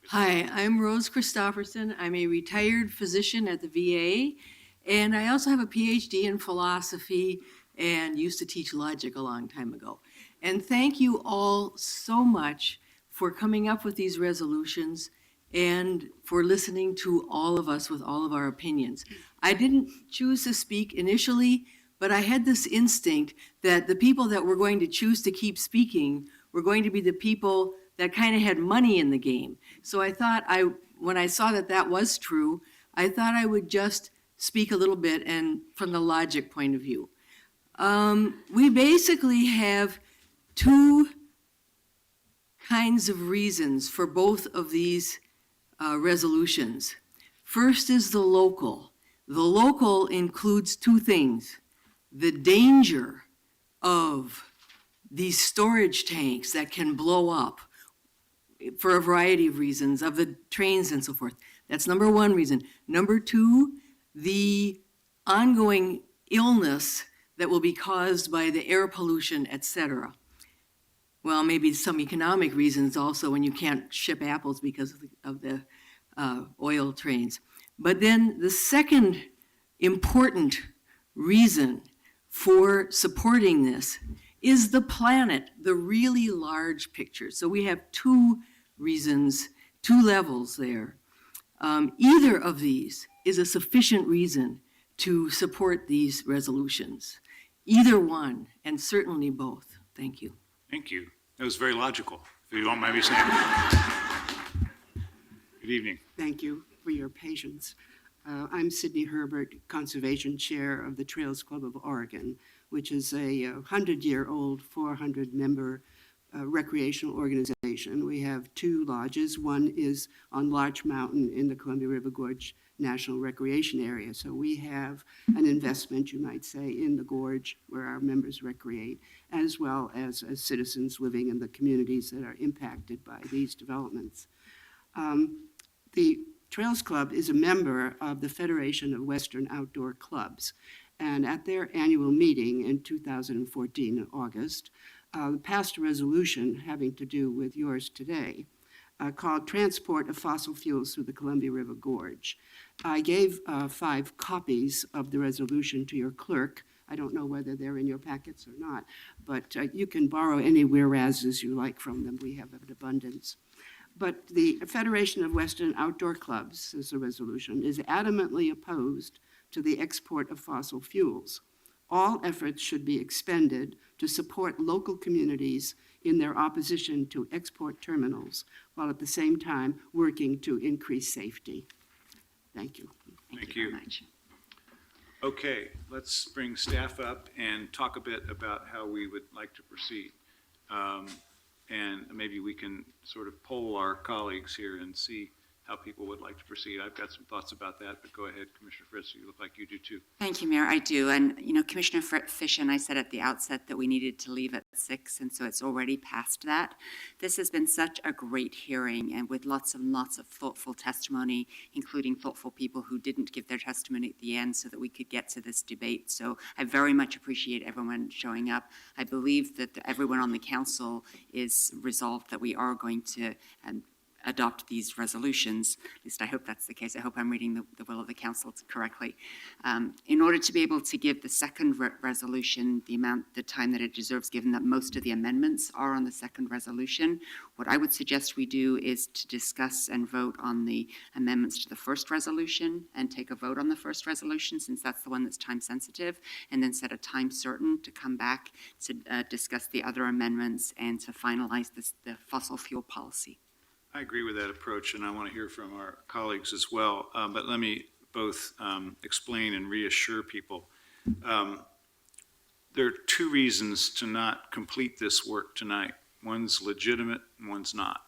Hi, I'm Rose Christofferson. I'm a retired physician at the VA, and I also have a PhD in philosophy and used to teach logic a long time ago. And thank you all so much for coming up with these resolutions and for listening to all of us with all of our opinions. I didn't choose to speak initially, but I had this instinct that the people that were going to choose to keep speaking were going to be the people that kind of had money in the game. So I thought when I saw that that was true, I thought I would just speak a little bit and from the logic point of view. We basically have two kinds of reasons for both of these resolutions. First is the local. The local includes two things: the danger of these storage tanks that can blow up for a variety of reasons, of the trains and so forth. That's number one reason. Number two, the ongoing illness that will be caused by the air pollution, et cetera. Well, maybe some economic reasons also when you can't ship apples because of the oil trains. But then the second important reason for supporting this is the planet, the really large picture. So we have two reasons, two levels there. Either of these is a sufficient reason to support these resolutions. Either one, and certainly both. Thank you. Thank you. That was very logical, if you don't mind me saying. Good evening. Thank you for your patience. I'm Sydney Herbert, Conservation Chair of the Trails Club of Oregon, which is a 100-year-old, 400-member recreational organization. We have two lodges. One is on Larch Mountain in the Columbia River Gorge National Recreation Area. So we have an investment, you might say, in the gorge where our members recreate, as well as citizens living in the communities that are impacted by these developments. The Trails Club is a member of the Federation of Western Outdoor Clubs, and at their annual meeting in 2014 in August, passed a resolution having to do with yours today, called Transport of Fossil Fuels Through the Columbia River Gorge. I gave 5 copies of the resolution to your clerk. I don't know whether they're in your packets or not, but you can borrow any whereases you like from them. We have an abundance. But the Federation of Western Outdoor Clubs, says the resolution, is adamantly opposed to the export of fossil fuels. All efforts should be expended to support local communities in their opposition to export terminals, while at the same time working to increase safety. Thank you. Thank you. Okay, let's bring staff up and talk a bit about how we would like to proceed. And maybe we can sort of poll our colleagues here and see how people would like to proceed. I've got some thoughts about that, but go ahead, Commissioner Fritz, you look like you do too. Thank you, Mayor. I do. And, you know, Commissioner Fish and I said at the outset that we needed to leave at 6, and so it's already past that. This has been such a great hearing, and with lots and lots of thoughtful testimony, including thoughtful people who didn't give their testimony at the end so that we could get to this debate. So I very much appreciate everyone showing up. I believe that everyone on the council is resolved that we are going to adopt these resolutions. At least I hope that's the case. I hope I'm reading the will of the council correctly. In order to be able to give the second resolution the time that it deserves, given that most of the amendments are on the second resolution, what I would suggest we do is to discuss and vote on the amendments to the first resolution and take a vote on the first resolution, since that's the one that's time sensitive, and then set a time certain to come back to discuss the other amendments and to finalize the fossil fuel policy. I agree with that approach, and I want to hear from our colleagues as well. But let me both explain and reassure people. There are two reasons to not complete this work tonight. One's legitimate and one's not.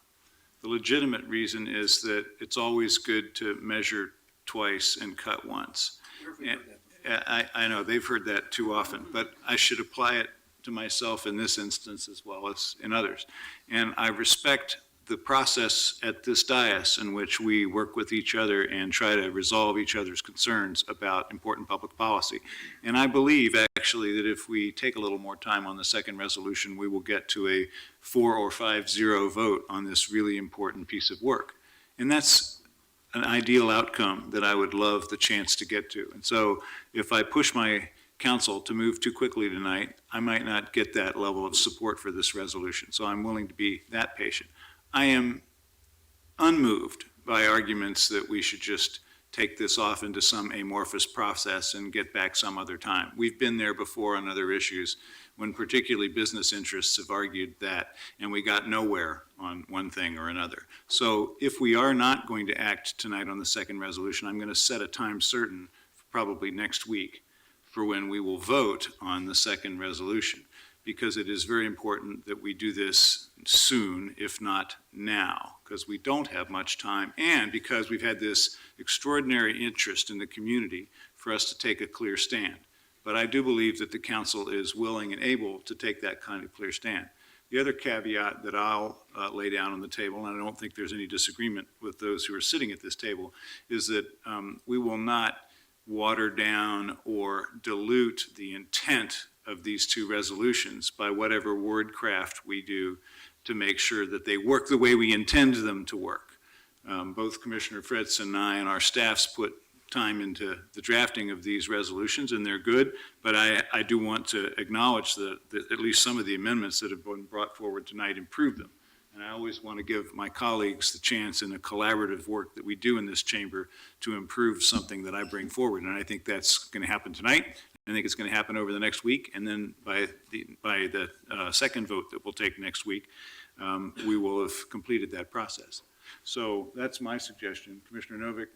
The legitimate reason is that it's always good to measure twice and cut once. I know, they've heard that too often, but I should apply it to myself in this instance as well as in others. And I respect the process at this dais in which we work with each other and try to resolve each other's concerns about important public policy. And I believe actually that if we take a little more time on the second resolution, we will get to a 4 or 5-0 vote on this really important piece of work. And that's an ideal outcome that I would love the chance to get to. And so if I push my council to move too quickly tonight, I might not get that level of support for this resolution. So I'm willing to be that patient. I am unmoved by arguments that we should just take this off into some amorphous process and get back some other time. We've been there before on other issues when particularly business interests have argued that, and we got nowhere on one thing or another. So if we are not going to act tonight on the second resolution, I'm going to set a time certain, probably next week, for when we will vote on the second resolution, because it is very important that we do this soon, if not now, because we don't have much time, and because we've had this extraordinary interest in the community for us to take a clear stand. But I do believe that the council is willing and able to take that kind of clear stand. The other caveat that I'll lay down on the table, and I don't think there's any disagreement with those who are sitting at this table, is that we will not water down or dilute the intent of these two resolutions by whatever wordcraft we do to make sure that they work the way we intend them to work. Both Commissioner Fritz and I and our staffs put time into the drafting of these resolutions, and they're good, but I do want to acknowledge that at least some of the amendments that have been brought forward tonight improve them. And I always want to give my colleagues the chance in the collaborative work that we do in this chamber to improve something that I bring forward. And I think that's going to happen tonight. I think it's going to happen over the next week. And then by the second vote that we'll take next week, we will have completed that process. So that's my suggestion. Commissioner Novick,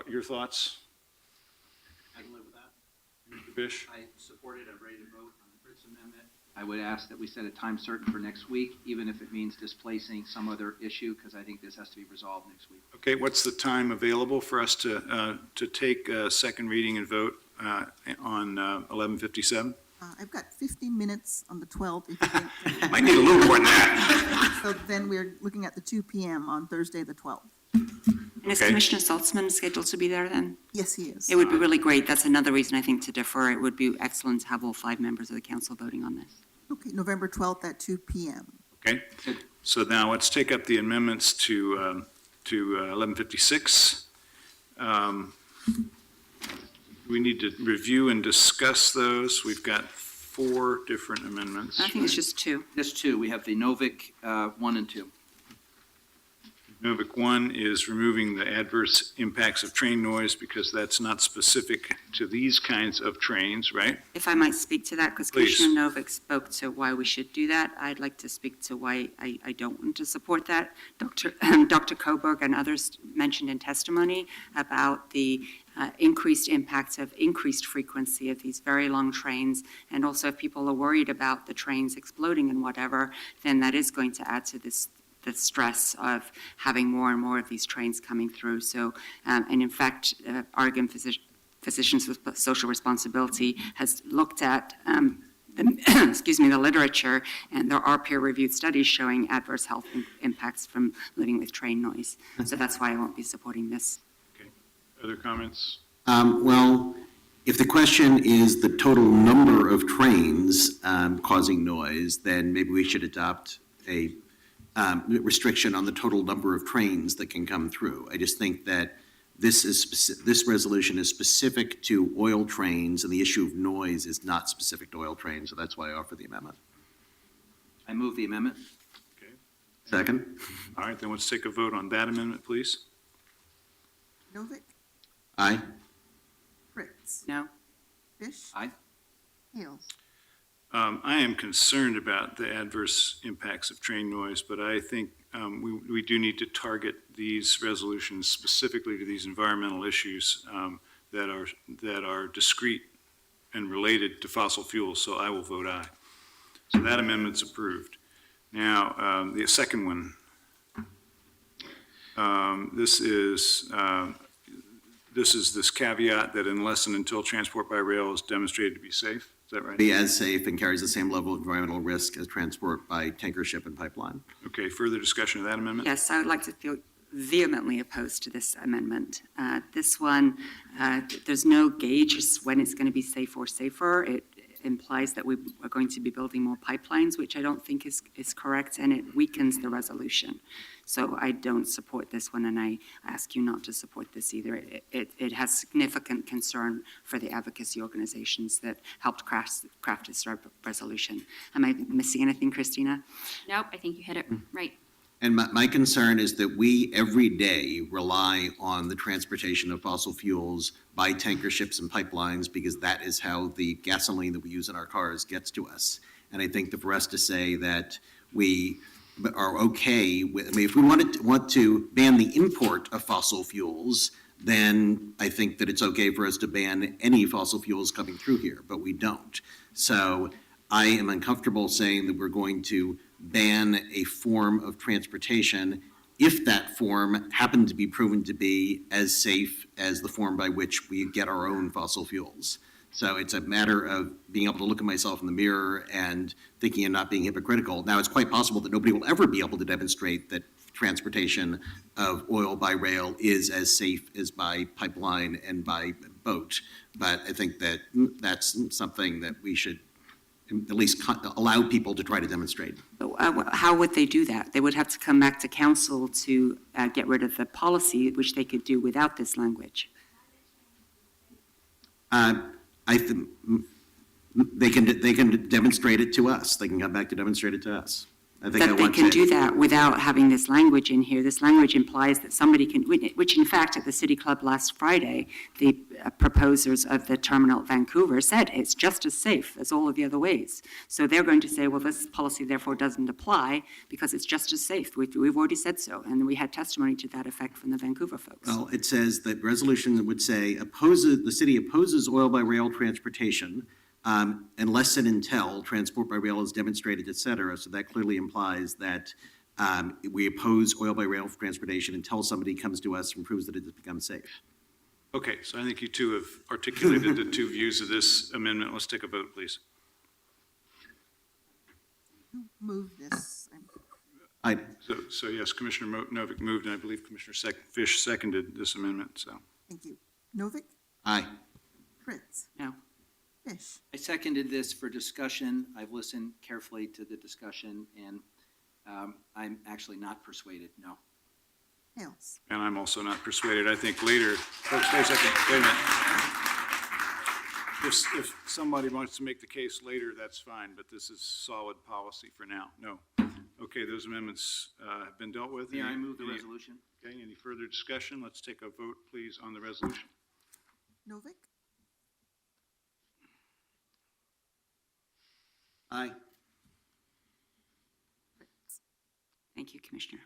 your thoughts? I can live with that. Mr. Fish? I support it. I'm ready to vote on the Fritz amendment. I would ask that we set a time certain for next week, even if it means displacing some other issue, because I think this has to be resolved next week. Okay, what's the time available for us to take a second reading and vote on 1157? I've got 15 minutes on the 12th. If you think Might need a little more than that. so then we're looking at the 2 p.m. on Thursday, the 12th. And is Okay. Commissioner Saltzman scheduled to be there then? Yes, he is. It would be really great. That's another reason I think to defer. It would be excellent to have all 5 members of the council voting on this. Okay, November 12th at 2 p.m. Okay, so now let's take up the amendments to 1156. We need to review and discuss those. We've got 4 different amendments. I think it's just 2. Just 2. We have the Novick 1 and 2. Novick 1 is removing the adverse impacts of train noise because that's not specific to these kinds of trains, right? If I might speak to that, because Please. Commissioner Novick spoke to why we should do that, I'd like to speak to why I don't want to support that. Dr. Coburg and others mentioned in testimony about the increased impacts of increased frequency of these very long trains, and also if people are worried about the trains exploding and whatever, then that is going to add to the stress of having more and more of these trains coming through. So, and in fact, Oregon Physicians with Social Responsibility has looked at the literature, and there are peer-reviewed studies showing adverse health impacts from living with train noise. So that's why I won't be supporting this. Okay. Other comments? Well, if the question is the total number of trains causing noise, then maybe we should adopt a restriction on the total number of trains that can come through. I just think that this resolution is specific to oil trains, and the issue of noise is not specific to oil trains, so that's why I offer the amendment. I move the amendment. Okay. Second? All right, then let's take a vote on that amendment, please. Novick, Aye. Fritz, No? Fish. Aye. Hales. I am concerned about the adverse impacts of train noise, but I think we do need to target these resolutions specifically to these environmental issues that are discrete and related to fossil fuels, so I will vote aye. So that amendment's approved. Now, the second one. This is this caveat that unless and until transport by rail is demonstrated to be safe. Is that right? Be as safe and carries the same level of environmental risk as transport by tanker ship and pipeline. Okay, further discussion of that amendment? Yes, I would like to feel vehemently opposed to this amendment. This one, there's no gauge as when it's going to be safe or safer. It implies that we are going to be building more pipelines, which I don't think is correct, and it weakens the resolution. So I don't support this one, and I ask you not to support this either. It has significant concern for the advocacy organizations that helped craft this resolution. Am I missing anything, Christina? Nope, I think you hit it right. And my concern is that we every day rely on the transportation of fossil fuels by tanker ships and pipelines because that is how the gasoline that we use in our cars gets to us. And I think that for us to say that we are okay with, I mean, if we want to ban the import of fossil fuels, then I think that it's okay for us to ban any fossil fuels coming through here, but we don't. So I am uncomfortable saying that we're going to ban a form of transportation if that form happened to be proven to be as safe as the form by which we get our own fossil fuels. So it's a matter of being able to look at myself in the mirror and thinking and not being hypocritical. Now, it's quite possible that nobody will ever be able to demonstrate that transportation of oil by rail is as safe as by pipeline and by boat. But I think that that's something that we should at least allow people to try to demonstrate. How would they do that? They would have to come back to council to get rid of the policy, which they could do without this language. I think they can demonstrate it to us. They can come back to demonstrate it to us. I think But they can do that without having this language in here. This language implies that somebody can, which in fact at the City Club last Friday, the proposers of the terminal at Vancouver said it's just as safe as all of the other ways. So they're going to say, well, this policy therefore doesn't apply because it's just as safe. We've already said so. And we had testimony to that effect from the Vancouver folks. Well, it says that resolution would say the city opposes oil by rail transportation unless and until transport by rail is demonstrated, et cetera. So that clearly implies that we oppose oil by rail transportation until somebody comes to us and proves that it has become safe. Okay, so I think you two have articulated the two views of this amendment. Let's take a vote, please. Who moved this? So yes, Commissioner Novick moved, and I believe Commissioner Fish seconded this amendment, so. Thank you. Novick, Aye. Fritz, No. Fish. I seconded this for discussion. I've listened carefully to the discussion, and I'm actually not persuaded, no. Hales. And I'm also not persuaded. I think later, folks, wait a second, wait a minute. If somebody wants to make the case later, that's fine, but this is solid policy for now. No. Okay, those amendments have been dealt with. Mayor, I move the Any- resolution. Okay, any further discussion? Let's take a vote, please, on the resolution. Novick, Aye. Thank you, Commissioner.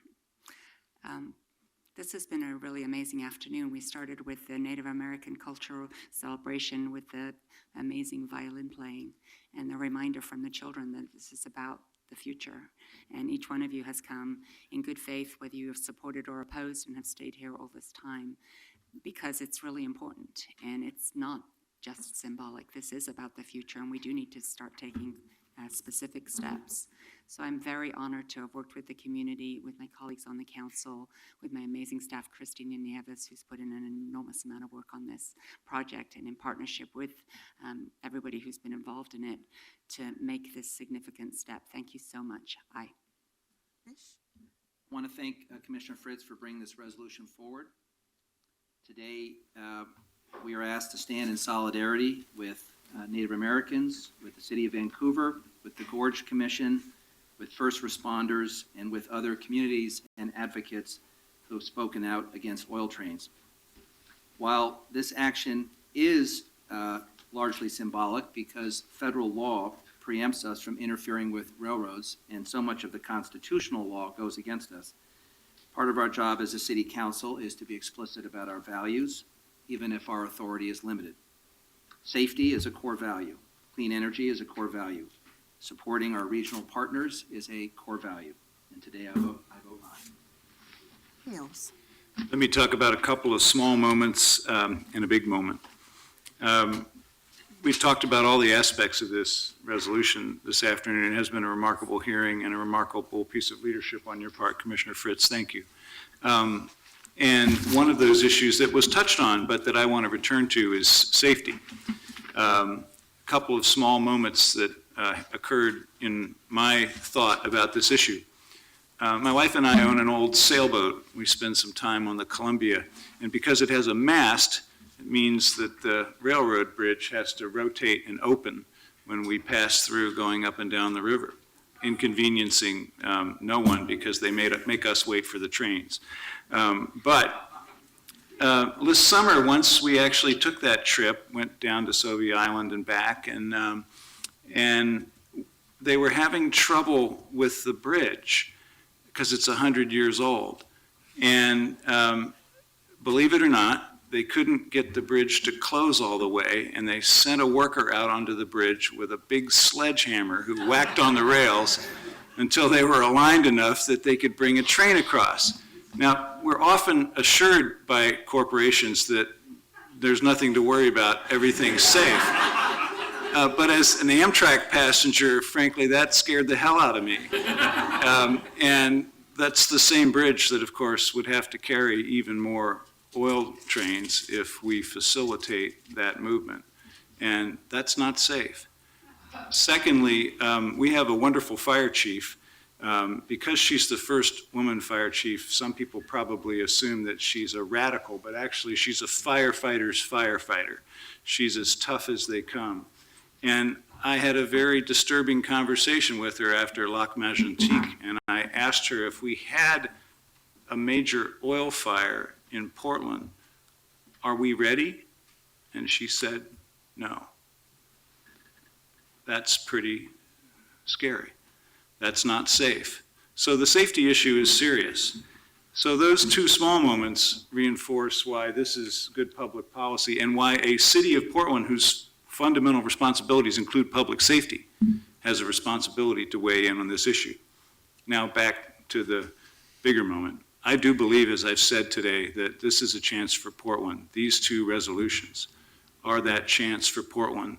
This has been a really amazing afternoon. We started with the Native American cultural celebration with the amazing violin playing and the reminder from the children that this is about the future. And each one of you has come in good faith, whether you have supported or opposed, and have stayed here all this time, because it's really important. And it's not just symbolic. This is about the future, and we do need to start taking specific steps. So I'm very honored to have worked with the community, with my colleagues on the council, with my amazing staff, Christina Nieves, who's put in an enormous amount of work on this project, and in partnership with everybody who's been involved in it to make this significant step. Thank you so much. Aye. Fish, I want to thank Commissioner Fritz for bringing this resolution forward. Today, we are asked to stand in solidarity with Native Americans, with the City of Vancouver, with the Gorge Commission, with first responders, and with other communities and advocates who have spoken out against oil trains. While this action is largely symbolic because federal law preempts us from interfering with railroads, and so much of the constitutional law goes against us, part of our job as a city council is to be explicit about our values, even if our authority is limited. Safety is a core value. Clean energy is a core value. Supporting our regional partners is a core value. And today I vote aye. Hales, Let me talk about a couple of small moments and a big moment. We've talked about all the aspects of this resolution this afternoon. It has been a remarkable hearing and a remarkable piece of leadership on your part, Commissioner Fritz. Thank you. And one of those issues that was touched on, but that I want to return to, is safety. A couple of small moments that occurred in my thought about this issue. My wife and I own an old sailboat. We spend some time on the Columbia, and because it has a mast, it means that the railroad bridge has to rotate and open when we pass through going up and down the river, inconveniencing no one because they make us wait for the trains. But this summer, once we actually took that trip, went down to Sauvie Island and back, and they were having trouble with the bridge because it's 100 years old. And believe it or not, they couldn't get the bridge to close all the way, and they sent a worker out onto the bridge with a big sledgehammer who whacked on the rails until they were aligned enough that they could bring a train across. Now, we're often assured by corporations that there's nothing to worry about, everything's safe. But as an Amtrak passenger, frankly, that scared the hell out of me. And that's the same bridge that, of course, would have to carry even more oil trains if we facilitate that movement. And that's not safe. Secondly, we have a wonderful fire chief. Because she's the first woman fire chief, some people probably assume that she's a radical, but actually she's a firefighter's firefighter. She's as tough as they come. And I had a very disturbing conversation with her after Lac Mégantic, and I asked her if we had a major oil fire in Portland, are we ready? And she said, no. That's pretty scary. That's not safe. So the safety issue is serious. So those two small moments reinforce why this is good public policy and why a city of Portland, whose fundamental responsibilities include public safety, has a responsibility to weigh in on this issue. Now back to the bigger moment. I do believe, as I've said today, that this is a chance for Portland. These two resolutions are that chance for Portland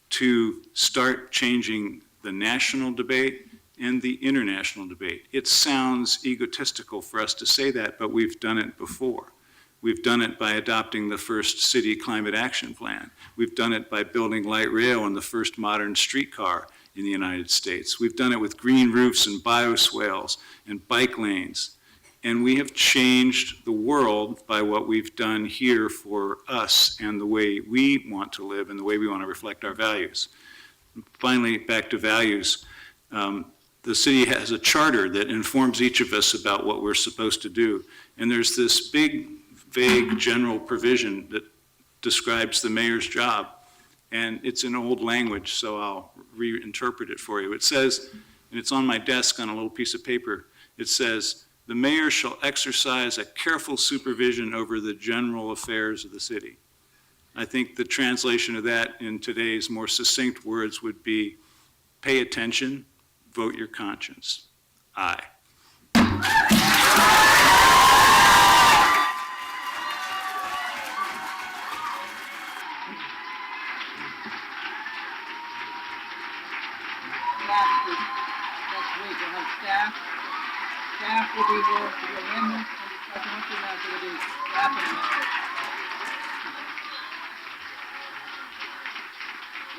to start changing the national debate and the international debate. It sounds egotistical for us to say that, but we've done it before. We've done it by adopting the first city climate action plan. We've done it by building light rail and the first modern streetcar in the United States. We've done it with green roofs and bioswales and bike lanes. And we have changed the world by what we've done here for us and the way we want to live and the way we want to reflect our values. Finally, back to values. the city has a charter that informs each of us about what we're supposed to do. And there's this big, vague, general provision that describes the mayor's job. And it's in old language, so I'll reinterpret it for you. It says, and it's on my desk on a little piece of paper, it says, "The mayor shall exercise a careful supervision over the general affairs of the city." I think the translation of that in today's more succinct words would be, pay attention, vote your conscience. Aye. Next week, we'll have staff. Staff will be here for the amendments and discussion. Once we're done, so we'll do staff and amendments.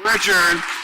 We're adjourned.